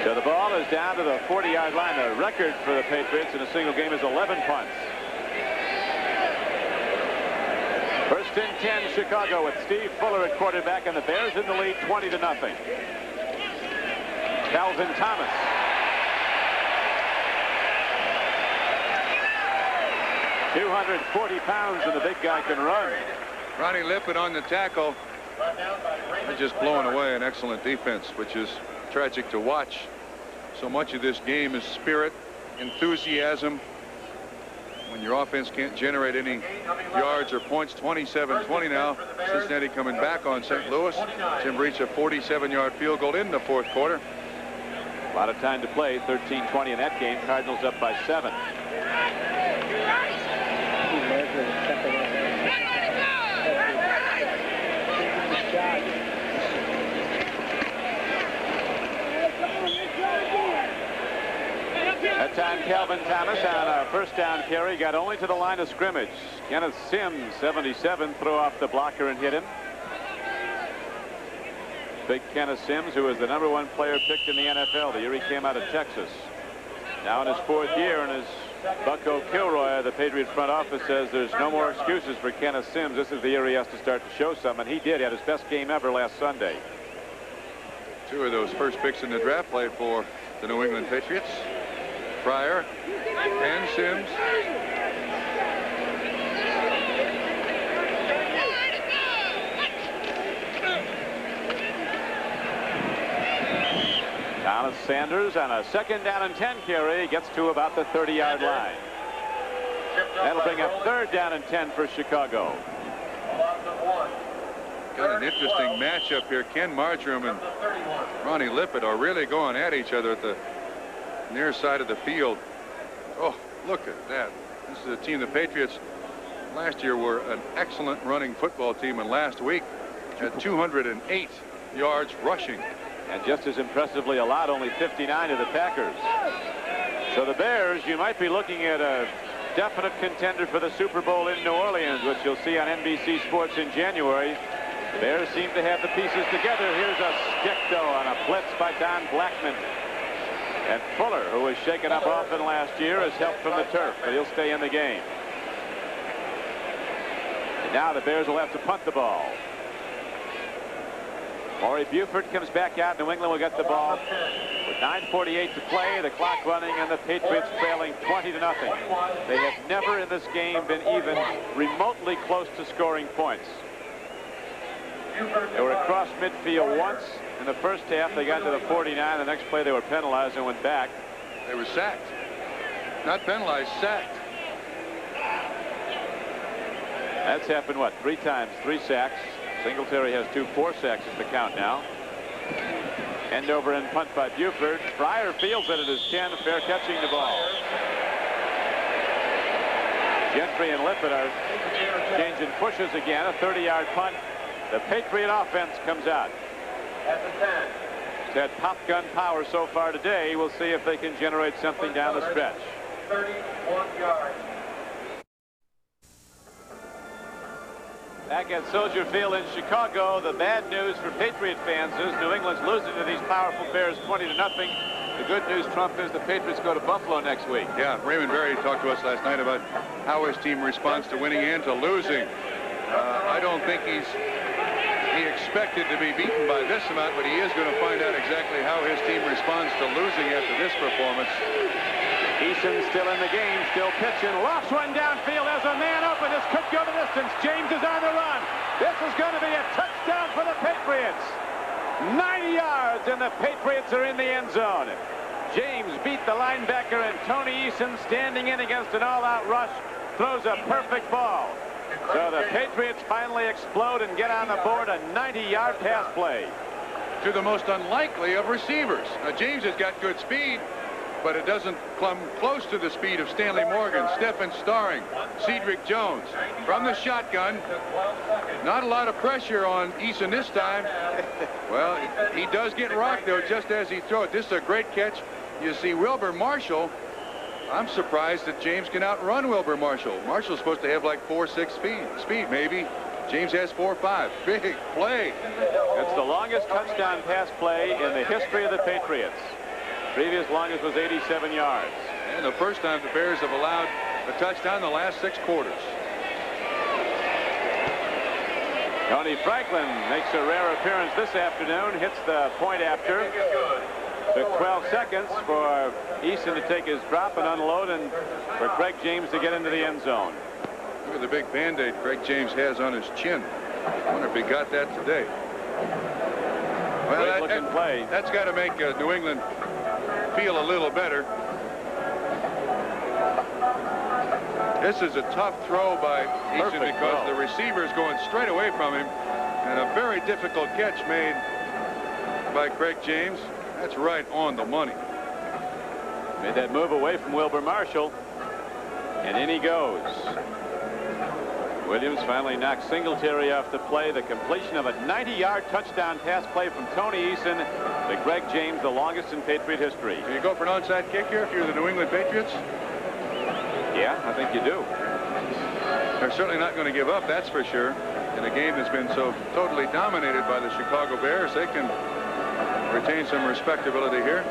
So the ball is down to the 40-yard line. The record for the Patriots in a single game is 11 punts. First and 10, Chicago, with Steve Fuller at quarterback, and the Bears in the lead 20-0. Calvin Thomas. $240 pounds, and the big guy can run. Ronnie Lippett on the tackle. They're just blowing away an excellent defense, which is tragic to watch. So much of this game is spirit, enthusiasm. When your offense can't generate any yards or points. 27-20 now. Cincinnati coming back on St. Louis. Jim reached a 47-yard field goal in the fourth quarter. A lot of time to play. 13-20 in that game. Cardinals up by 7. That time Calvin Thomas on a first down carry got only to the line of scrimmage. Kenneth Sims, 77, threw off the blocker and hit him. Big Kenneth Sims, who was the #1 player picked in the NFL the year he came out of Texas. Now in his 4th year, and as Bucko Kilroy, the Patriots front office, says there's no more excuses for Kenneth Sims. This is the year he has to start to show some, and he did. He had his best game ever last Sunday. 2 of those first picks in the draft played for the New England Patriots. Pryor and Sims. Thomas Sanders on a 2nd down and 10 carry gets to about the 30-yard line. That'll bring up 3rd down and 10 for Chicago. Got an interesting matchup here. Ken Marjoram and Ronnie Lippett are really going at each other at the near side of the field. Oh, look at that. This is a team, the Patriots last year were an excellent running football team, and last week had 208 yards rushing. And just as impressively allowed only 59 to the Packers. So the Bears, you might be looking at a definite contender for the Super Bowl in New Orleans, which you'll see on NBC Sports in January. The Bears seem to have the pieces together. Here's a stick, though, on a blitz by Don Blackman. And Fuller, who was shaken up often last year, has helped from the turf, but he'll stay in the game. And now the Bears will have to punt the ball. Maury Buford comes back out. New England will get the ball with 9:48 to play, the clock running, and the Patriots trailing 20-0. They have never in this game been even remotely close to scoring points. They were across midfield once in the first half. They got to the 49. The next play they were penalized and went back. They were sacked. Not penalized, sacked. That's happened, what, 3 times, 3 sacks. Singletary has 2 4 sacks at the count now. End over and punt by Buford. Pryor fields it at his 10, fair catching the ball. Gentry and Lippett are changing pushes again. A 30-yard punt. The Patriot offense comes out. At the 10. It's had pop gun power so far today. We'll see if they can generate something down the stretch. 31 yards. Back at Soldier Field in Chicago, the bad news for Patriot fans is New England's losing to these powerful Bears 20-0. The good news, Trump, is the Patriots go to Buffalo next week. Yeah, Raymond Berry talked to us last night about how his team responds to winning and to losing. I don't think he expected to be beaten by this amount, but he is going to find out exactly how his team responds to losing after this performance. Eason still in the game, still pitching, lofts one downfield. There's a man open. This could go the distance. James is on the run. This is going to be a touchdown for the Patriots. 90 yards, and the Patriots are in the end zone. James beat the linebacker, and Tony Eason, standing in against an all-out rush, throws a perfect ball. So the Patriots finally explode and get on the board, a 90-yard pass play. To the most unlikely of receivers. Now, James has got good speed, but it doesn't come close to the speed of Stanley Morgan, Stephen Starring, Cedric Jones. From the shotgun, not a lot of pressure on Eason this time. Well, he does get rocked, though, just as he throws it. This is a great catch. You see Wilbur Marshall. I'm surprised that James can outrun Wilbur Marshall. Marshall's supposed to have like 4.6 speed, maybe. James has 4.5. Big play. It's the longest touchdown pass play in the history of the Patriots. Previous longest was 87 yards. And the first time the Bears have allowed a touchdown in the last 6 quarters. Tony Franklin makes a rare appearance this afternoon, hits the point after. Took 12 seconds for Eason to take his drop and unload, and for Craig James to get into the end zone. Look at the big Band-Aid Craig James has on his chin. I wonder if he got that today. Well, Great looking play. That's got to make New England feel a little better. This is a tough throw by Eason because the receiver is going straight away from him, and a very difficult catch made by Craig James. That's right on the money. Made that move away from Wilbur Marshall, and in he goes. Williams finally knocks Singletary off the play. The completion of a 90-yard touchdown pass play from Tony Eason to Greg James, the longest in Patriot history. Do you go for an onside kick here if you're the New England Patriots? Yeah, I think you do. They're certainly not going to give up, that's for sure. In a game that's been so totally dominated by the Chicago Bears, they can retain some respectability here.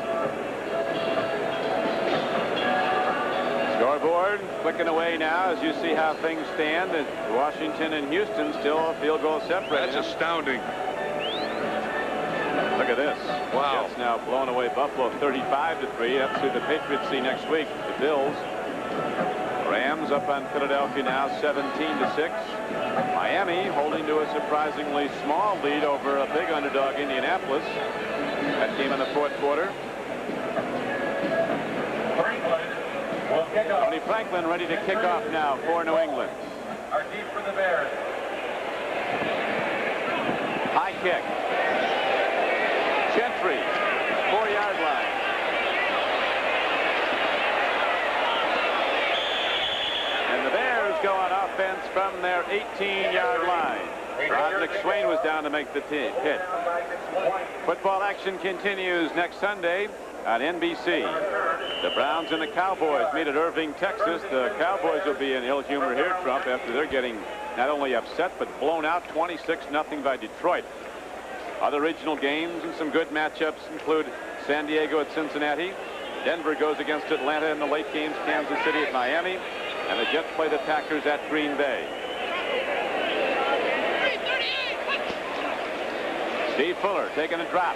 Scoreboard clicking away now as you see how things stand. Washington and Houston still a field goal separate. That's astounding. Look at this. Wow. Jets now blowing away Buffalo 35-3. That's who the Patriots see next week. The Bills. Rams up on Philadelphia now 17-6. Miami holding to a surprisingly small lead over a big underdog Indianapolis. That game in the 4th quarter. Tony Franklin ready to kick off now for New England. Are deep for the Bears. High kick. Gentry, 4-yard line. And the Bears go on offense from their 18-yard line. Rod McSwain was down to make the hit. Football action continues next Sunday on NBC. The Browns and the Cowboys meet at Irving, Texas. The Cowboys will be in ill humor here, Trump, after they're getting not only upset but blown out 26-0 by Detroit. Other regional games and some good matchups include San Diego at Cincinnati. Denver goes against Atlanta in the late games, Kansas City at Miami, and the Jets play the Packers at Green Bay. Steve Fuller taking a drop.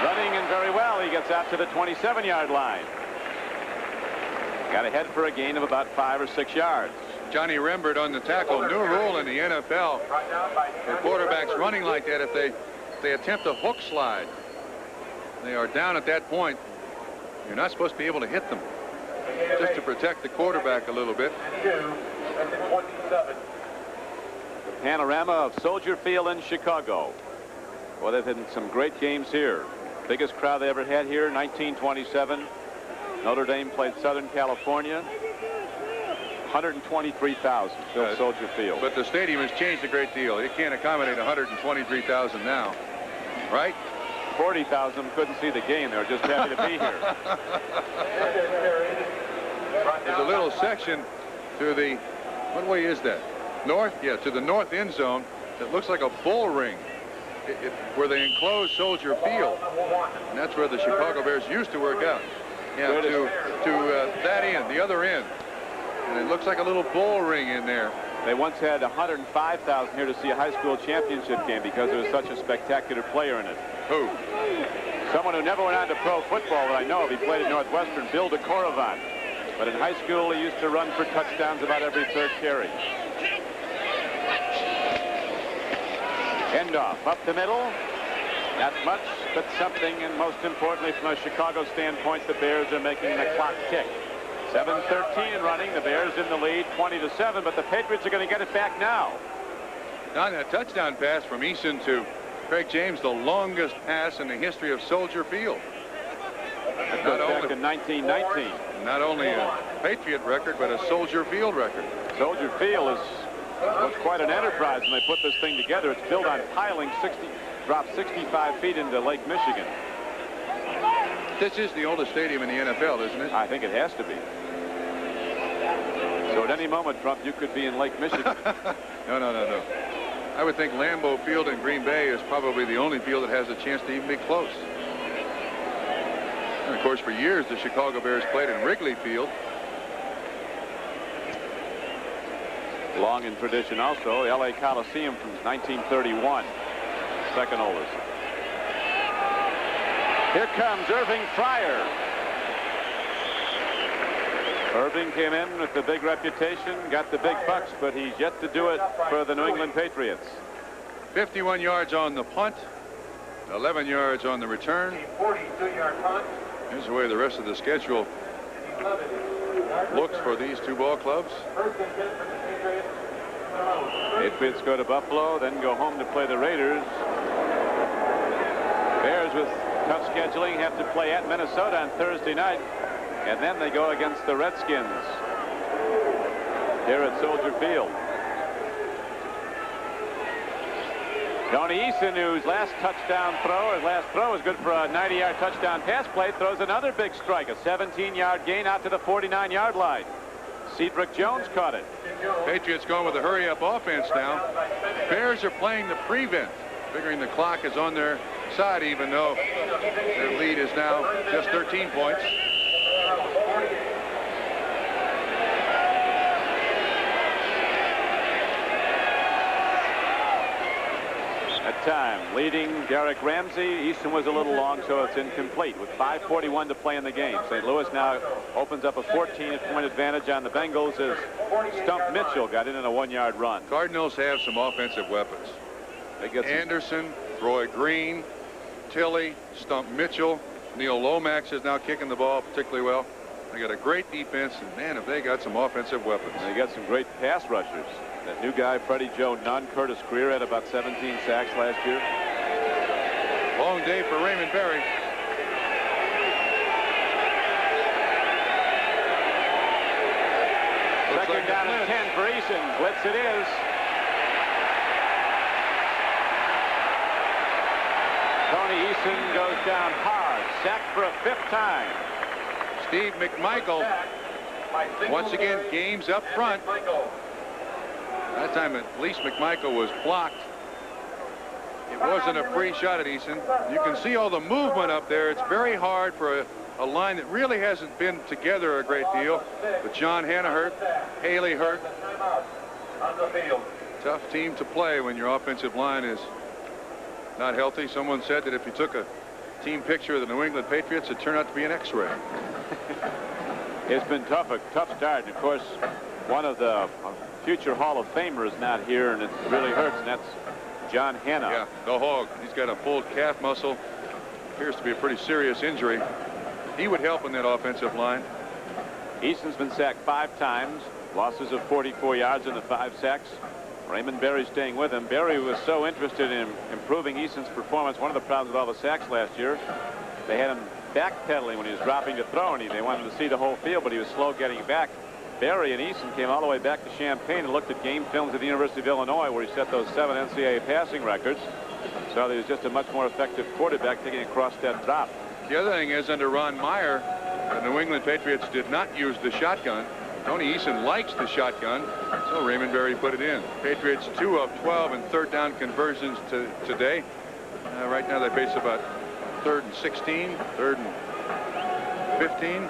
Running and very well. He gets out to the 27-yard line. Got to head for a gain of about 5 or 6 yards. Johnny Rembert on the tackle. New rule in the NFL. For quarterbacks running like that, if they attempt a hook slide, they are down at that point. You're not supposed to be able to hit them. Just to protect the quarterback a little bit. The panorama of Soldier Field in Chicago. Well, they've had some great games here. Biggest crowd they ever had here, 1927. Notre Dame played Southern California. 123,000 filled Soldier Field. But the stadium has changed a great deal. It can't accommodate 123,000 now, right? 40,000 couldn't see the game. They were just happy to be here. There's a little section to the, what way is that? North? Yeah, to the north end zone that looks like a bull ring where they enclose Soldier Field. And that's where the Chicago Bears used to work out. Yeah, to that end, the other end. And it looks like a little bull ring in there. They once had 105,000 here to see a high school championship game because there was such a spectacular player in it. Who? Someone who never went on to pro football that I know of. He played at Northwestern, Bill DeCoravan. But in high school, he used to run for touchdowns about every third carry. End off, up the middle. Not much, but something, and most importantly, from a Chicago standpoint, the Bears are making the clock tick. 7:13 running, the Bears in the lead, 20-7, but the Patriots are going to get it back now. On that touchdown pass from Eason to Craig James, the longest pass in the history of Soldier Field. That goes back in 1919. Not only a Patriot record, but a Soldier Field record. Soldier Field was quite an enterprise when they put this thing together. It's built on piling, dropped 65 feet into Lake Michigan. This is the oldest stadium in the NFL, isn't it? I think it has to be. So at any moment, Trump, you could be in Lake Michigan. No. I would think Lambeau Field in Green Bay is probably the only field that has a chance to even be close. And of course, for years, the Chicago Bears played in Wrigley Field. Long in tradition also, the LA Coliseum from 1931, second oldest. Here comes Irving Fryer. Irving came in with the big reputation, got the big bucks, but he's yet to do it for the New England Patriots. 51 yards on the punt, 11 yards on the return. 42-yard punt. Here's the way the rest of the schedule looks for these two ball clubs. Patriots go to Buffalo, then go home to play the Raiders. Bears with tough scheduling have to play at Minnesota on Thursday night, and then they go against the Redskins here at Soldier Field. Tony Eason, whose last throw was good for a 90-yard touchdown pass play, throws another big strike, a 17-yard gain out to the 49-yard line. Cedric Jones caught it. Patriots going with a hurry-up offense now. Bears are playing the prevent, figuring the clock is on their side, even though their lead is now just 13 points. At time, leading Derek Ramsey. Easton was a little long, so it's incomplete with 5:41 to play in the game. St. Louis now opens up a 14-point advantage on the Bengals as Stump Mitchell got in a 1-yard run. Cardinals have some offensive weapons. They get Anderson, Roy Green, Tilley, Stump Mitchell. Neil Lomax is now kicking the ball particularly well. They got a great defense, and man, have they got some offensive weapons. They got some great pass rushers. That new guy, Freddie Joe Nunn, Curtis Greer had about 17 sacks last year. Long day for Raymond Berry. Second down and 10 for Eason. Blitz it is. Tony Eason goes down hard. Sacked for a 5th time. Steve McMichael, once again, games up front. That time, at least McMichael was blocked. It wasn't a free shot at Eason. You can see all the movement up there. It's very hard for a line that really hasn't been together a great deal. But John Hanna hurt, Haley hurt. Tough team to play when your offensive line is not healthy. Someone said that if you took a team picture of the New England Patriots, it turned out to be an X-ray. It's been a tough start. And of course, one of the future Hall of Famers not here, and it really hurts, and that's John Hanna. Yeah, the hog. He's got a pulled calf muscle. Appears to be a pretty serious injury. He would help in that offensive line. Easton's been sacked 5 times. Losses of 44 yards in the 5 sacks. Raymond Berry staying with him. Berry was so interested in improving Easton's performance. One of the problems with all the sacks last year, they had him backpedaling when he was dropping to throw, and they wanted to see the whole field, but he was slow getting back. Barry and Eason came all the way back to Champaign and looked at game films at the University of Illinois, where he set those 7 NCAA passing records. So he was just a much more effective quarterback taking across that drop. The other thing is, under Ron Meyer, the New England Patriots did not use the shotgun. Tony Eason likes the shotgun, so Raymond Berry put it in. Patriots 2 of 12 in third down conversions today. Right now they face about 3rd and 16, 3rd and 15.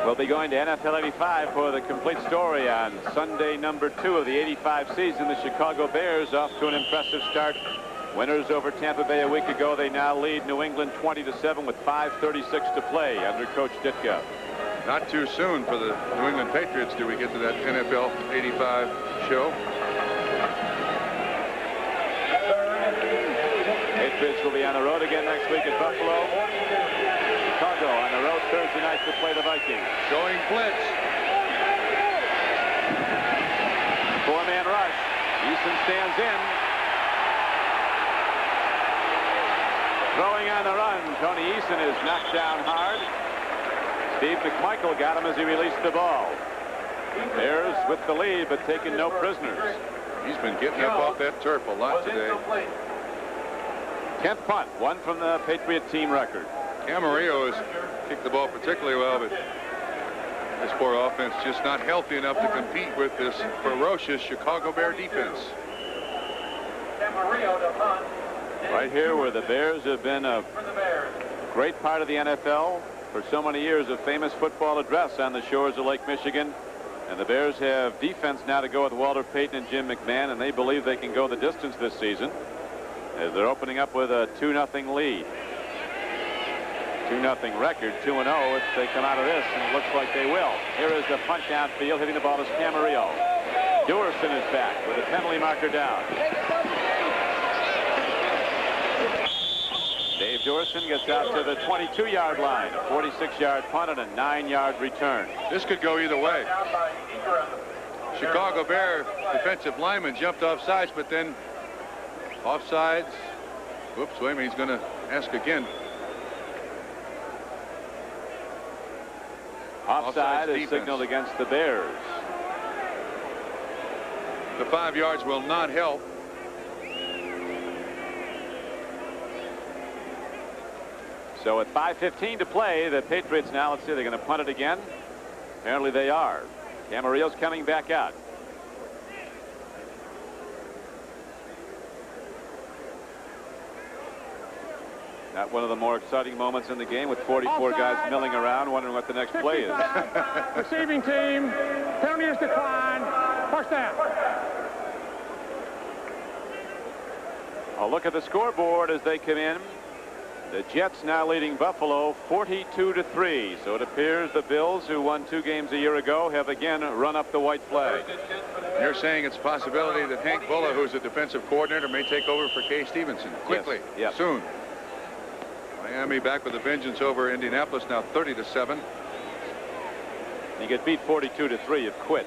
We'll be going to NFL 85 for the complete story on Sunday number 2 of the 85 season. The Chicago Bears off to an impressive start. Winners over Tampa Bay a week ago. They now lead New England 20-7 with 5:36 to play under Coach Ditka. Not too soon for the New England Patriots do we get to that NFL 85 show. Patriots will be on the road again next week at Buffalo. Chicago on the road Thursday night to play the Vikings. Showing blitz. 4-man rush. Eason stands in. Throwing on the run. Tony Eason is knocked down hard. Steve McMichael got him as he released the ball. Bears with the lead, but taking no prisoners. He's been getting up off that turf a lot today. 10th punt, one from the Patriot team record. Camarillo has kicked the ball particularly well, but this poor offense just not healthy enough to compete with this ferocious Chicago Bear defense. Right here where the Bears have been a great part of the NFL for so many years, a famous football address on the shores of Lake Michigan. And the Bears have defense now to go with Walter Payton and Jim McMahon, and they believe they can go the distance this season as they're opening up with a 2-0 lead. 2-0 record, 2-0 if they come out of this, and it looks like they will. Here is the punt downfield. Hitting the ball is Camarillo. Dewerson is back with a penalty marker down. Dave Dewerson gets out to the 22-yard line. A 46-yard punt and a 9-yard return. This could go either way. Chicago Bear defensive lineman jumped off sides, but then offsides. Whoops, wait a minute, he's going to ask again. Offside is signaled against the Bears. The 5 yards will not help. So at 5:15 to play, the Patriots now, let's see, they're going to punt it again. Apparently they are. Camarillo's coming back out. Not one of the more exciting moments in the game with 44 guys milling around wondering what the next play is. Receiving team, penalty is declined, first down. I'll look at the scoreboard as they come in. The Jets now leading Buffalo 42-3. So it appears the Bills, who won 2 games a year ago, have again run up the white flag. You're saying it's a possibility that Hank Bulla, who's a defensive coordinator, may take over for Kay Stevenson quickly, yes. soon. Miami back with a vengeance over Indianapolis, now 30-7. You get beat 42-3, you quit.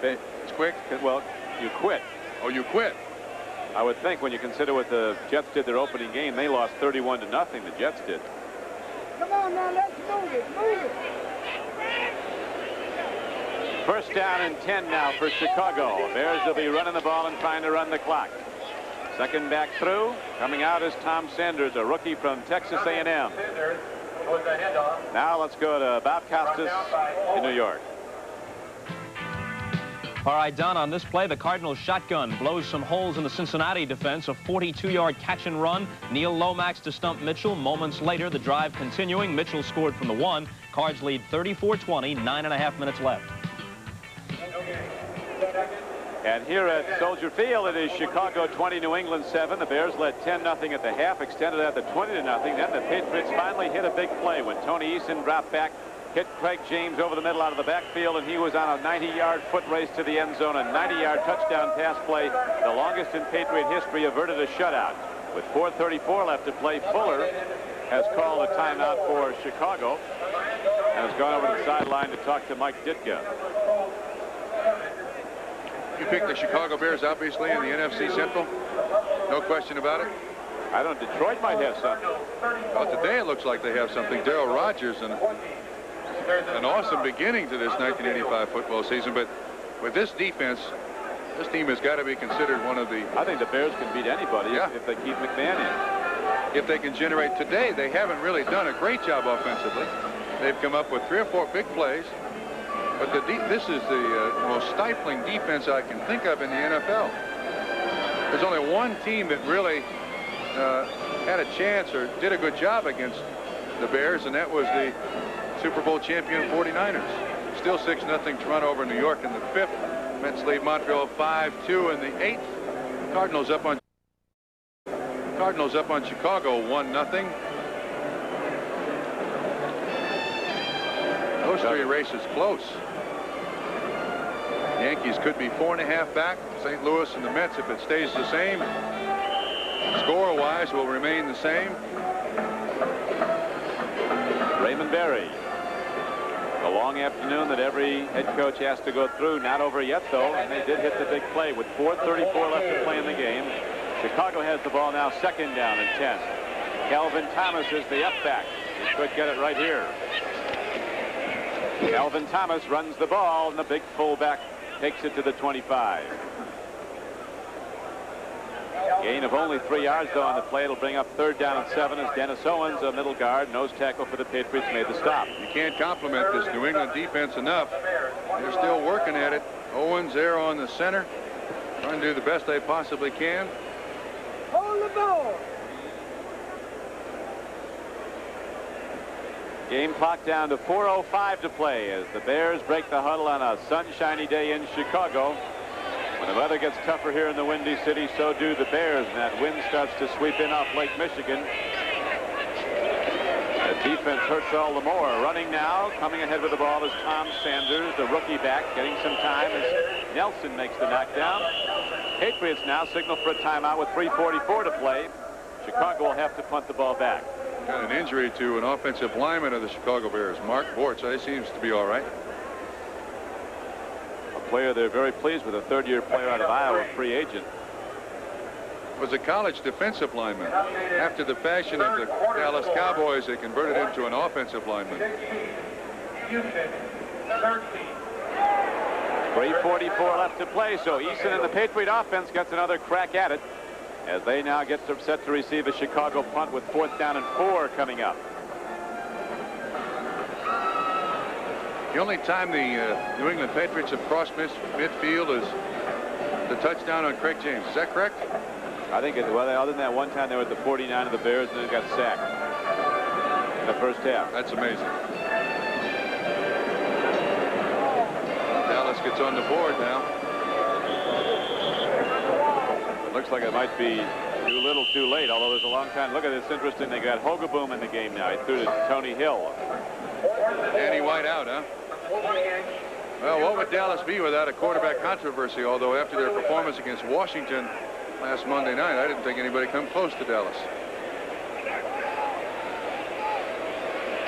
It's quick. Well, you quit. Oh, you quit. I would think when you consider what the Jets did their opening game, they lost 31-0. The Jets did. Come on now, let's move it, move it. First down and 10 now for Chicago. Bears will be running the ball and trying to run the clock. Second back through. Coming out is Tom Sanders, a rookie from Texas A&M. Now let's go to Bob Costas in New York. All right, Don, on this play, the Cardinals shotgun blows some holes in the Cincinnati defense. A 42-yard catch and run. Neil Lomax to stump Mitchell. Moments later, the drive continuing. Mitchell scored from the 1. Cards lead 34-20, 9.5 minutes left. And here at Soldier Field, it is Chicago 20, New England 7. The Bears led 10-0 at the half, extended at the 20-0. Then the Patriots finally hit a big play when Tony Eason dropped back, hit Craig James over the middle out of the backfield, and he was on a 90-yard foot race to the end zone. A 90-yard touchdown pass play, the longest in Patriot history, averted a shutout. With 4:34 left to play, Fuller has called a timeout for Chicago and has gone over to the sideline to talk to Mike Ditka. You picked the Chicago Bears, obviously, in the NFC Central. No question about it. I don't know. Detroit might have something. Well, today it looks like they have something. Darryl Rogers and an awesome beginning to this 1985 football season. But with this defense, this team has got to be considered one of the... I think the Bears can beat anybody if they keep McMahon in. If they can generate today, they haven't really done a great job offensively. They've come up with 3 or 4 big plays. But this is the most stifling defense I can think of in the NFL. There's only one team that really had a chance or did a good job against the Bears, and that was the Super Bowl champion 49ers. Still 6-0 Toronto over New York in the 5th. Mets lead Montreal 5-2 in the 8th. Cardinals up on Chicago 1-0. Those 3 races close. Yankees could be 4.5 back. St. Louis and the Mets, if it stays the same, score-wise, will remain the same. Raymond Berry. The long afternoon that every head coach has to go through. Not over yet, though, and they did hit the big play with 4:34 left to play in the game. Chicago has the ball now, 2nd down and 10. Calvin Thomas is the up-back. He could get it right here. Calvin Thomas runs the ball, and the big fullback takes it to the 25. Gain of only 3 yards, though, on the play. It'll bring up 3rd down and 7 as Dennis Owens, a middle guard, nose tackle for the Patriots, made the stop. You can't compliment this New England defense enough. They're still working at it. Owens there on the center, trying to do the best they possibly can. Hold the ball. Game clock down to 4:05 to play as the Bears break the huddle on a sunshiny day in Chicago. When the weather gets tougher here in the Windy City, so do the Bears, and that wind starts to sweep in off Lake Michigan. The defense hurts all the more. Running now, coming ahead with the ball is Tom Sanders, the rookie back, getting some time as Nelson makes the knockdown. Patriots now signal for a timeout with 3:44 to play. Chicago will have to punt the ball back. Got an injury to an offensive lineman of the Chicago Bears, Mark Bortz. He seems to be all right. A player they're very pleased with, a 3rd-year player out of Iowa, free agent. Was a college defensive lineman. After the fashion of the Dallas Cowboys, they converted him to an offensive lineman. 3:44 left to play, so Eason and the Patriot offense gets another crack at it as they now get set to receive a Chicago punt with 4th down and 4 coming up. The only time the New England Patriots have crossed midfield is the touchdown on Craig James. Is that correct? I think well, other than that one time they were at the 49 of the Bears and then got sacked in the first half. That's amazing. Dallas gets on the board now. Looks like it might be too little too late, although there's a long time. Look at this, interesting. They got Hogaboom in the game now. He threw to Tony Hill. Danny White out, huh? Well, what would Dallas be without a quarterback controversy? Although after their performance against Washington last Monday night, I didn't think anybody come close to Dallas.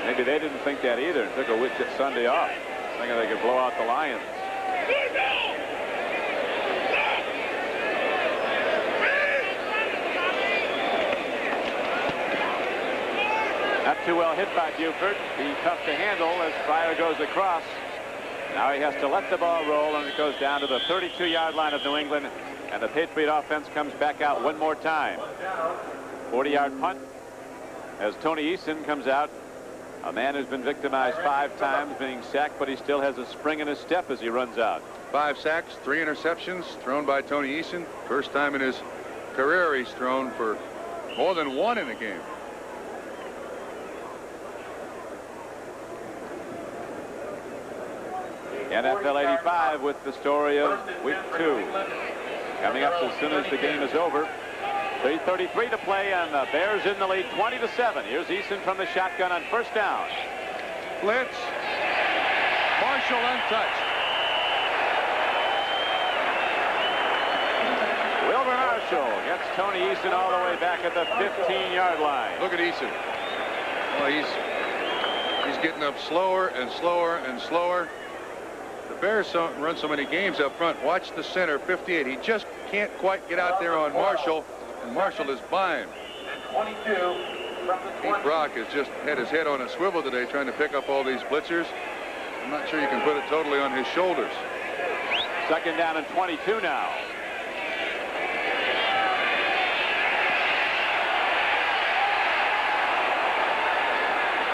Maybe they didn't think that either and took a Sunday off, thinking they could blow out the Lions. Not too well hit by Buford. Be tough to handle as Fryer goes across. Now he has to let the ball roll, and it goes down to the 32-yard line of New England, and the Patriot offense comes back out one more time. 40-yard punt as Tony Eason comes out. A man who's been victimized 5 times, being sacked, but he still has a spring in his step as he runs out. 5 sacks, 3 interceptions thrown by Tony Eason. First time in his career he's thrown for more than 1 in a game. NFL 85 with the story of week 2 coming up as soon as the game is over. 3:33 to play, and the Bears in the lead 20-7. Here's Eason from the shotgun on 1st down. Blitz. Marshall untouched. Wilbur Marshall gets Tony Eason all the way back at the 15-yard line. Look at Eason. Well, he's getting up slower and slower and slower. The Bears run so many games up front. Watch the center, 58. He just can't quite get out there on Marshall, and Marshall is by him. And 22. Pete Brock has just had his head on a swivel today trying to pick up all these blitzers. I'm not sure you can put it totally on his shoulders. Second down and 22 now.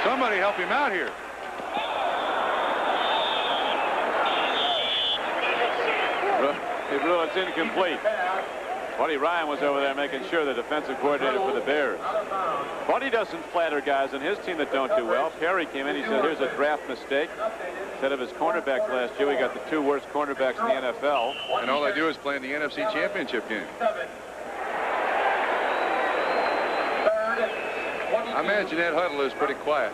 Somebody help him out here. It's incomplete. Buddy Ryan was over there making sure the defensive coordinator for the Bears. Buddy doesn't flatter guys on his team that don't do well. Perry came in. He said, here's a draft mistake. Instead of his cornerbacks last year, we got the 2 worst cornerbacks in the NFL. And all they do is play in the NFC Championship game. I imagine that huddle is pretty quiet.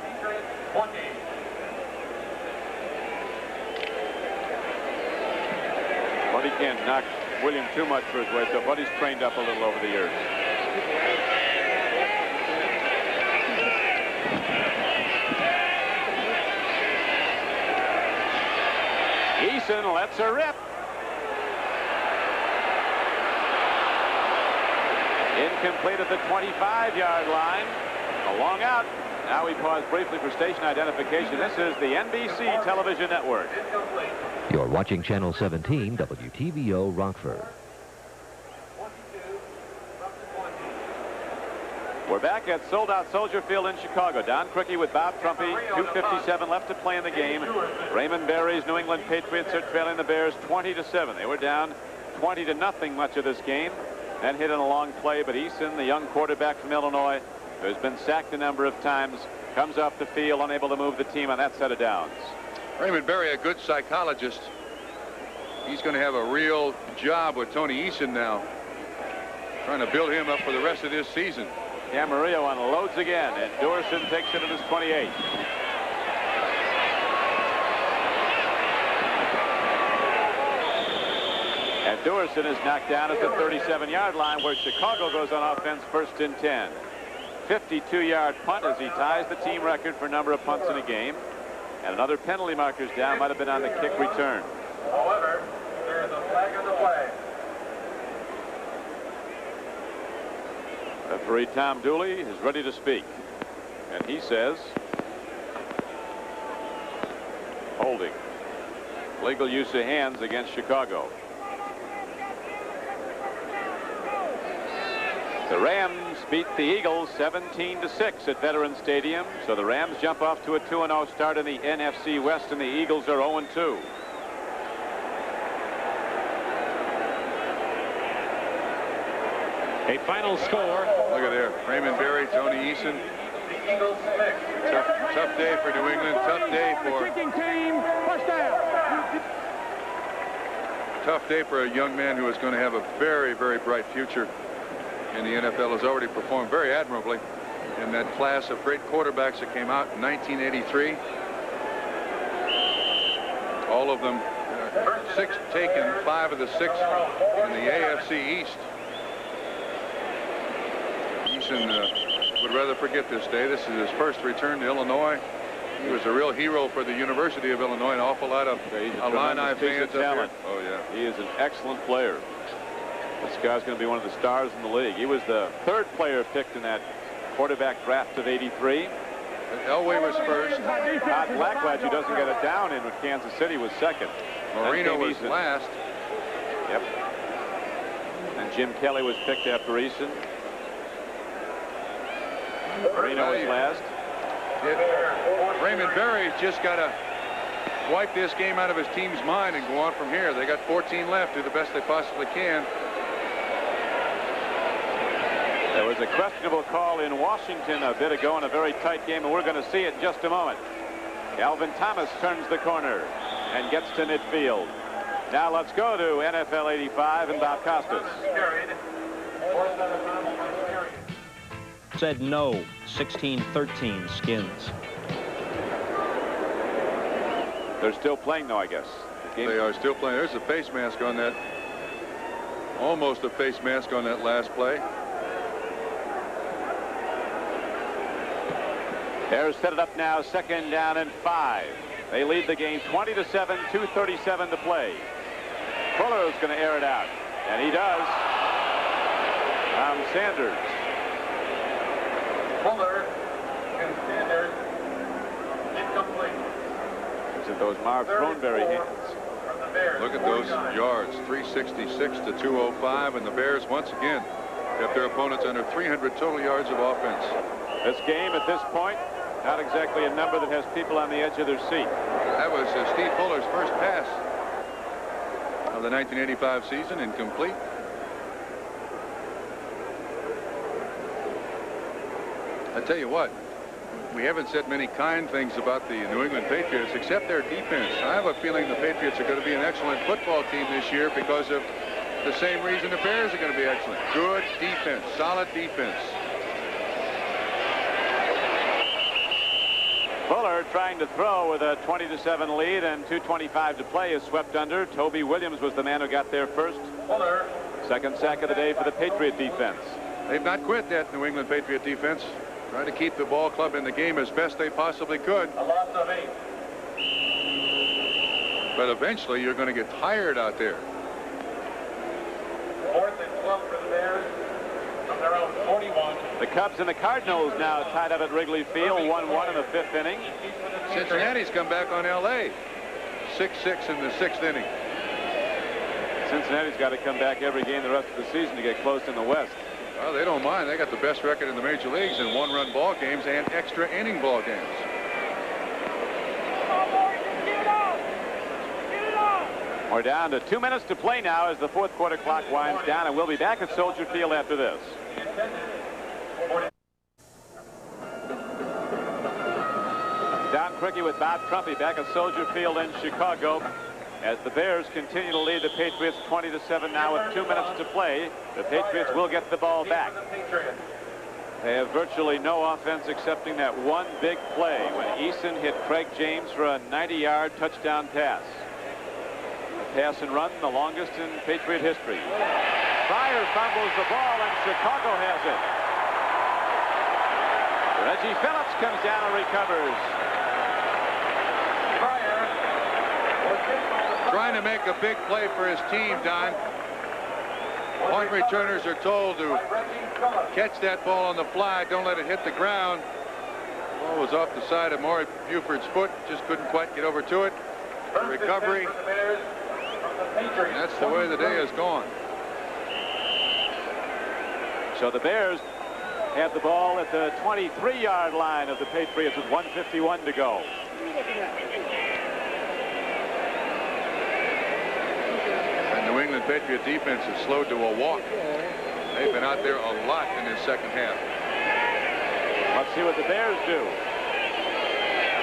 Buddy can't knock William too much for his weight, so Buddy's trained up a little over the years. Eason lets her rip. Incomplete at the 25-yard line. A long out. Now we pause briefly for station identification. This is the NBC television network. You're watching Channel 17, WTVO Rockford. We're back at sold-out Soldier Field in Chicago. Don Criqui with Bob Trumpy. 2:57 left to play in the game. Raymond Berry's New England Patriots are trailing the Bears 20-7. They were down 20-0 much of this game. Then hit in a long play, but Eason, the young quarterback from Illinois, who's been sacked a number of times, comes off the field unable to move the team on that set of downs. Raymond Berry, a good psychologist. He's going to have a real job with Tony Eason now, trying to build him up for the rest of this season. Camarillo unloads again, and Dorson takes it at his 28. And Dorson is knocked down at the 37-yard line, where Chicago goes on offense 1st and 10. 52-yard punt as he ties the team record for number of punts in a game. And another penalty marker's down, might have been on the kick return. However, there is a flag on the play. Referee Tom Dooley is ready to speak. And he says, holding. Legal use of hands against Chicago. The Rams beat the Eagles 17-6 at Veterans Stadium. So the Rams jump off to a 2-0 start in the NFC West, and the Eagles are 0-2. A final score. Look at there. Raymond Berry, Tony Eason. The Eagles 6. Tough day for New England. Tough day for... Kicking team, first down. Tough day for a young man who is going to have a very, very bright future in the NFL. Has already performed very admirably in that class of great quarterbacks that came out in 1983. All of them 6 taken, 5 of the 6 in the AFC East. Eason would rather forget this day. This is his first return to Illinois. He was a real hero for the University of Illinois. An awful lot of Illini fans up there. Oh yeah, he is an excellent player. This guy's going to be one of the stars in the league. He was the 3rd player picked in that quarterback draft of ¡83. Elway was first. Todd Blackledge, who doesn't get it down in with Kansas City, was 2nd. Marino was last. Yep. And Jim Kelly was picked after Eason. Marino was last. Raymond Berry's just got to wipe this game out of his team's mind and go on from here. They got 14 left. Do the best they possibly can. There was a questionable call in Washington a bit ago in a very tight game, and we're going to see it in just a moment. Alvin Thomas turns the corner and gets to midfield. Now let's go to NFL 85 and Bob Costas. Said no. 16-13 Skins. They're still playing, though, I guess. They are still playing. There's a face mask on that. Almost a face mask on that last play. Bears set it up now, 2nd down and 5. They lead the game 20-7, 2:37 to play. Fuller's going to air it out, and he does. Sanders. Fuller and Sanders incomplete. Is it those Marv Throneberry hands? From the Bears. Look at those yards, 366 to 205, and the Bears once again kept their opponents under 300 total yards of offense. This game at this point, not exactly a number that has people on the edge of their seat. That was Steve Fuller's first pass of the 1985 season, incomplete. I tell you what, we haven't said many kind things about the New England Patriots except their defense. I have a feeling the Patriots are going to be an excellent football team this year because of the same reason the Bears are going to be excellent. Good defense, solid defense. Fuller trying to throw with a 20-7 lead and 2:25 to play is swept under. Toby Williams was the man who got there first. Fuller. Second sack of the day for the Patriot defense. They've not quit that New England Patriot defense. Trying to keep the ball club in the game as best they possibly could. A loss of 8. But eventually you're going to get tired out there. 4th and 12 for the Bears from their own 41. The Cubs and the Cardinals now tied up at Wrigley Field, 1-1 in the 5th inning. Cincinnati's come back on L.A. 6-6 in the 6th inning. Cincinnati's got to come back every game the rest of the season to get close in the West. Well, they don't mind. They got the best record in the major leagues in one-run ball games and extra inning ball games. We're down to 2 minutes to play now as the fourth quarter clock winds down, and we'll be back at Soldier Field after this. Don Criqui with Bob Trumpy back at Soldier Field in Chicago as the Bears continue to lead the Patriots 20-7 now with 2 minutes to play. The Patriots will get the ball back. They have virtually no offense excepting that one big play when Eason hit Craig James for a 90-yard touchdown pass. A pass and run, the longest in Patriot history. Pryor fumbles the ball and Chicago has it. Reggie Phillips comes down and recovers. Trying to make a big play for his team, Don. Punt returners are told to catch that ball on the fly. Don't let it hit the ground. The ball was off the side of Maury Buford's foot. Just couldn't quite get over to it. Recovery. And that's the way the day has gone. So the Bears have the ball at the 23-yard line of the Patriots with 1:51 to go. New England Patriot defense is slowed to a walk. They've been out there a lot in this second half. Let's see what the Bears do.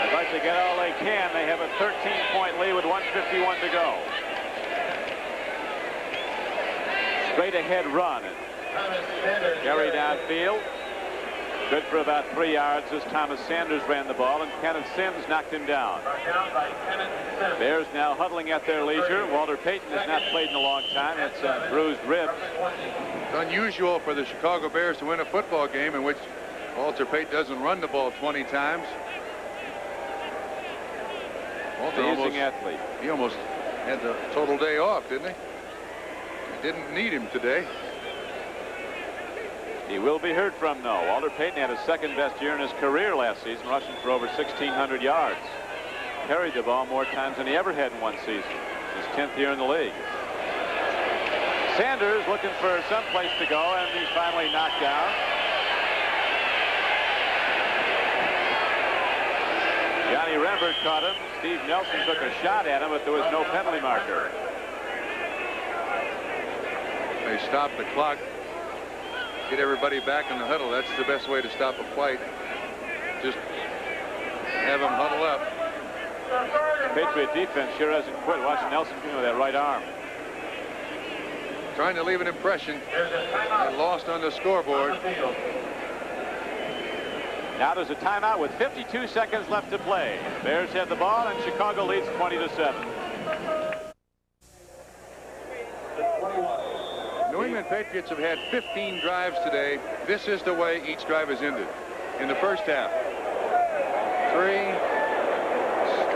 I'd like to get all they can. They have a 13-point lead with 1:51 to go. Straight ahead run. Gary downfield. Good for about 3 yards as Thomas Sanders ran the ball, and Kenneth Sims knocked him down. Bears now huddling at their leisure. Walter Payton has not played in a long time. It's a bruised rib. It's unusual for the Chicago Bears to win a football game in which Walter Payton doesn't run the ball 20 times. Walter he almost had the total day off, didn't he? He didn't need him today. He will be heard from, though. Walter Payton had his second-best year in his career last season, rushing for over 1,600 yards. Carried the ball more times than he ever had in one season. His 10th year in the league. Sanders looking for some place to go, and he's finally knocked down. Johnny Rembert caught him. Steve Nelson took a shot at him, but there was no penalty marker. They stopped the clock. Get everybody back in the huddle. That's the best way to stop a fight. Just have them huddle up. Patriot defense sure hasn't quit. Watch Nelson with that right arm. Trying to leave an impression. They lost on the scoreboard. Now there's a timeout with 52 seconds left to play. Bears have the ball, and Chicago leads 20-7. New England Patriots have had 15 drives today. This is the way each drive has ended. In the first half, 3,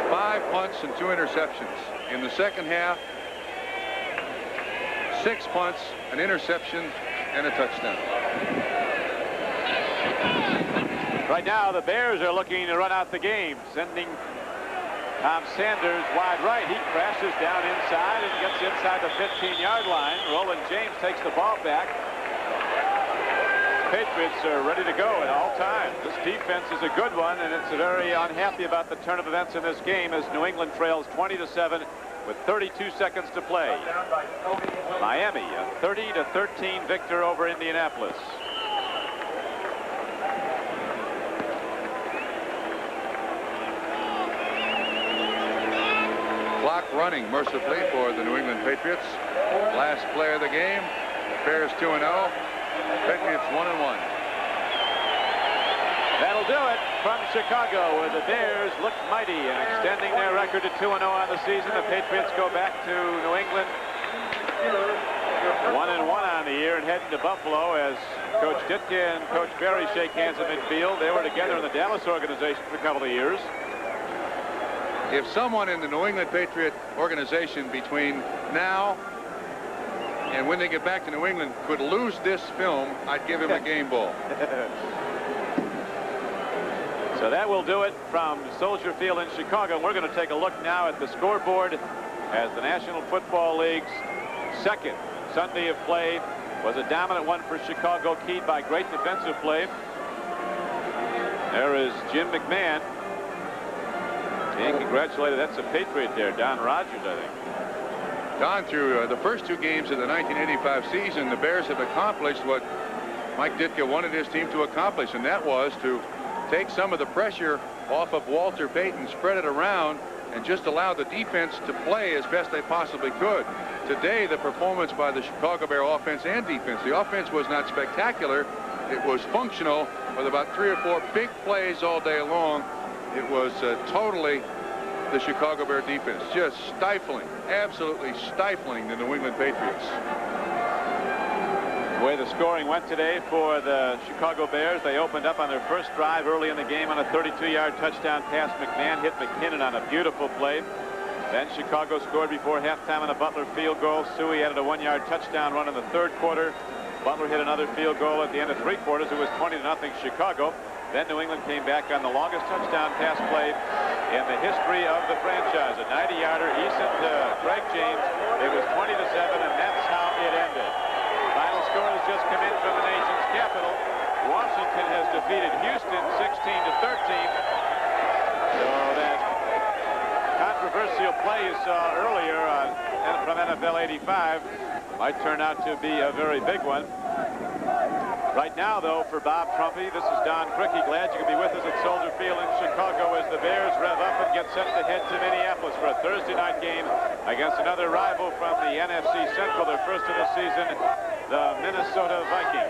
5, 5 punts and 2 interceptions. In the second half, 6 punts, an interception, and a touchdown. Right now, the Bears are looking to run out the game, sending Tom Sanders wide right. He crashes down inside and gets inside the 15-yard line. Roland James takes the ball back. Patriots are ready to go at all times. This defense is a good one, and it's very unhappy about the turn of events in this game as New England trails 20-7 with 32 seconds to play. Miami, a 30-13 victor over Indianapolis. Clock running mercifully for the New England Patriots. Last play of the game. Bears 2-0. Patriots 1-1. That'll do it from Chicago, where the Bears look mighty and extending their record to 2-0 on the season. The Patriots go back to New England 1-1 on the year and heading to Buffalo as Coach Ditka and Coach Berry shake hands at midfield. They were together in the Dallas organization for a couple of years. If someone in the New England Patriot organization between now and when they get back to New England could lose this film, I'd give him a game ball. So that will do it from Soldier Field in Chicago. We're going to take a look now at the scoreboard as the National Football League's second Sunday of play was a dominant one for Chicago, keyed by great defensive play. There is Jim McMahon being congratulated. That's a Patriot there, Don Rogers, I think. Don, through the first 2 games of the 1985 season, the Bears have accomplished what Mike Ditka wanted his team to accomplish, and that was to take some of the pressure off of Walter Payton, spread it around, and just allow the defense to play as best they possibly could. Today, the performance by the Chicago Bear offense and defense, the offense was not spectacular. It was functional with about 3 or 4 big plays all day long. It was totally the Chicago Bear defense, just stifling, absolutely stifling the New England Patriots. The way the scoring went today for the Chicago Bears, they opened up on their first drive early in the game on a 32-yard touchdown pass. McMahon hit McKinnon on a beautiful play. Then Chicago scored before halftime on a Butler field goal. Suey added a 1-yard touchdown run in the 3rd quarter. Butler hit another field goal at the end of 3 quarters. It was 20-0 Chicago. Then New England came back on the longest touchdown pass play in the history of the franchise. A 90-yarder, Eason to Greg James. It was 20-7, and that's how it ended. Final score has just come in from the nation's capital. Washington has defeated Houston 16-13. So that controversial play you saw earlier from NFL 85 might turn out to be a very big one. Right now, though, for Bob Trumpy, this is Don Crickey. Glad you could be with us at Soldier Field in Chicago as the Bears rev up and get set to head to Minneapolis for a Thursday night game against another rival from the NFC Central, their first of the season, the Minnesota Vikings.